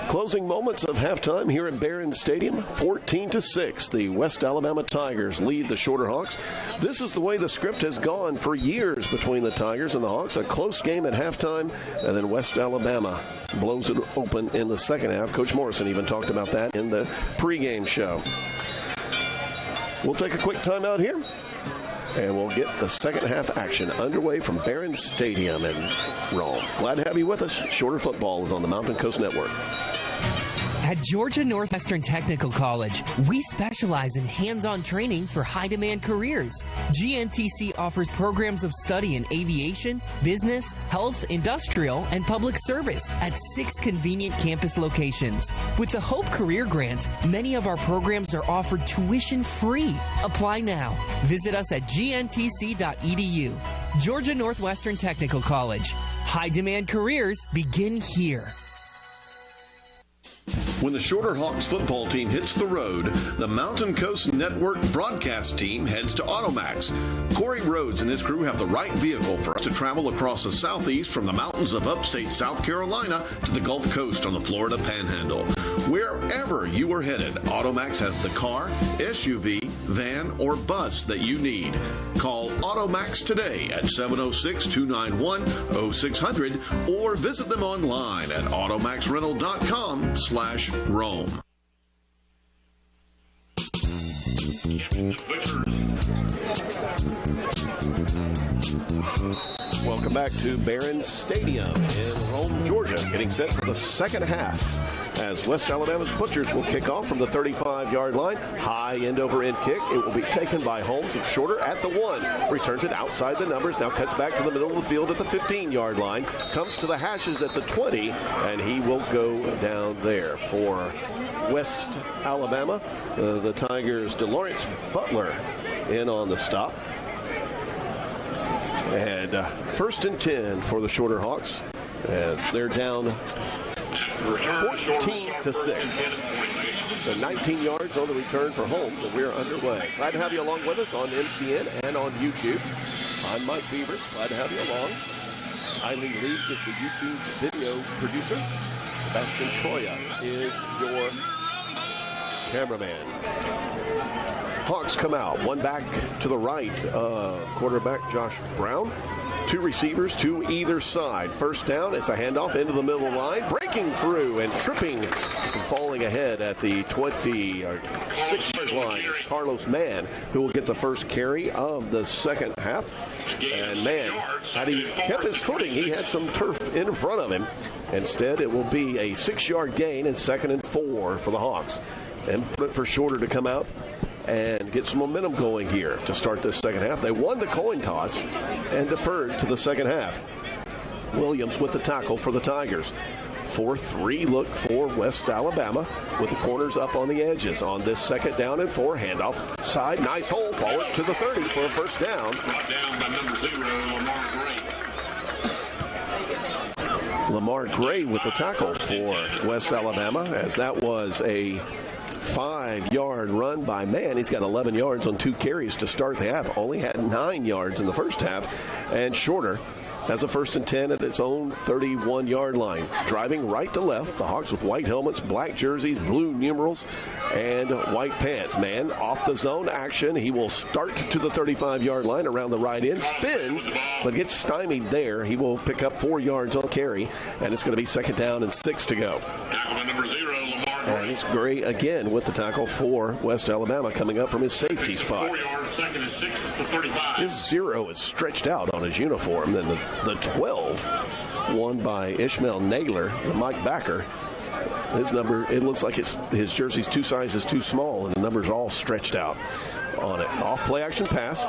Closing moments of halftime here at Barron Stadium, 14-6. The West Alabama Tigers lead the Shorter Hawks. This is the way the script has gone for years between the Tigers and the Hawks. A close game at halftime, and then West Alabama blows it open in the second half. Coach Morrison even talked about that in the pregame show. We'll take a quick timeout here, and we'll get the second half action underway from Barron Stadium in Rome. Glad to have you with us. Shorter football is on the Mountain Coast Network. At Georgia Northwestern Technical College, we specialize in hands-on training for high-demand careers. GNTC offers programs of study in aviation, business, health, industrial, and public service at 6 convenient campus locations. With the Hope Career Grant, many of our programs are offered tuition-free. Apply now. Visit us at gntc.edu. Georgia Northwestern Technical College. High-demand careers begin here. When the Shorter Hawks football team hits the road, the Mountain Coast Network broadcast team heads to Automax. Corey Rhodes and his crew have the right vehicle for us to travel across the southeast from the mountains of upstate South Carolina to the Gulf Coast on the Florida Panhandle. Wherever you are headed, Automax has the car, SUV, van, or bus that you need. Call Automax today at 706-291-0600 or visit them online at automaxrental.com/Rome. Welcome back to Barron Stadium in Rome, Georgia, getting set for the second half as West Alabama's Butchers will kick off from the 35-yard line. High end-over-end kick. It will be taken by Holmes of Shorter at the 1. Returns it outside the numbers. Now cuts back to the middle of the field at the 15-yard line. Comes to the hashes at the 20, and he will go down there for West Alabama. The Tigers' DeLawrence Butler in on the stop. And first and 10 for the Shorter Hawks as they're down 14-6. So 19 yards on the return for Holmes, and we're underway. Glad to have you along with us on MCN and on YouTube. I'm Mike Beavers. Glad to have you along. Eileen Lee is the YouTube video producer. Sebastian Troya is your cameraman. Hawks come out. One back to the right of quarterback Josh Brown. 2 receivers to either side. First down, it's a handoff into the middle of the line. Breaking through and tripping and falling ahead at the 26-yard line is Carlos Mann, who will get the first carry of the second half. And Mann, had he kept his footing, he had some turf in front of him. Instead, it will be a 6-yard gain and 2nd and 4 for the Hawks. And put it for Shorter to come out and get some momentum going here to start this second half. They won the coin toss and deferred to the second half. Williams with the tackle for the Tigers. 4-3 look for West Alabama with the corners up on the edges on this second down and 4. Handoff side, nice hole forward to the 30 for a first down. Brought down by number 0, Lamar Gray. Lamar Gray with the tackle for West Alabama, as that was a 5-yard run by Mann. He's got 11 yards on 2 carries to start the half. Only had 9 yards in the first half. And Shorter has a 1st and 10 at its own 31-yard line. Driving right to left, the Hawks with white helmets, black jerseys, blue numerals, and white pants. Mann off the zone action. He will start to the 35-yard line around the right end, spins, but gets stymied there. He will pick up 4 yards on carry, and it's going to be 2nd down and 6 to go. And it's Gray again with the tackle for West Alabama, coming up from his safety spot. 4 yards, 2nd and 6 to 35. His 0 is stretched out on his uniform. Then the 12, won by Ishmael Naylor, the Mike Backer. His number, it looks like his jersey's 2 sizes too small, and the number's all stretched out on it. Off play action pass.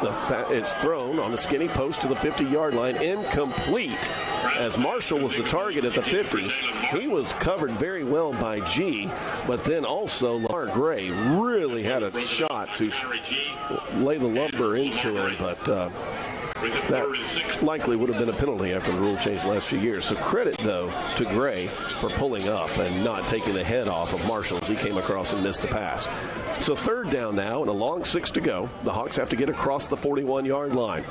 It's thrown on the skinny post to the 50-yard line. Incomplete, as Marshall was the target at the 50. He was covered very well by G, but then also Lamar Gray really had a shot to lay the lumber into him, but that likely would have been a penalty after the rule change the last few years. So credit, though, to Gray for pulling up and not taking the head off of Marshall as he came across and missed the pass. So 3rd down now and a long 6 to go. The Hawks have to get across the 41-yard line.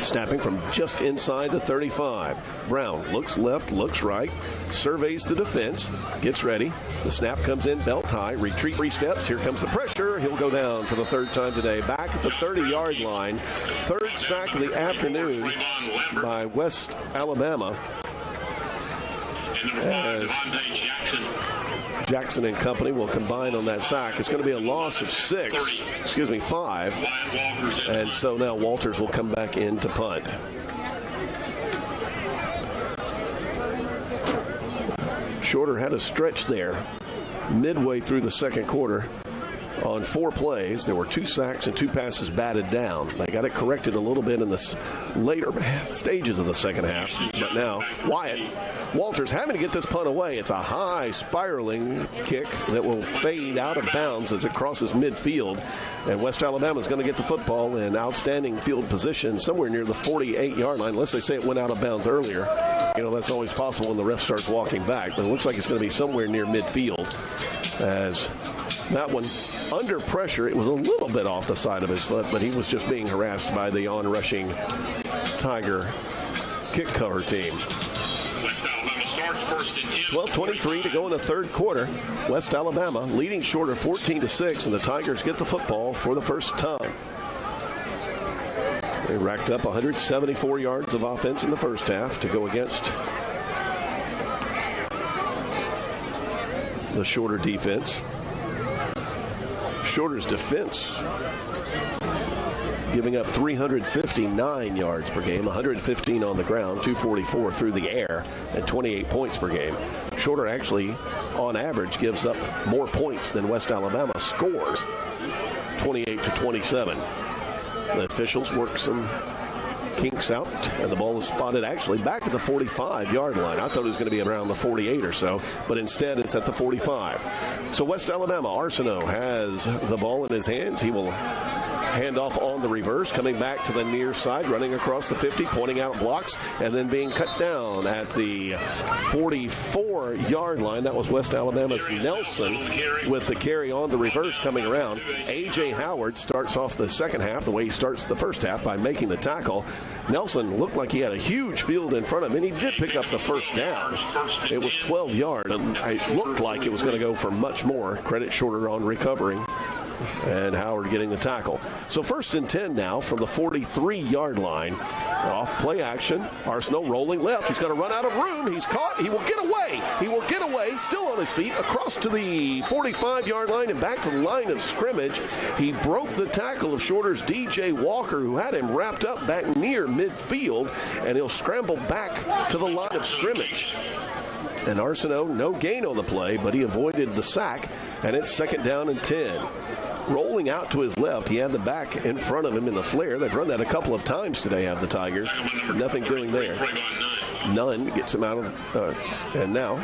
Snapping from just inside the 35. Brown looks left, looks right, surveys the defense, gets ready. The snap comes in, belt high, retreat 3 steps. Here comes the pressure. He'll go down for the 3rd time today. Back at the 30-yard line. 3rd sack of the afternoon by West Alabama. As Jackson and company will combine on that sack. It's going to be a loss of 5. And so now Walters will come back in to punt. Shorter had a stretch there midway through the 2nd quarter. On 4 plays, there were 2 sacks and 2 passes batted down. They got it corrected a little bit in the later stages of the 2nd half. But now, Walters having to get this punt away. It's a high spiraling kick that will fade out of bounds as it crosses midfield. And West Alabama is going to get the football in outstanding field position somewhere near the 48-yard line, unless they say it went out of bounds earlier. You know, that's always possible when the ref starts walking back. But it looks like it's going to be somewhere near midfield, as that one, under pressure, it was a little bit off the side of his foot, but he was just being harassed by the on-rushing Tiger kick cover team. 12:23 to go in the 3rd quarter. West Alabama leading Shorter 14-6, and the Tigers get the football for the first time. They racked up 174 yards of offense in the first half to go against the Shorter defense. Shorter's defense giving up 359 yards per game, 115 on the ground, 244 through the air, and 28 points per game. Shorter actually, on average, gives up more points than West Alabama scores, 28-27. The officials work some kinks out, and the ball is spotted actually back at the 45-yard line. I thought it was going to be around the 48 or so, but instead it's at the 45. So West Alabama, Arsenault has the ball in his hands. He will hand off on the reverse, coming back to the near side, running across the 50, pointing out blocks, and then being cut down at the 44-yard line. That was West Alabama's Nelson with the carry on the reverse coming around. A.J. Howard starts off the 2nd half the way he starts the first half by making the tackle. Nelson looked like he had a huge field in front of him, and he did pick up the 1st down. It was 12 yards, and it looked like it was going to go for much more. Credit Shorter on recovering, and Howard getting the tackle. So 1st and 10 now from the 43-yard line. Off play action. Arsenault rolling left. He's going to run out of room. He's caught. He will get away. He will get away, still on his feet, across to the 45-yard line and back to the line of scrimmage. He broke the tackle of Shorter's DJ Walker, who had him wrapped up back near midfield, and he'll scramble back to the line of scrimmage. And Arsenault, no gain on the play, but he avoided the sack, and it's 2nd down and 10. Rolling out to his left, he had the back in front of him in the flare. They've run that a couple of times today, have the Tigers. Nothing doing there. Nunn gets him out of, and now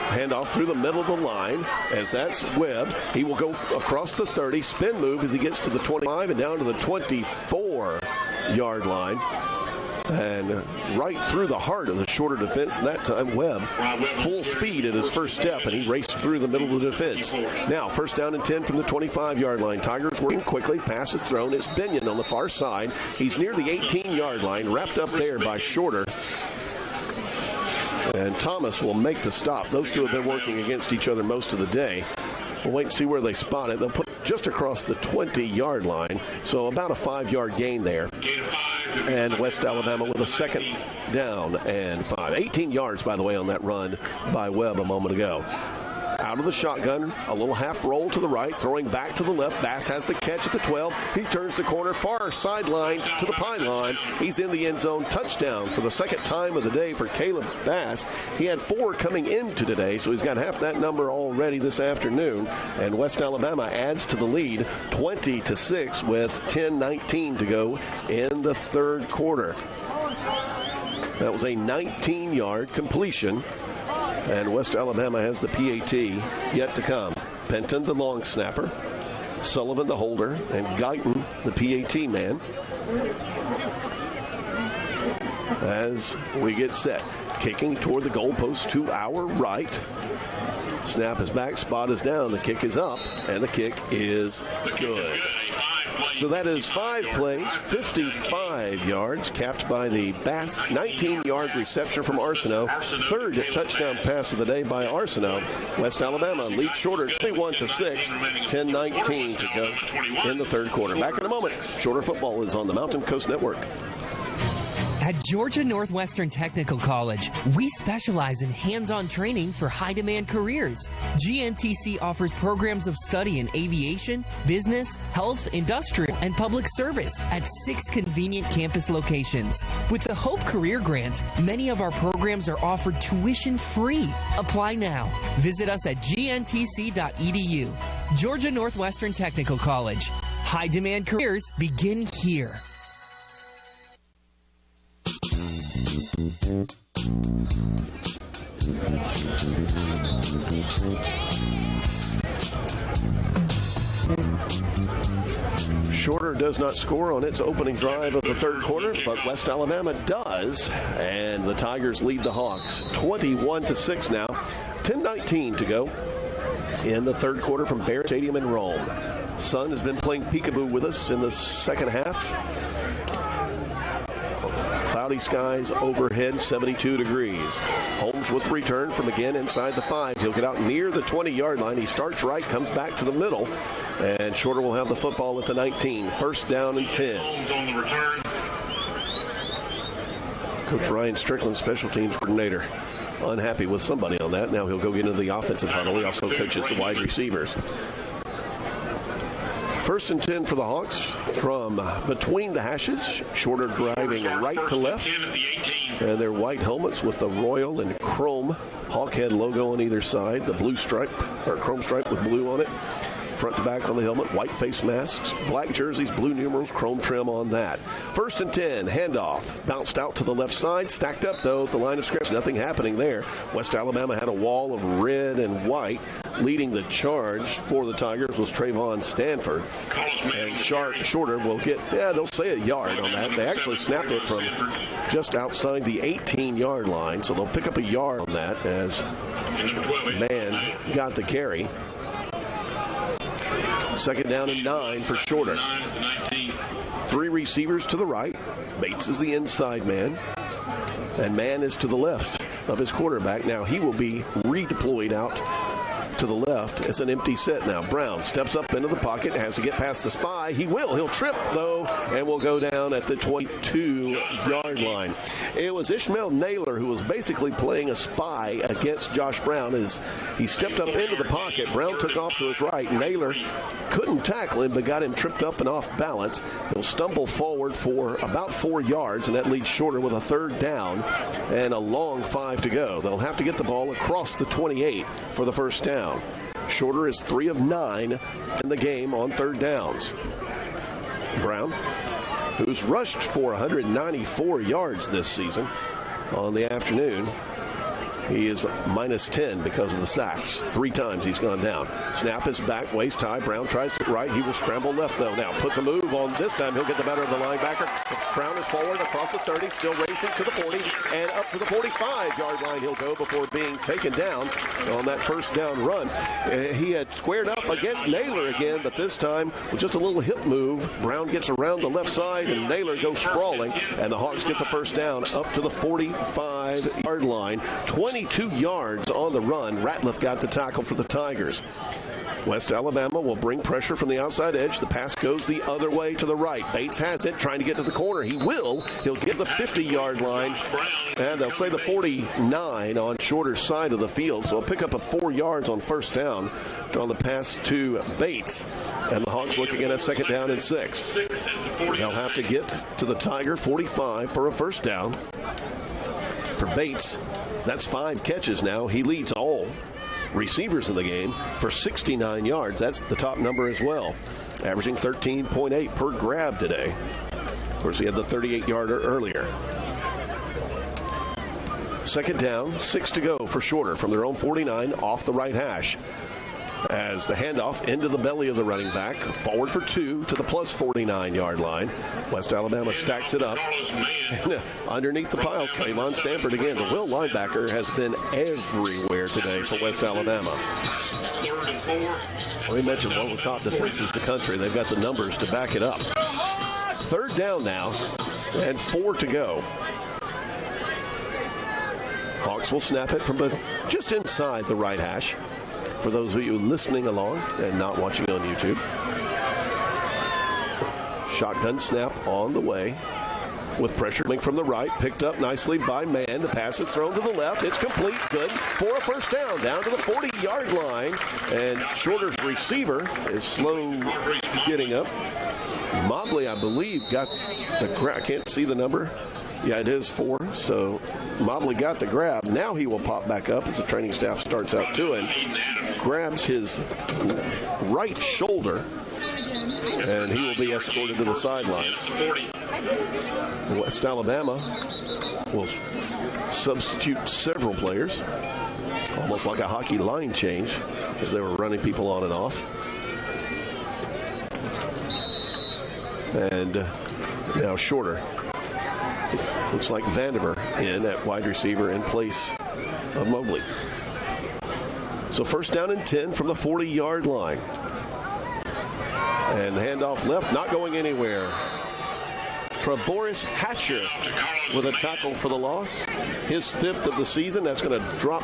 handoff through the middle of the line, as that's Webb. He will go across the 30, spin move as he gets to the 25 and down to the 24-yard line. And right through the heart of the Shorter defense, that time Webb full speed at his first step, and he raced through the middle of the defense. Now, first down and 10 from the 25-yard line. Tigers working quickly. Pass is thrown. It's Binion on the far side. He's near the 18-yard line, wrapped up there by Shorter. And Thomas will make the stop. Those two have been working against each other most of the day. We'll wait and see where they spot it. They'll put just across the 20-yard line, so about a 5-yard gain there. And West Alabama with a second down and 5. 18 yards, by the way, on that run by Webb a moment ago. Out of the shotgun, a little half roll to the right, throwing back to the left. Bass has the catch at the 12. He turns the corner, far sideline to the pylon. He's in the end zone. Touchdown for the second time of the day for Caleb Bass. He had 4 coming into today, so he's got half that number already this afternoon. And West Alabama adds to the lead 20-6 with 10:19 to go in the third quarter. That was a 19-yard completion. And West Alabama has the PAT yet to come. Penton, the long snapper. Sullivan, the holder. And Guyton, the PAT man. As we get set. Kicking toward the goalpost to our right. Snap is back. Spot is down. The kick is up. And the kick is good. So that is 5 plays, 55 yards, capped by the Bass 19-yard reception from Arsenault. Third touchdown pass of the day by Arsenault. West Alabama leads Shorter 21-6, 10:19 to go in the third quarter. Back in a moment. Shorter football is on the Mountain Coast Network. At Georgia Northwestern Technical College, we specialize in hands-on training for high-demand careers. GNTC offers programs of study in aviation, business, health, industrial, and public service at 6 convenient campus locations. With the Hope Career Grant, many of our programs are offered tuition-free. Apply now. Visit us at gntc.edu. Georgia Northwestern Technical College. High-demand careers begin here. Shorter does not score on its opening drive of the third quarter, but West Alabama does, and the Tigers lead the Hawks 21-6 now. 10:19 to go in the third quarter from Barrett Stadium in Rome. Sun has been playing peekaboo with us in the second half. Cloudy skies overhead, 72 degrees. Holmes with the return from again inside the 5. He'll get out near the 20-yard line. He starts right, comes back to the middle, and Shorter will have the football at the 19. First down and 10. Holmes on the return. Coach Ryan Strickland, special teams coordinator, unhappy with somebody on that. Now he'll go get into the offensive huddle. He also coaches the wide receivers. First and 10 for the Hawks from between the hashes. Shorter driving right to left. And their white helmets with the royal and chrome Hawkhead logo on either side. The blue stripe, or chrome stripe with blue on it. Front to back on the helmet, white face masks, black jerseys, blue numerals, chrome trim on that. First and 10, handoff. Bounced out to the left side, stacked up though at the line of scrimmage. Nothing happening there. West Alabama had a wall of red and white. Leading the charge for the Tigers was Trayvon Stanford. And Shorter will get, they'll say a yard on that. They actually snapped it from just outside the 18-yard line, so they'll pick up a yard on that as Man got the carry. Second down and 9 for Shorter. 3 receivers to the right. Bates is the inside man. And Man is to the left of his quarterback. Now he will be redeployed out to the left. It's an empty set now. Brown steps up into the pocket, has to get past the spy. He will. He'll trip, though, and will go down at the 22-yard line. It was Ishmael Naylor who was basically playing a spy against Josh Brown as he stepped up into the pocket. Brown took off to his right. Naylor couldn't tackle him, but got him tripped up and off balance. He'll stumble forward for about 4 yards, and that leaves Shorter with a third down and a long 5 to go. They'll have to get the ball across the 28 for the first down. Shorter is 3 of 9 in the game on third downs. Brown, who's rushed for 194 yards this season on the afternoon, He is minus 10 because of the sacks. 3 times he's gone down. Snap is back, waist high. Brown tries to right. He will scramble left, though. Now puts a move on. This time he'll get the better of the linebacker. Brown is forward across the 30, still racing to the 40, and up to the 45-yard line he'll go before being taken down on that first down run. He had squared up against Naylor again, but this time with just a little hip move, Brown gets around the left side, and Naylor goes sprawling, and the Hawks get the first down up to the 45-yard line. 22 yards on the run. Ratliff got the tackle for the Tigers. West Alabama will bring pressure from the outside edge. The pass goes the other way to the right. Bates has it, trying to get to the corner. He will. He'll get the 50-yard line, and they'll say the 49 on shorter side of the field. So he'll pick up 4 yards on first down on the pass to Bates. And the Hawks looking at a second down and 6. They'll have to get to the Tiger 45 for a first down. For Bates, that's 5 catches now. He leads all receivers in the game for 69 yards. That's the top number as well, averaging 13.8 per grab today. Of course, he had the 38-yarder earlier. Second down, 6 to go for Shorter from their own 49 off the right hash. As the handoff into the belly of the running back, forward for 2 to the plus 49-yard line. West Alabama stacks it up. And underneath the pile, Trayvon Stanford again. The Will linebacker has been everywhere today for West Alabama. We mentioned one of the top defenses in the country. They've got the numbers to back it up. Third down now, and 4 to go. Hawks will snap it from just inside the right hash. For those of you listening along and not watching on YouTube. Shotgun snap on the way with pressure coming from the right. Picked up nicely by Mann. The pass is thrown to the left. It's complete. Good for a first down down to the 40-yard line. And Shorter's receiver is slow getting up. Mobley, I believe, got the grab. I can't see the number. Yeah, it is 4. So Mobley got the grab. Now he will pop back up as the training staff starts out to him. Grabs his right shoulder, and he will be escorted to the sidelines. West Alabama will substitute several players, almost like a hockey line change, as they were running people on and off. And now Shorter. Looks like Vandiver in at wide receiver in place of Mobley. So first down and 10 from the 40-yard line. And the handoff left, not going anywhere. Travoris Hatcher with a tackle for the loss. His 5th of the season. That's going to drop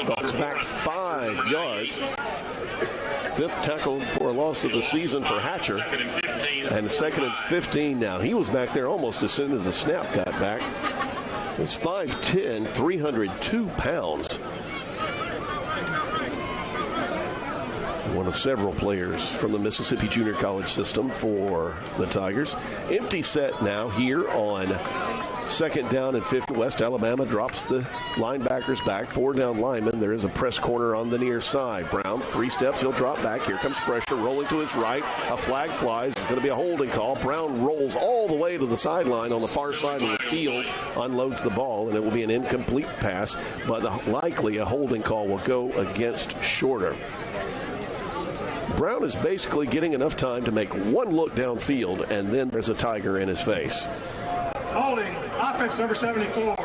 Hawks back 5 yards. 5th tackle for a loss of the season for Hatcher. And 2nd and 15 now. He was back there almost as soon as the snap got back. He's 5'10", 302 pounds. One of several players from the Mississippi Junior College system for the Tigers. Empty set now here on 2nd down and 50. West Alabama drops the linebackers back. 4 down linemen. There is a press corner on the near side. Brown, 3 steps. He'll drop back. Here comes pressure. Rolling to his right. A flag flies. It's going to be a holding call. Brown rolls all the way to the sideline on the far side of the field. Unloads the ball, and it will be an incomplete pass. But likely a holding call will go against Shorter. Brown is basically getting enough time to make one look downfield, and then there's a Tiger in his face. Holding, offense number 74.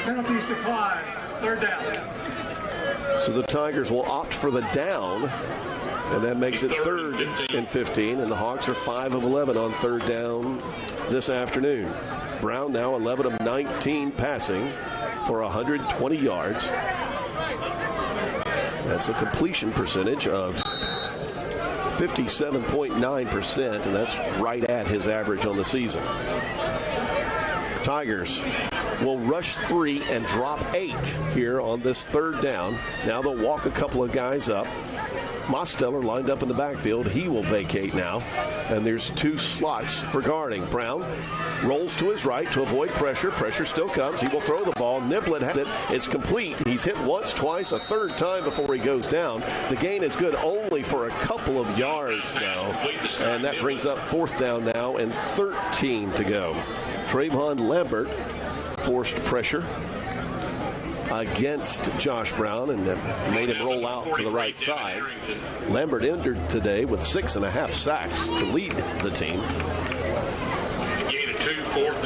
Penalties decline. 3rd down. So the Tigers will opt for the down, and that makes it 3rd and 15, and the Hawks are 5 of 11 on 3rd down this afternoon. Brown now 11 of 19 passing for 120 yards. That's a completion percentage of 57.9%, and that's right at his average on the season. Tigers will rush 3 and drop 8 here on this 3rd down. Now they'll walk a couple of guys up. Mosteller lined up in the backfield. He will vacate now. And there's 2 slots for guarding. Brown rolls to his right to avoid pressure. Pressure still comes. He will throw the ball. Niblett has it. It's complete. He's hit once, twice, a 3rd time before he goes down. The gain is good only for a couple of yards, though. And that brings up 4th down now and 13 to go. Trayvon Lambert forced pressure. against Josh Brown and made him roll out to the right side. Lambert entered today with 6.5 sacks to lead the team.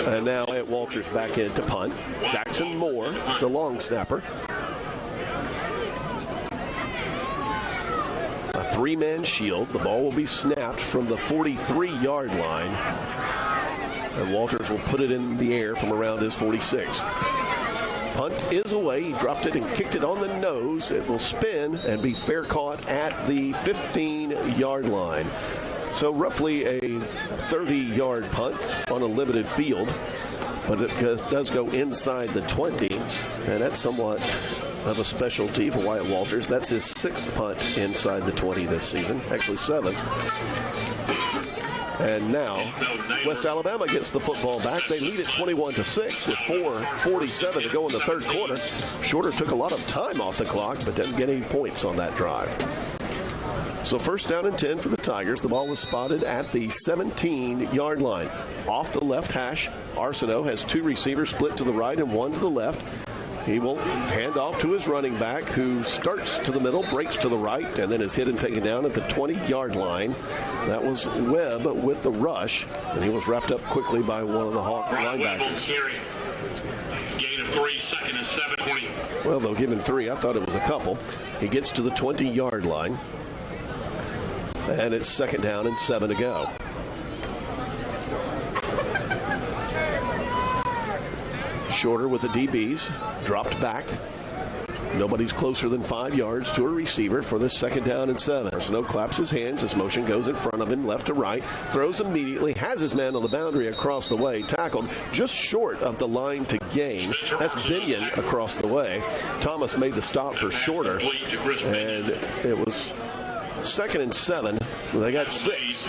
And now Wyatt Walters back in to punt. Jackson Moore, the long snapper. A 3-man shield. The ball will be snapped from the 43-yard line. And Walters will put it in the air from around his 46. Punt is away. He dropped it and kicked it on the nose. It will spin and be fair caught at the 15-yard line. So roughly a 30-yard punt on a limited field, but it does go inside the 20, and that's somewhat of a specialty for Wyatt Walters. That's his 6th punt inside the 20 this season, actually 7th. And now West Alabama gets the football back. They lead it 21-6 with 4:47 to go in the third quarter. Shorter took a lot of time off the clock, but didn't get any points on that drive. So first down and 10 for the Tigers. The ball was spotted at the 17-yard line. Off the left hash, Arsenault has 2 receivers split to the right and 1 to the left. He will hand off to his running back, who starts to the middle, breaks to the right, and then is hit and taken down at the 20-yard line. That was Webb with the rush, and he was wrapped up quickly by one of the Hawk linebackers. Gain of 3, second and 7, 20. Well, they'll give him 3. I thought it was a couple. He gets to the 20-yard line. And it's second down and 7 to go. Shorter with the DBs, dropped back. Nobody's closer than 5 yards to a receiver for this second down and 7. Arsenault claps his hands as motion goes in front of him, left to right, throws immediately, has his man on the boundary across the way, tackled just short of the line to gain. That's Binion across the way. Thomas made the stop for Shorter, and it was second and 7. They got 6.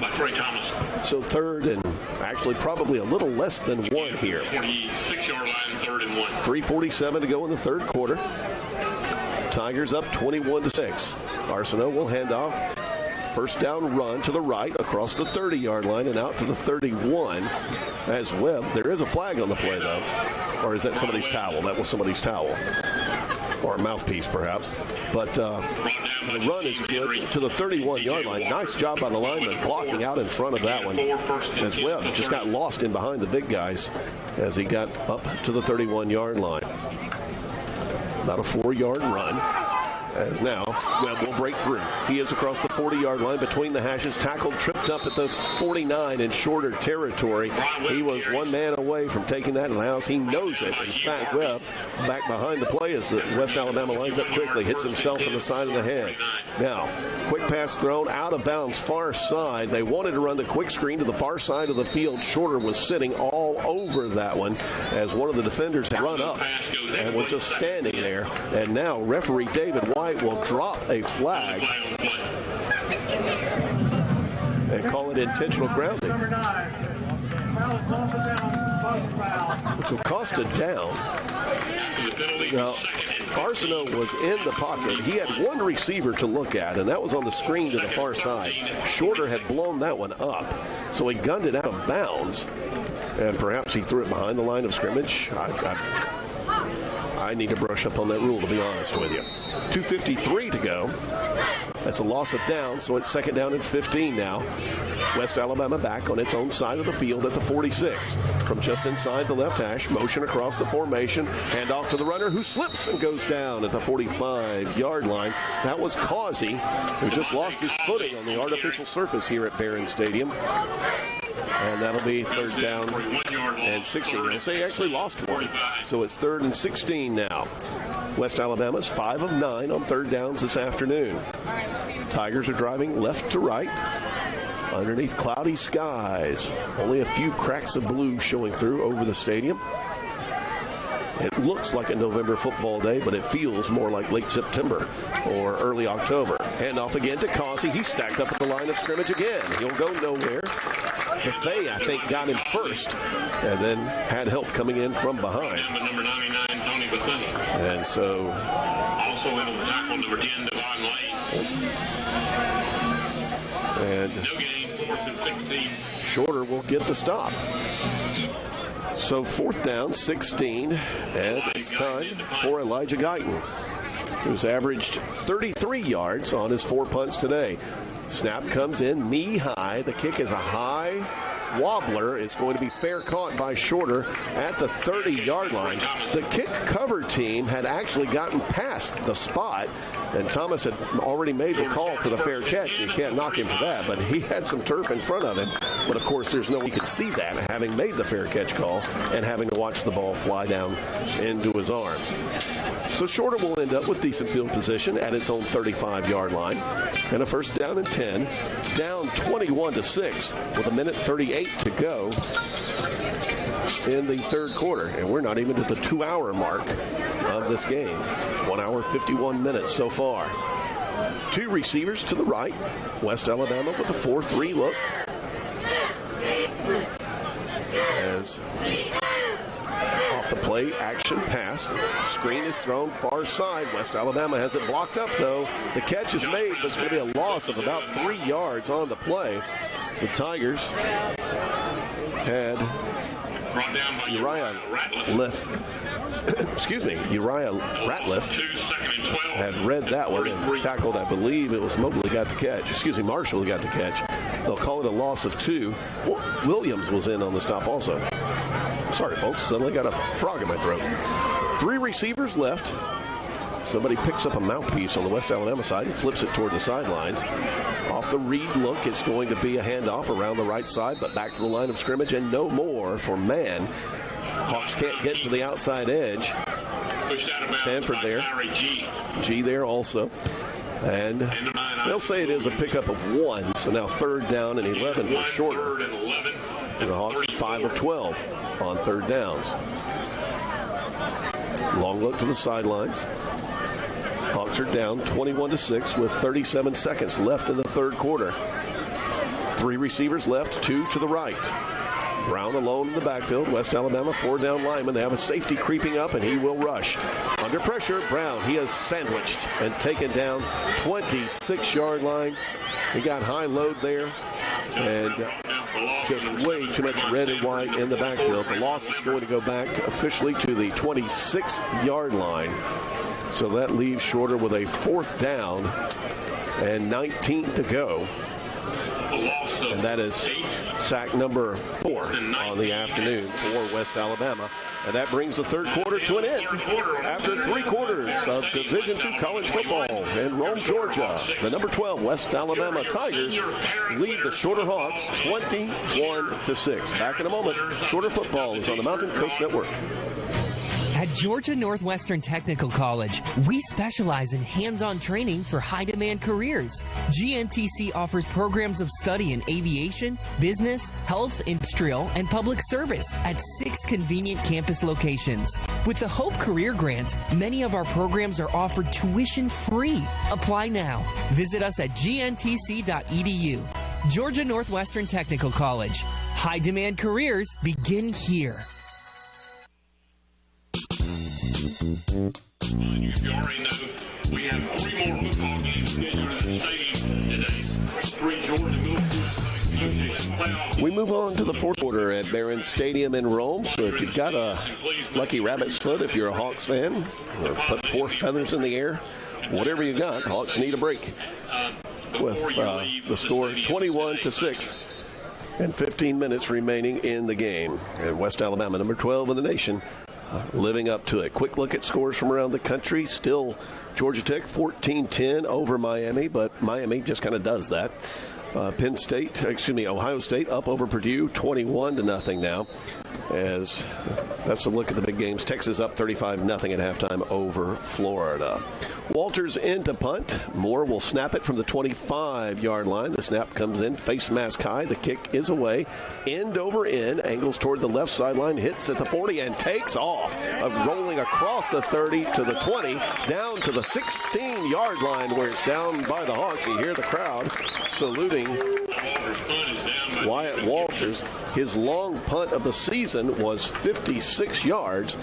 By Trey Thomas. So third and actually probably a little less than 1 here. 46-yard line, 3rd and 1. 3:47 to go in the third quarter. Tigers up 21-6. Arsenault will hand off. First down run to the right across the 30-yard line and out to the 31 as Webb. There is a flag on the play, though. Or is that somebody's towel? That was somebody's towel. Or a mouthpiece, perhaps. But the run is good to the 31-yard line. Nice job by the lineman blocking out in front of that one. As Webb just got lost in behind the big guys as he got up to the 31-yard line. About a 4-yard run. As now Webb will break through. He is across the 40-yard line between the hashes, tackled, tripped up at the 49 in Shorter territory. He was 1 man away from taking that in the house. He knows it. In fact, Webb back behind the play as the West Alabama lines up quickly, hits himself in the side of the head. Now, quick pass thrown out of bounds, far side. They wanted to run the quick screen to the far side of the field. Shorter was sitting all over that one as one of the defenders had run up and was just standing there. And now referee David White will drop a flag and call it intentional grounding, which will cost a down. Now, Arsenault was in the pocket. He had 1 receiver to look at, and that was on the screen to the far side. Shorter had blown that one up, so he gunned it out of bounds, and perhaps he threw it behind the line of scrimmage. I need to brush up on that rule, to be honest with you. 2:53 to go. That's a loss of down, so it's second down and 15 now. West Alabama back on its own side of the field at the 46. From just inside the left hash, motion across the formation, hand off to the runner who slips and goes down at the 45-yard line. That was Causey, who just lost his footing on the artificial surface here at Barron Stadium. And that'll be third down and 16. They'll say he actually lost 1. So it's 3rd and 16 now. West Alabama's 5 of 9 on third downs this afternoon. Tigers are driving left to right underneath cloudy skies. Only a few cracks of blue showing through over the stadium. It looks like a November football day, but it feels more like late September or early October. Handoff again to Causey. He's stacked up at the line of scrimmage again. He'll go nowhere. But they, I think, got him first and then had help coming in from behind. Number 99, Tony Bethany. And so... Also in the tackle, number 10, Devon Lane. And no gain, 4th and 16. Shorter will get the stop. So 4th down, 16, and it's time for Elijah Guyton, who's averaged 33 yards on his 4 punts today. Snap comes in knee high. The kick is a high wobbler. It's going to be fair caught by Shorter at the 30-yard line. The kick cover team had actually gotten past the spot, and Thomas had already made the call for the fair catch. You can't knock him for that, but he had some turf in front of him. But, of course, there's no way he could see that, having made the fair catch call and having to watch the ball fly down into his arms. So Shorter will end up with decent field position at its own 35-yard line, and a 1st down and 10, down 21-6 with 1:38 to go in the 3rd quarter. And we're not even at the 2-hour mark of this game. 1 hour, 51 minutes so far. 2 receivers to the right. West Alabama with a 4-3 look. As off the play, action pass. Screen is thrown far side. West Alabama has it blocked up, though. The catch is made, but it's going to be a loss of about 3 yards on the play. The Tigers had Uriah Ratliff had read that one and tackled, I believe it was Mobley got the catch. Marshall got the catch. They'll call it a loss of 2. Williams was in on the stop also. Sorry, folks. Suddenly got a frog in my throat. 3 receivers left. Somebody picks up a mouthpiece on the West Alabama side and flips it toward the sidelines. Off the read look, it's going to be a handoff around the right side, but back to the line of scrimmage and no more for Mann. Hawks can't get to the outside edge. Stanford there. G there also. And they'll say it is a pickup of 1, so now 3rd down and 11 for Shorter. And the Hawks 5 of 12 on 3rd downs. Long look to the sidelines. Hawks are down 21-6 with 37 seconds left in the 3rd quarter. 3 receivers left, 2 to the right. Brown alone in the backfield. West Alabama 4-down lineman. They have a safety creeping up, and he will rush. Under pressure, Brown, he is sandwiched and taken down 26-yard line. He got high load there, and just way too much red and white in the backfield. The loss is going to go back officially to the 26-yard line. So that leaves Shorter with a 4th down and 19 to go. And that is sack number 4 on the afternoon for West Alabama. And that brings the 3rd quarter to an end. After 3 quarters of Division II college football in Rome, Georgia, the number 12 West Alabama Tigers lead the Shorter Hawks 21-6. Back in a moment. Shorter football is on the Mountain Coast Network. At Georgia Northwestern Technical College, we specialize in hands-on training for high-demand careers. GNTC offers programs of study in aviation, business, health, industrial, and public service at 6 convenient campus locations. With the Hope Career Grant, many of our programs are offered tuition-free. Apply now. Visit us at gntc.edu. Georgia Northwestern Technical College. High-demand careers begin here. You already know we have 3 more football games scheduled at the stadium today. 3 Georgia Middle School. We move on to the 4th quarter at Barron Stadium in Rome. So if you've got a lucky rabbit's foot, if you're a Hawks fan, or put 4 feathers in the air, whatever you got, Hawks need a break. With the score 21-6 and 15 minutes remaining in the game. And West Alabama, number 12 in the nation, living up to it. Quick look at scores from around the country. Still Georgia Tech 14-10 over Miami, but Miami just kind of does that. Ohio State up over Purdue 21-0 now. As that's a look at the big games. Texas up 35-0 at halftime over Florida. Walters in to punt. Moore will snap it from the 25-yard line. The snap comes in, face mask high. The kick is away. End over end. Angles toward the left sideline. Hits at the 40 and takes off. Rolling across the 30 to the 20. Down to the 16-yard line where it's down by the Hawks. You hear the crowd saluting Wyatt Walters. His long punt of the season was 56 yards.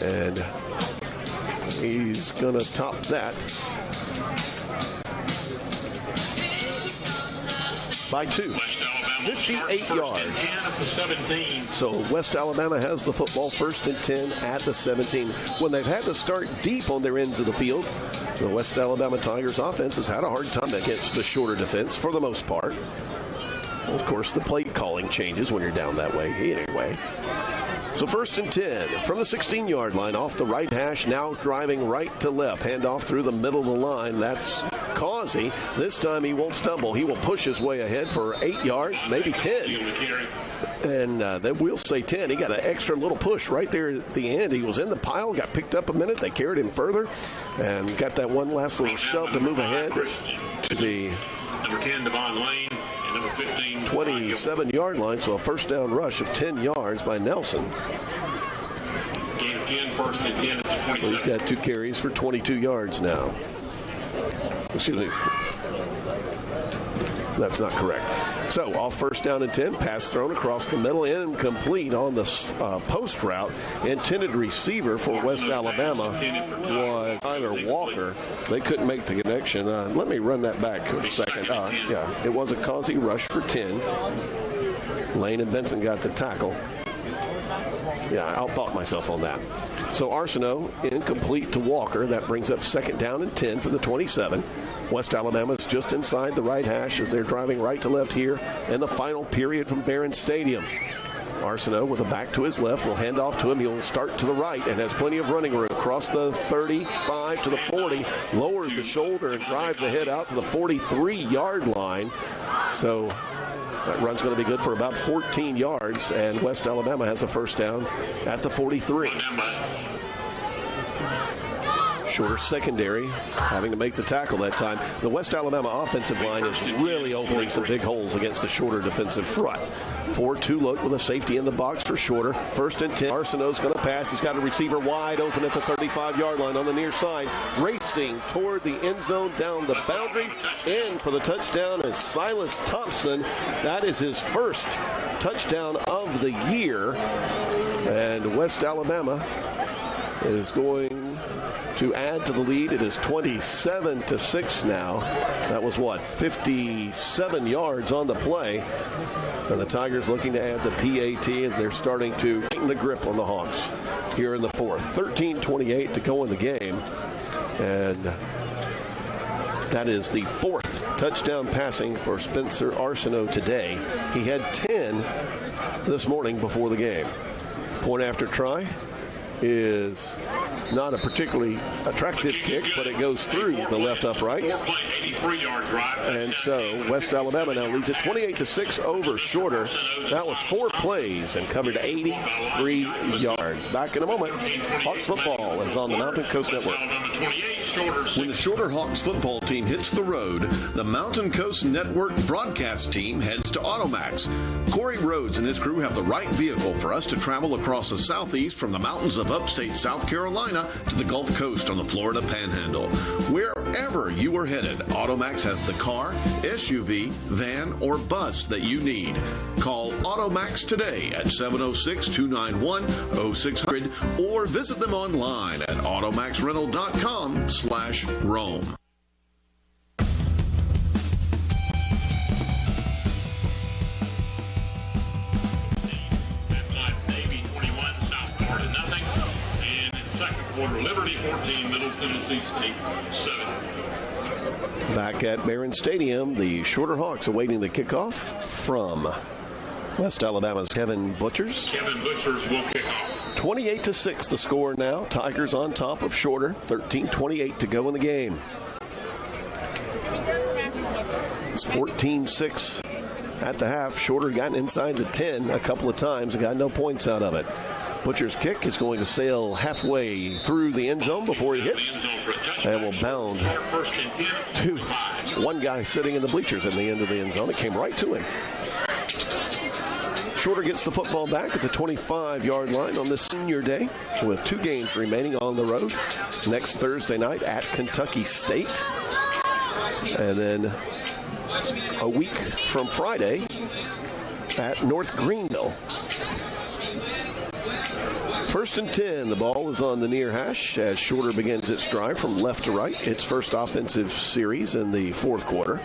And he's going to top that by 2. 58 yards. So West Alabama has the football, 1st and 10 at the 17. When they've had to start deep on their ends of the field, the West Alabama Tigers offense has had a hard time against the shorter defense for the most part. Well, of course, the play calling changes when you're down that way anyway. So 1st and 10 from the 16-yard line off the right hash, now driving right to left. Handoff through the middle of the line. That's Causey. This time he won't stumble. He will push his way ahead for 8 yards, maybe 10. And then we'll say 10. He got an extra little push right there at the end. He was in the pile, got picked up a minute. They carried him further and got that one last little shove to move ahead to the number 10, Devon Lane. 27-yard line, so a first down rush of 10 yards by Nelson. Gain of 10, 1st and 10 at the 27. So he's got 2 carries for 22 yards now. Excuse me. That's not correct. So off 1st down and 10, pass thrown across the middle, incomplete on the post route. Intended receiver for West Alabama was Tyler Walker. They couldn't make the connection. Let me run that back for a second. Yeah, it was a Causey rush for 10. Lane and Benson got the tackle. Yeah, I outthought myself on that. So Arsenault incomplete to Walker. That brings up 2nd down and 10 for the 27. West Alabama's just inside the right hash as they're driving right to left here in the final period from Barron Stadium. Arsenault with a back to his left will hand off to him. He'll start to the right and has plenty of running room. Across the 35 to the 40, lowers the shoulder and drives ahead out to the 43-yard line. So that run's going to be good for about 14 yards, and West Alabama has a first down at the 43. Shorter secondary having to make the tackle that time. The West Alabama offensive line is really opening some big holes against the shorter defensive front. 4-2 look with a safety in the box for Shorter. 1st and 10. Arsenault's going to pass. He's got a receiver wide open at the 35-yard line on the near side. Racing toward the end zone down the boundary. In for the touchdown is Silas Thompson. That is his first touchdown of the year. And West Alabama is going to add to the lead. It is 27-6 now. That was 57 yards on the play. And the Tigers looking to add the PAT as they're starting to tighten the grip on the Hawks here in the 4th. 13:28 to go in the game. And that is the 4th touchdown passing for Spencer Arsenault today. He had 10 this morning before the game. Point after try is not a particularly attractive kick, but it goes through the left uprights. And so West Alabama now leads it 28-6 over Shorter. That was 4 plays and covered 83 yards. Back in a moment. Hawks football is on the Mountain Coast Network. When the Shorter Hawks football team hits the road, the Mountain Coast Network broadcast team heads to Automax. Corey Rhodes and his crew have the right vehicle for us to travel across the southeast from the mountains of upstate South Carolina to the Gulf Coast on the Florida Panhandle. Wherever you are headed, Automax has the car, SUV, van, or bus that you need. Call Automax today at 706-291-0600 or visit them online at automaxrental.com/Rome. Liberty 14, Middle Tennessee State 7. Back at Barron Stadium, the Shorter Hawks awaiting the kickoff from West Alabama's Kevin Butchers. Kevin Butchers will kick off. 28-6 the score now. Tigers on top of Shorter. 13:28 to go in the game. It's 14-6 at the half. Shorter gotten inside the 10 a couple of times and got no points out of it. Butcher's kick is going to sail halfway through the end zone before he hits and will bound to one guy sitting in the bleachers in the end of the end zone. It came right to him. Shorter gets the football back at the 25-yard line on this senior day with 2 games remaining on the road. Next Thursday night at Kentucky State. And then a week from Friday at North Greenville. 1st and 10. The ball is on the near hash as Shorter begins its drive from left to right. Its first offensive series in the 4th quarter.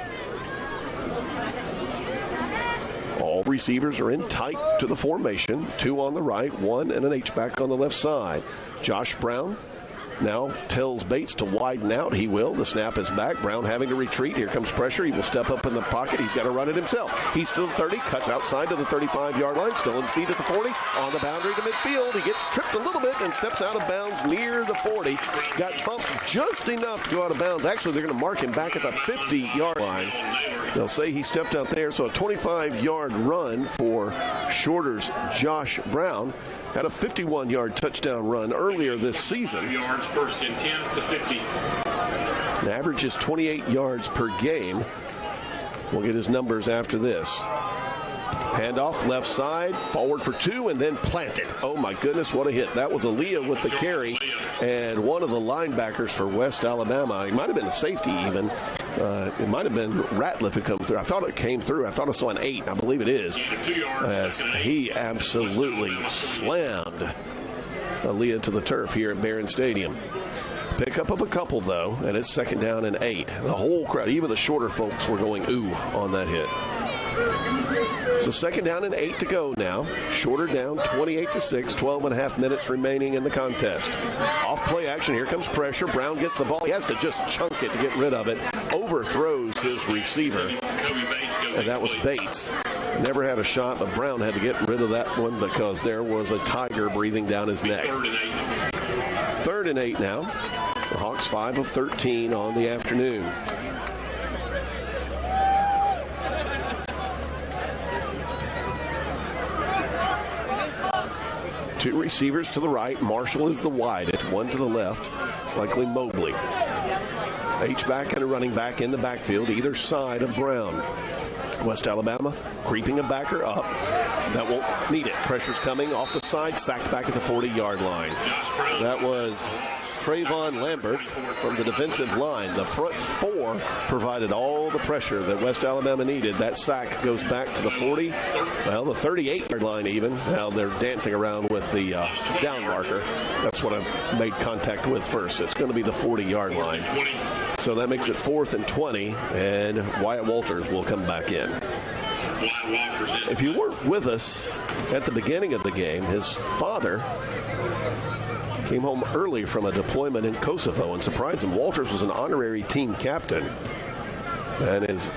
receivers are in tight to the formation. 2 on the right, 1 and an H-back on the left side. Josh Brown now tells Bates to widen out. He will. The snap is back. Brown having to retreat. Here comes pressure. He will step up in the pocket. He's got to run it himself. He's to the 30, cuts outside to the 35-yard line, still in speed at the 40, on the boundary to midfield. He gets tripped a little bit and steps out of bounds near the 40. Got bumped just enough to go out of bounds. Actually, they're going to mark him back at the 50-yard line. They'll say he stepped out there. So a 25-yard run for Shorter's Josh Brown. Had a 51-yard touchdown run earlier this season. Yards, first and 10 to 50. The average is 28 yards per game. We'll get his numbers after this. Handoff, left side, forward for 2, and then planted. Oh, my goodness, what a hit. That was Aaliyah with the carry, and one of the linebackers for West Alabama. He might have been a safety even. It might have been Ratliff who come through. I thought it came through. I thought I saw an 8. I believe it is. As he absolutely slammed Aaliyah to the turf here at Barron Stadium. Pickup of a couple, though, and it's 2nd down and 8. The whole crowd, even the shorter folks, were going ooh on that hit. So 2nd down and 8 to go now. Shorter down 28-6, 12 and a half minutes remaining in the contest. Off play action, here comes pressure. Brown gets the ball. He has to just chunk it to get rid of it. Overthrows his receiver. And that was Bates. Never had a shot, but Brown had to get rid of that one because there was a tiger breathing down his neck. 3rd and 8 now. The Hawks 5 of 13 on the afternoon. Two receivers to the right. Marshall is the widest. 1 to the left. It's likely Mobley. H-back and a running back in the backfield, either side of Brown. West Alabama creeping a backer up. That won't need it. Pressure's coming off the side. Sacked back at the 40-yard line. That was Trayvon Lambert from the defensive line. The front 4 provided all the pressure that West Alabama needed. That sack goes back to the 40, well, the 38-yard line even. Now they're dancing around with the down marker. That's what I made contact with first. It's going to be the 40-yard line. So that makes it 4th and 20, and Wyatt Walters will come back in. If you weren't with us at the beginning of the game, his father came home early from a deployment in Kosovo, and surprised him. Walters was an honorary team captain, and his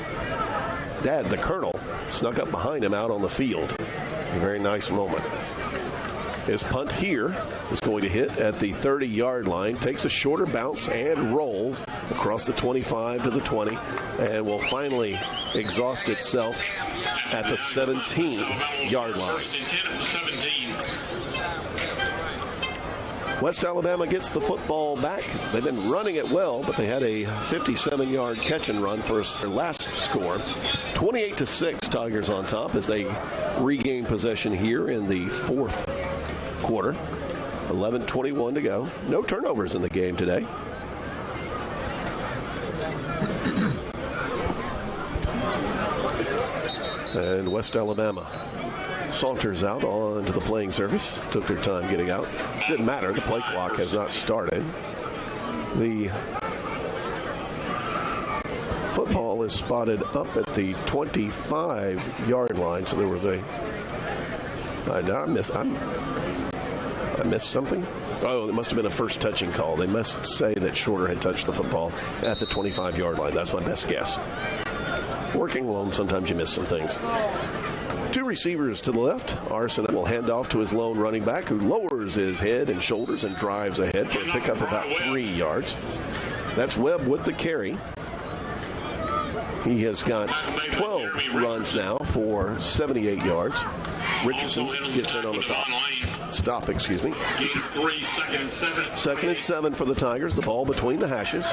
dad, the colonel, snuck up behind him out on the field. It was a very nice moment. His punt here is going to hit at the 30-yard line, takes a shorter bounce and roll across the 25 to the 20, and will finally exhaust itself at the 17-yard line. West Alabama gets the football back. They've been running it well, but they had a 57-yard catch and run for their last score. 28-6, Tigers on top as they regain possession here in the 4th quarter. 11:21 to go. No turnovers in the game today. And West Alabama saunters out onto the playing surface. Took their time getting out. Didn't matter. The play clock has not started. The football is spotted up at the 25-yard line. So there was a... I missed something. Oh, it must have been a first touching call. They must say that Shorter had touched the football at the 25-yard line. That's my best guess. Working alone, sometimes you miss some things. Two receivers to the left. Arson will hand off to his lone running back, who lowers his head and shoulders and drives ahead for a pickup of about 3 yards. That's Webb with the carry. He has got 12 runs now for 78 yards. Richardson gets in on the stop, excuse me. 2nd and 7 for the Tigers. The ball between the hashes.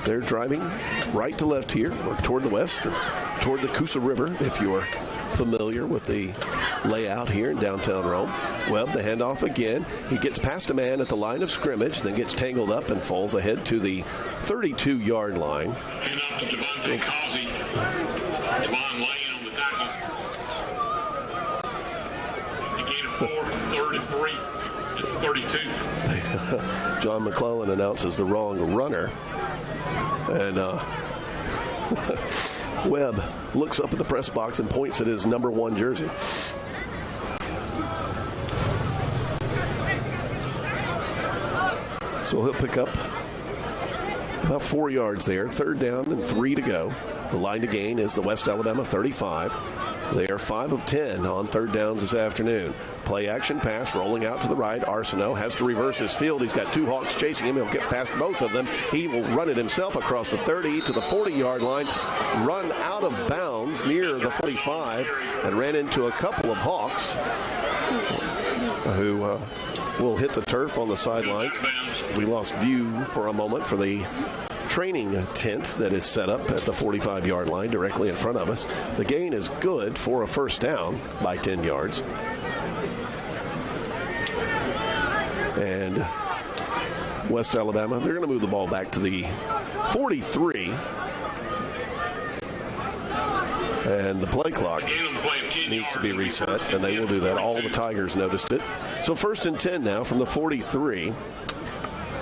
They're driving right to left here, or toward the west, or toward the Coosa River, if you are familiar with the layout here in downtown Rome. Webb, the handoff again. He gets past a man at the line of scrimmage, then gets tangled up and falls ahead to the 32-yard line. And up to Devontae Causey. Devon Lane on the tackle. He gained a 3rd and 3 at the 32. John McClellan announces the wrong runner. And Webb looks up at the press box and points at his number 1 jersey. So he'll pick up about 4 yards there. 3rd down and 3 to go. The line to gain is the West Alabama 35. They are 5 of 10 on 3rd downs this afternoon. Play action pass rolling out to the right. Arsenault has to reverse his field. He's got 2 Hawks chasing him. He'll get past both of them. He will run it himself across the 30 to the 40-yard line. Run out of bounds near the 45 and ran into a couple of Hawks who will hit the turf on the sidelines. We lost view for a moment for the training tent that is set up at the 45-yard line directly in front of us. The gain is good for a 1st down by 10 yards. And West Alabama, they're going to move the ball back to the 43. And the play clock needs to be reset, and they will do that. All the Tigers noticed it. So 1st and 10 now from the 43.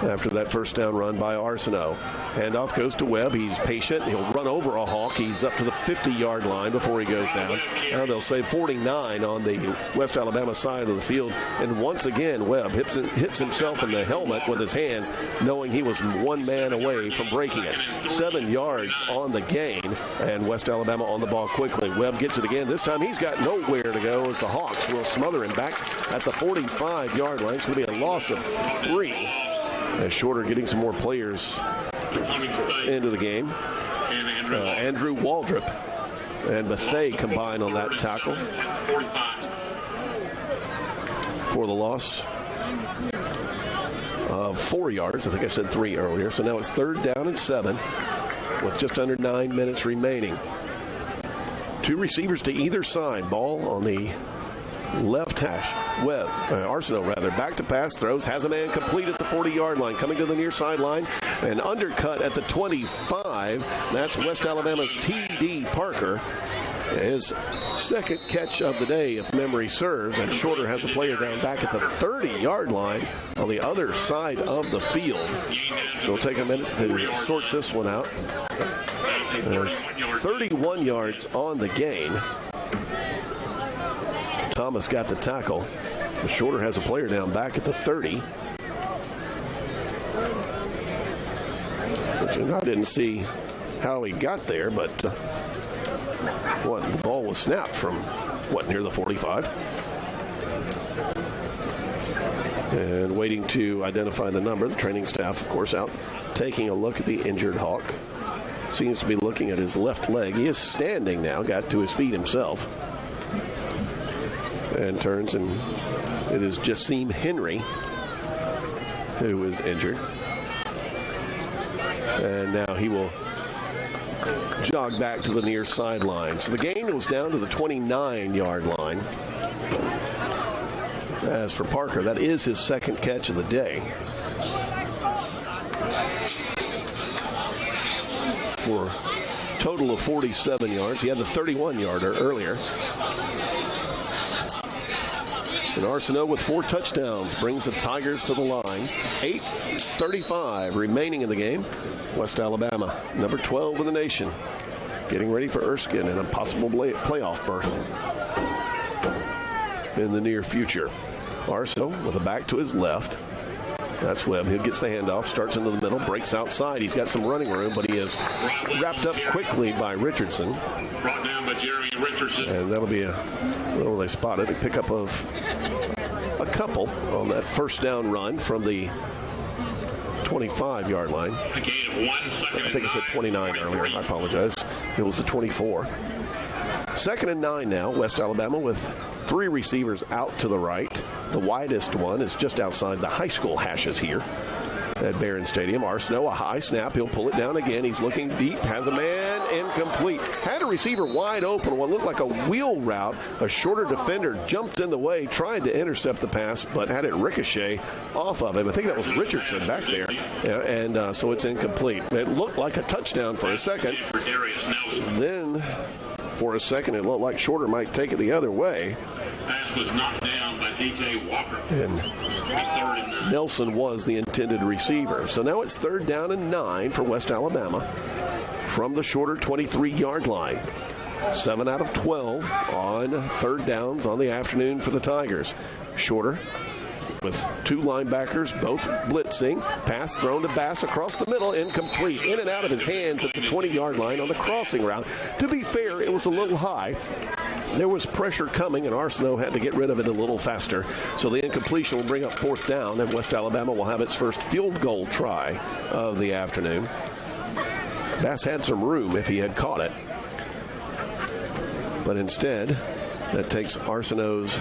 After that 1st down run by Arsenault. Handoff goes to Webb. He's patient. He'll run over a Hawk. He's up to the 50-yard line before he goes down. Now they'll say 49 on the West Alabama side of the field. And once again, Webb hits himself in the helmet with his hands, knowing he was 1 man away from breaking it. 7 yards on the gain, and West Alabama on the ball quickly. Webb gets it again. This time he's got nowhere to go as the Hawks will smother him back at the 45-yard line. It's going to be a loss of 3. As Shorter getting some more players into the game. Andrew Waldrop and Bethea combined on that tackle for the loss of 4 yards. I think I said 3 earlier. So now it's 3rd down and 7 with just under 9 minutes remaining. 2 receivers to either side. Ball on the left hash. Arsenault rather. Back to pass, throws, has a man complete at the 40-yard line. Coming to the near sideline. An undercut at the 25. That's West Alabama's T.D. Parker. His 2nd catch of the day, if memory serves. And Shorter has a player down back at the 30-yard line on the other side of the field. So we'll take a minute to sort this one out. There's 31 yards on the gain. Thomas got the tackle. Shorter has a player down back at the 30. Which I didn't see how he got there, but the ball was snapped from, near the 45. And waiting to identify the number. The training staff, of course, out taking a look at the injured Hawk. Seems to be looking at his left leg. He is standing now, got to his feet himself. And turns, and it is Jassim Henry who is injured. And now he will jog back to the near sideline. So the gain was down to the 29-yard line. As for Parker, that is his 2nd catch of the day. For a total of 47 yards. He had the 31-yarder earlier. And Arsenault with 4 touchdowns brings the Tigers to the line. 8:35 remaining in the game. West Alabama, number 12 in the nation, getting ready for Erskine and a possible playoff berth in the near future. Arsenault with a back to his left. That's Webb. He gets the handoff, starts into the middle, breaks outside. He's got some running room, but he is wrapped up quickly by Richardson. Brought down by Jeremy Richardson. And that'll be they spotted a pickup of a couple on that 1st down run from the 25-yard line. A gain of 1 second. I think I said 29 earlier. I apologize. It was the 24. 2nd and 9 now. West Alabama with 3 receivers out to the right. The widest one is just outside the high school hashes here at Barron Stadium. Arsenault, a high snap. He'll pull it down again. He's looking deep. Has a man. Incomplete. Had a receiver wide open. What looked like a wheel route. A Shorter defender jumped in the way, tried to intercept the pass, but had it ricochet off of him. I think that was Richardson back there. And so it's incomplete. It looked like a touchdown for a second. Then, for a second, it looked like Shorter might take it the other way. Pass was knocked down by D.J. Walker. And Nelson was the intended receiver. So now it's 3rd down and 9 for West Alabama from the shorter 23-yard line. 7 out of 12 on third downs on the afternoon for the Tigers. Shorter with 2 linebackers, both blitzing. Pass thrown to Bass across the middle, incomplete. In and out of his hands at the 20-yard line on the crossing route. To be fair, it was a little high. There was pressure coming, and Arsenault had to get rid of it a little faster. So the incompletion will bring up 4th down, and West Alabama will have its first field goal try of the afternoon. Bass had some room if he had caught it. But instead, that takes Arsenault's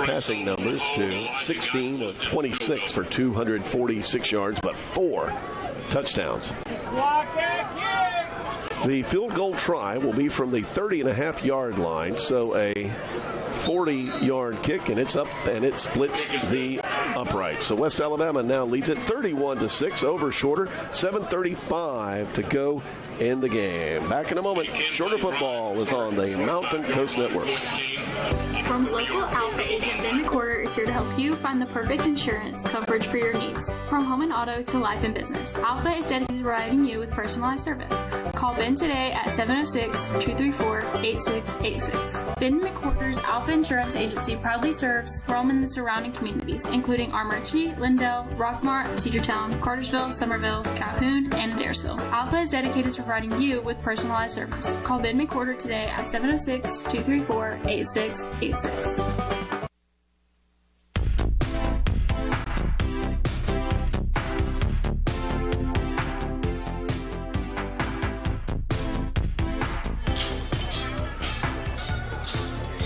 passing numbers to 16 of 26 for 246 yards, but 4 touchdowns. The field goal try will be from the 30.5-yard line, so a 40-yard kick, and it's up, and it splits the upright. So West Alabama now leads it 31-6 over Shorter. 7:35 to go in the game. Back in a moment. Shorter football is on the Mountain Coast Network. Firm's local Alpha agent Ben McWhorter is here to help you find the perfect insurance coverage for your needs. From home and auto to life and business, Alpha is dedicated to providing you with personalized service. Call Ben today at 706-234-8686. Ben McWhorter's Alpha Insurance Agency proudly serves Rome and the surrounding communities, including Armuchee, Lindell, Rockmart, Cedartown, Cartersville, Somerville, Calhoun, and Adairsville. Alpha is dedicated to providing you with personalized service. Call Ben McWhorter today at 706-234-8686.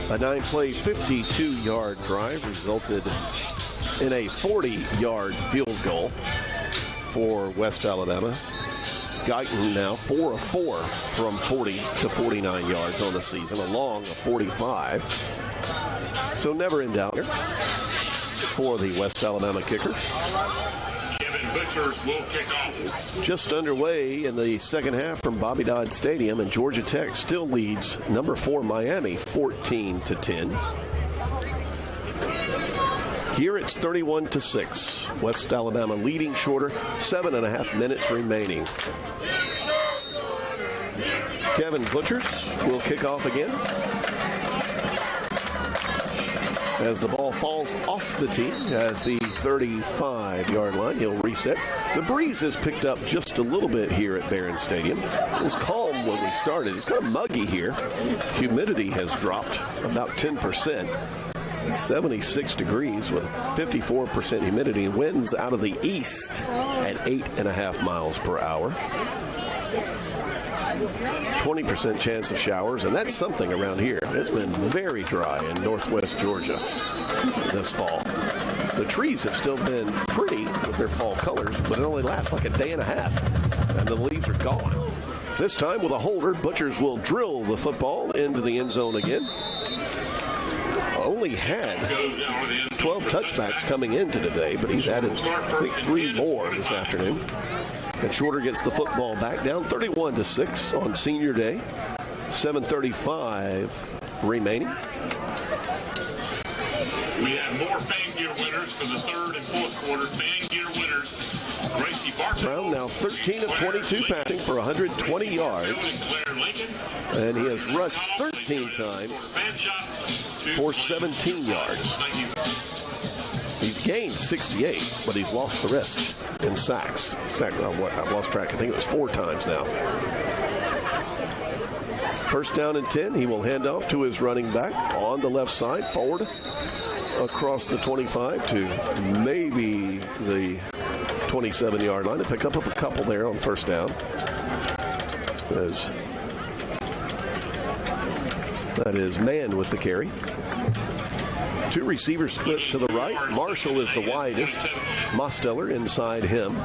A 9-play, 52-yard drive resulted in a 40-yard field goal for West Alabama. Guyton now 4 of 4 from 40 to 49 yards on the season, along a 45. So never in doubt for the West Alabama kicker. Butchers will kick off. Just underway in the second half from Bobby Dodd Stadium, and Georgia Tech still leads number 4 Miami 14-10. Here it's 31-6. West Alabama leading Shorter. 7.5 minutes remaining. Kevin Butchers will kick off again. As the ball falls off the tee at the 35-yard line, he'll reset. The breeze has picked up just a little bit here at Barron Stadium. It was calm when we started. It's kind of muggy here. Humidity has dropped about 10%. 76 degrees with 54% humidity. Winds out of the east at 8.5 miles per hour. 20% chance of showers, and that's something around here. It's been very dry in northwest Georgia this fall. The trees have still been pretty with their fall colors, but it only lasts like a day and a half, and the leaves are gone. This time with a holder, Butchers will drill the football into the end zone again. Only had 12 touchbacks coming into today, but he's added, I think, 3 more this afternoon. And Shorter gets the football back down 31-6 on senior day. 7:35 remaining. We have more fan gear winners for the third and fourth quarter. Fan gear winners. Gracie Barton. Brown now 13 of 22 passing for 120 yards. And he has rushed 13 times for 17 yards. He's gained 68, but he's lost the rest in sacks. I've lost track. I think it was 4 times now. First down and 10. He will hand off to his running back on the left side, forward across the 25 to maybe the 27-yard line. To pick up a couple there on first down. That is Mann with the carry. 2 receivers split to the right. Marshall is the widest. Mosteller inside him.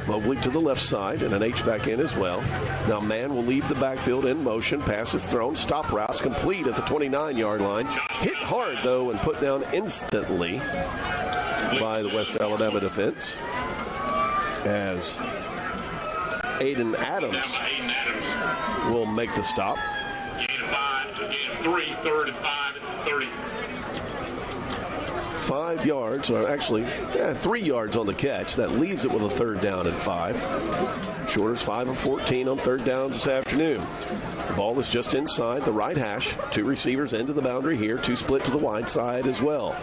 Mobley to the left side, and an H-back in as well. Now Mann will leave the backfield in motion. Passes thrown. Stop routes complete at the 29-yard line. Hit hard, though, and put down instantly by the West Alabama defense. As Aiden Adams will make the stop. Gain of 5 to gain of 3. 3rd and 5 at the 30. 5 yards, or actually 3 yards on the catch. That leaves it with a 3rd down and 5. Shorter's 5 of 14 on third downs this afternoon. The ball is just inside the right hash. 2 receivers into the boundary here. 2 split to the wide side as well.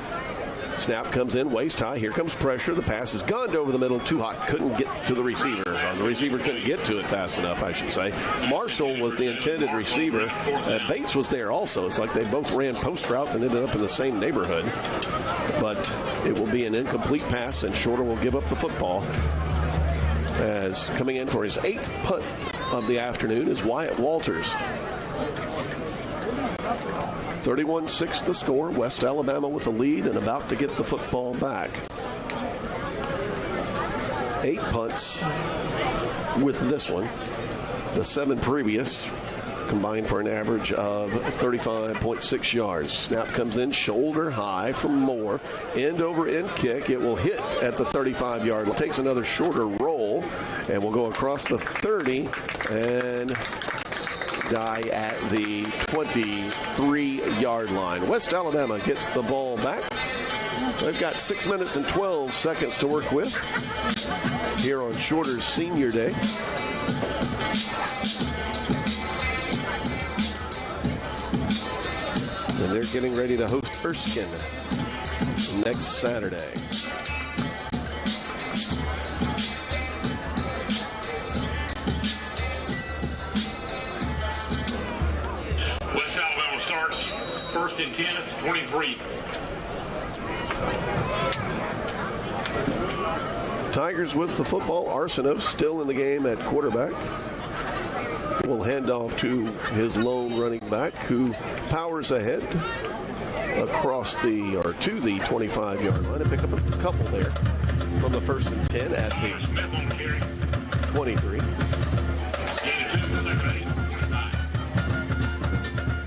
Snap comes in waist high. Here comes pressure. The pass is gunned over the middle. Too hot. Couldn't get to the receiver. The receiver couldn't get to it fast enough, I should say. Marshall was the intended receiver. Bates was there also. It's like they both ran post routes and ended up in the same neighborhood. But it will be an incomplete pass, and Shorter will give up the football. As coming in for his 8th punt of the afternoon is Wyatt Walters. 31-6 the score. West Alabama with the lead and about to get the football back. 8 punts with this one. The 7 previous combined for an average of 35.6 yards. Snap comes in shoulder high from Moore. End over end kick. It will hit at the 35-yard line. Takes another shorter roll and will go across the 30 and die at the 23-yard line. West Alabama gets the ball back. They've got 6 minutes and 12 seconds to work with here on Shorter's Senior Day. And they're getting ready to host Erskine next Saturday. West Alabama starts first and 10 at 23. Tigers with the football. Arsenault still in the game at quarterback. Will hand off to his lone running back, who powers ahead across to the 25-yard line and pick up a couple there from the first and 10 at the 23.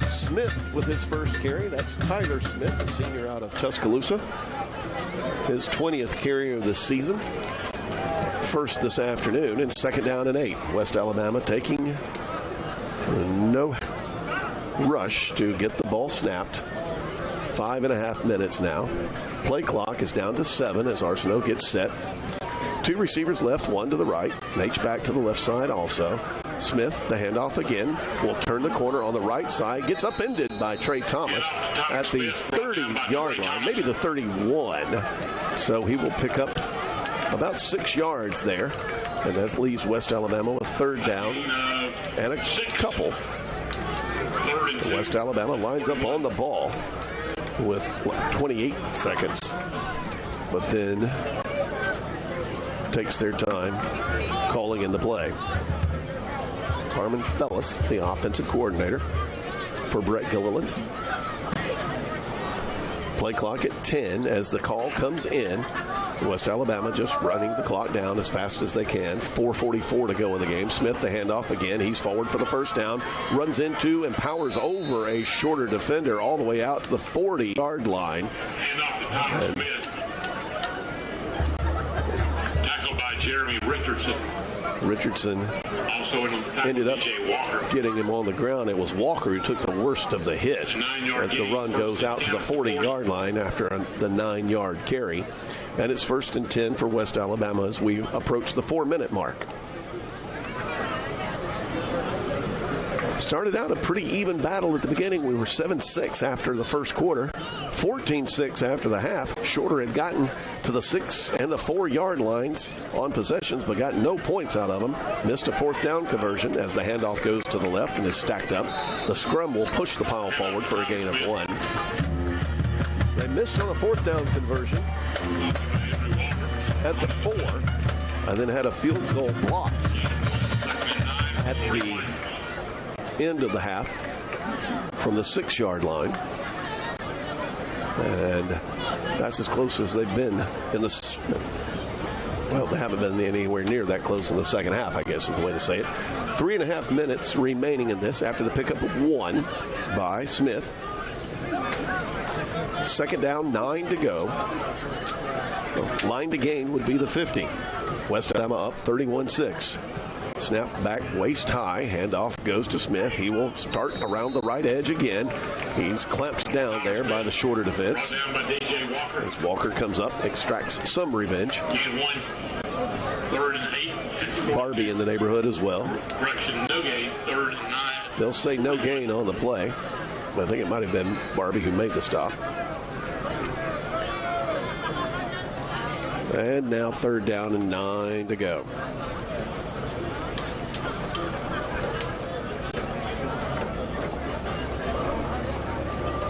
Smith with his first carry. That's Tyler Smith, a senior out of Tuscaloosa. His 20th carry of the season. First this afternoon, and second down and 8. West Alabama taking no rush to get the ball snapped. 5.5 minutes now. Play clock is down to 7 as Arsenault gets set. 2 receivers left, 1 to the right. H-back to the left side also. Smith, the handoff again, will turn the corner on the right side. Gets upended by Trey Thomas at the 30-yard line, maybe the 31. So he will pick up about 6 yards there. And that leaves West Alabama with third down and a couple. West Alabama lines up on the ball with 28 seconds, but then takes their time calling in the play. Carmen Fellis, the offensive coordinator for Brett Gilliland. Play clock at 10 as the call comes in. West Alabama just running the clock down as fast as they can. 4:44 to go in the game. Smith, the handoff again. He's forward for the first down. Runs into and powers over a shorter defender all the way out to the 40-yard line. And tackled by Jeremy Richardson ended up getting him on the ground. It was Walker who took the worst of the hit as the run goes out to the 40-yard line after the 9-yard carry. And it's first and 10 for West Alabama as we approach the 4-minute mark. Started out a pretty even battle at the beginning. We were 7-6 after the first quarter, 14-6 after the half. Shorter had gotten to the 6 and the 4-yard lines on possessions, but got no points out of them. Missed a fourth down conversion as the handoff goes to the left and is stacked up. The scrum will push the pile forward for a gain of 1. They missed on a fourth down conversion at the 4, and then had a field goal block at the end of the half from the 6-yard line. And that's as close as they've been in this. Well, they haven't been anywhere near that close in the second half, I guess is the way to say it. 3.5 minutes remaining in this after the pickup of 1 by Smith. Second down, 9 to go. Line to gain would be the 50. West Alabama up 31-6. Snap back waist high. Handoff goes to Smith. He will start around the right edge again. He's clamped down there by the shorter defense. As Walker comes up, extracts some revenge. Third and 8. Barbie in the neighborhood as well. Correction, no gain, 3rd and 9. They'll say no gain on the play. I think it might have been Barbie who made the stop. And now 3rd down and 9 to go.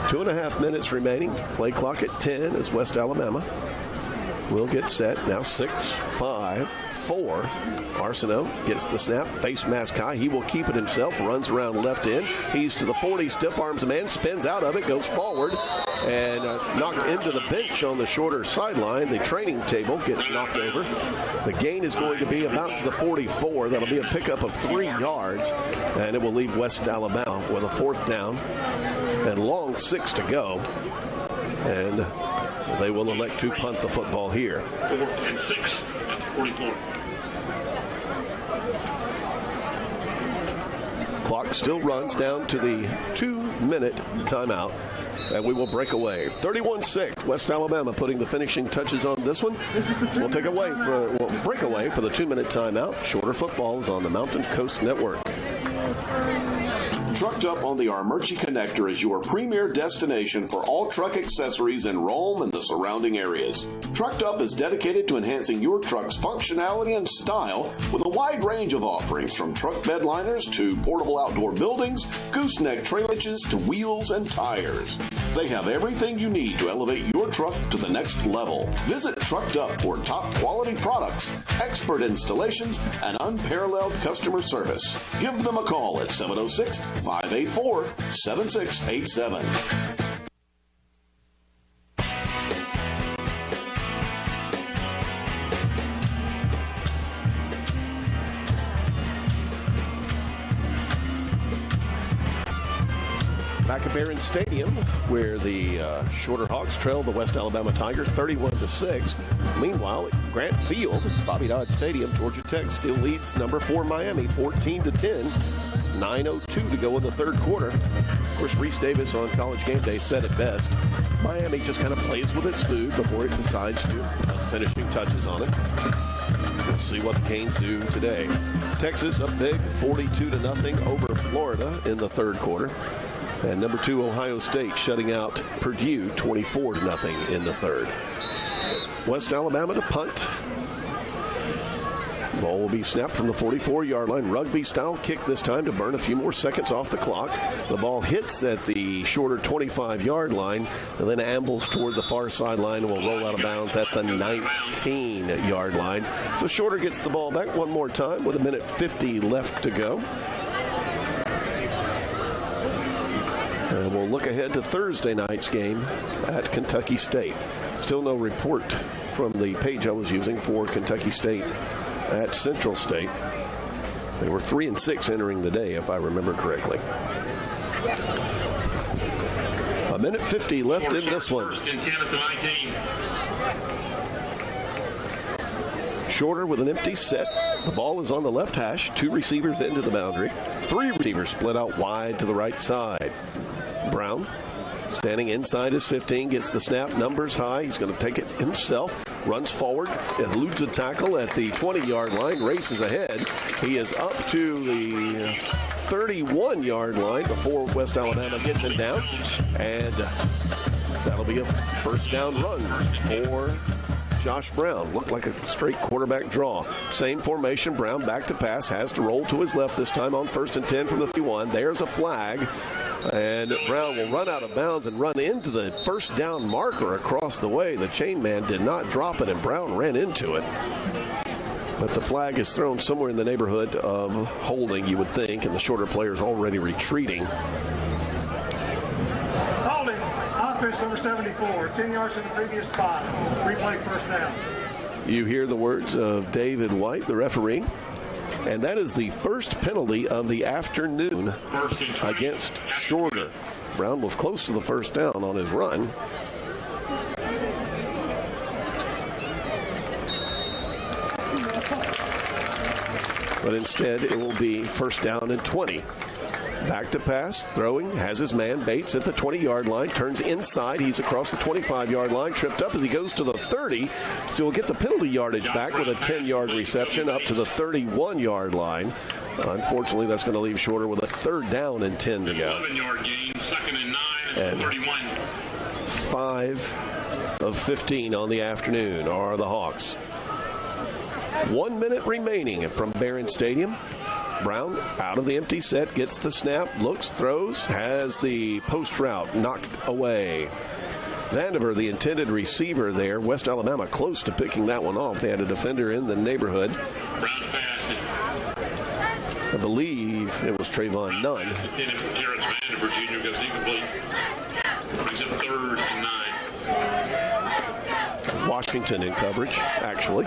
Two and a half minutes remaining. Play clock at 10 as West Alabama will get set. Now 6-5-4. Arsenault gets the snap. Face mask high. He will keep it himself. Runs around left end. He's to the 40. Stiff arms a man. Spins out of it. Goes forward. And knocked into the bench on the shorter sideline. The training table gets knocked over. The gain is going to be about to the 44. That'll be a pickup of 3 yards. And it will leave West Alabama with a 4th down and long 6 to go. And they will elect to punt the football here. 4th and 6 at the 44. Clock still runs down to the 2-minute timeout. And we will break away. 31-6, West Alabama putting the finishing touches on this one. We'll break away for the 2-minute timeout. Shorter football is on the Mountain Coast Network. Trucked Up on the Armurchie Connector is your premier destination for all truck accessories in Rome and the surrounding areas. Trucked Up is dedicated to enhancing your truck's functionality and style with a wide range of offerings from truck bed liners to portable outdoor buildings, gooseneck trailer hitches to wheels and tires. They have everything you need to elevate your truck to the next level. Visit Trucked Up for top quality products, expert installations, and unparalleled customer service. Give them a call at 706-584-7687. Back at Barron Stadium, where the Shorter Hawks trail the West Alabama Tigers 31-6. Meanwhile, at Grant Field, Bobby Dodd Stadium, Georgia Tech still leads number 4 Miami 14-10. 9:02 to go in the 3rd quarter. Of course, Reese Davis on College Game Day said it best. Miami just kind of plays with its food before it decides to put finishing touches on it. We'll see what the Canes do today. Texas up big, 42-0 over Florida in the 3rd quarter. And number 2, Ohio State shutting out Purdue 24-0 in the 3rd. West Alabama to punt. Ball will be snapped from the 44-yard line. Rugby-style kick this time to burn a few more seconds off the clock. The ball hits at the shorter 25-yard line and then ambles toward the far sideline and will roll out of bounds at the 19-yard line. So Shorter gets the ball back one more time with 1:50 left to go. And we'll look ahead to Thursday night's game at Kentucky State. Still no report from the page I was using for Kentucky State at Central State. They were 3-6 entering the day, if I remember correctly. 1:50 left in this one. Shorter with an empty set. The ball is on the left hash. 2 receivers into the boundary. 3 receivers split out wide to the right side. Brown standing inside his 15, gets the snap, numbers high. He's going to take it himself, runs forward, eludes a tackle at the 20-yard line, races ahead. He is up to the 31-yard line before West Alabama gets him down, and that'll be a 1st down run for Josh Brown. Looked like a straight quarterback draw. Same formation. Brown back to pass. Has to roll to his left this time on 1st and 10 from the 31. There's a flag. And Brown will run out of bounds and run into the 1st down marker across the way. The chain man did not drop it, and Brown ran into it. But the flag is thrown somewhere in the neighborhood of holding, you would think, and the Shorter player's already retreating. Holding, offense number 74, 10 yards from the previous spot. Replay 1st down. You hear the words of David White, the referee. And that is the first penalty of the afternoon against Shorter. Brown was close to the 1st down on his run. But instead, it will be 1st down and 20. Back to pass, throwing, has his man Bates at the 20-yard line, turns inside. He's across the 25-yard line, tripped up as he goes to the 30. So he'll get the penalty yardage back with a 10-yard reception up to the 31-yard line. Unfortunately, that's going to leave Shorter with a 3rd down and 10 to go. 11-yard gain, 2nd and 9 at 31. 5 of 15 on the afternoon are the Hawks. 1 minute remaining from Barron Stadium. Brown out of the empty set, gets the snap, looks, throws, has the post route knocked away. Vandiver, the intended receiver there. West Alabama close to picking that one off. They had a defender in the neighborhood. I believe it was Trayvon Nunn. Vandiver Jr. goes incomplete. Brings up 3rd and 9. Washington in coverage, actually,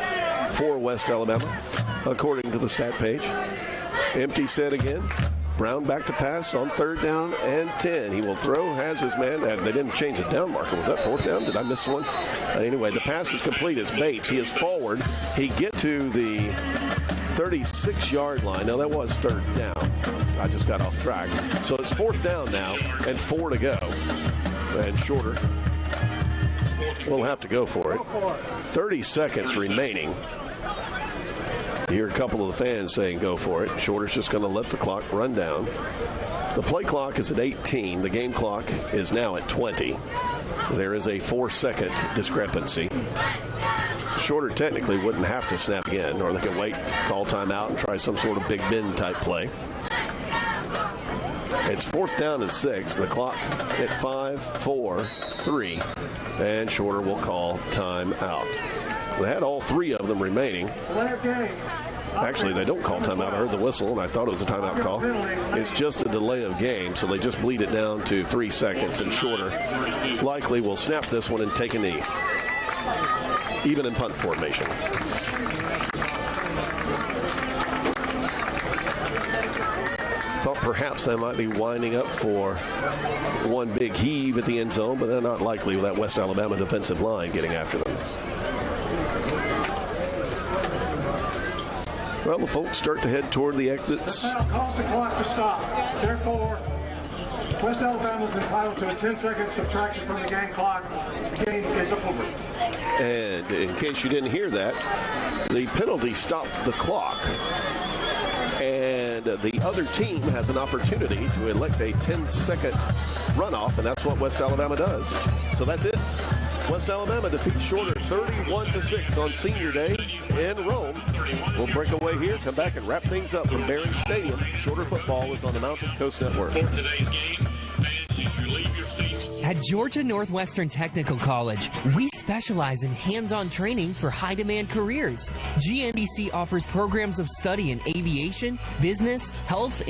for West Alabama, according to the stat page. Empty set again. Brown back to pass on 3rd down and 10. He will throw, has his man. They didn't change the down marker. Was that 4th down? Did I miss one? Anyway, the pass is complete as Bates. He is forward. He get to the 36-yard line. Now, that was 3rd down. I just got off track. So it's 4th down now and 4 to go. And Shorter will have to go for it. 30 seconds remaining. You hear a couple of the fans saying go for it. Shorter's just going to let the clock run down. The play clock is at 18. The game clock is now at 20. There is a 4-second discrepancy. Shorter technically wouldn't have to snap again, or they can wait, call timeout, and try some sort of Big Ben type play. It's 4th down and 6. The clock at 5, 4, 3. And Shorter will call timeout. They had all 3 of them remaining. Actually, they don't call timeout. I heard the whistle, and I thought it was a timeout call. It's just a delay of game, so they just bleed it down to 3 seconds, and Shorter likely will snap this one and take a knee, even in punt formation. Thought perhaps they might be winding up for one big heave at the end zone, but they're not likely with that West Alabama defensive line getting after them. Well, the folks start to head toward the exits. Calls the clock to stop. Therefore, West Alabama is entitled to a 10-second subtraction from the game clock. The game is over. And in case you didn't hear that, the penalty stopped the clock. And the other team has an opportunity to elect a 10-second runoff, and that's what West Alabama does. So that's it. West Alabama defeats Shorter 31-6 on Senior Day in Rome. We'll break away here, come back and wrap things up from Barron Stadium. Shorter football is on the Mountain Coast Network. At Georgia Northwestern Technical College, we specialize in hands-on training for high-demand careers. GNDC offers programs of study in aviation, business, health,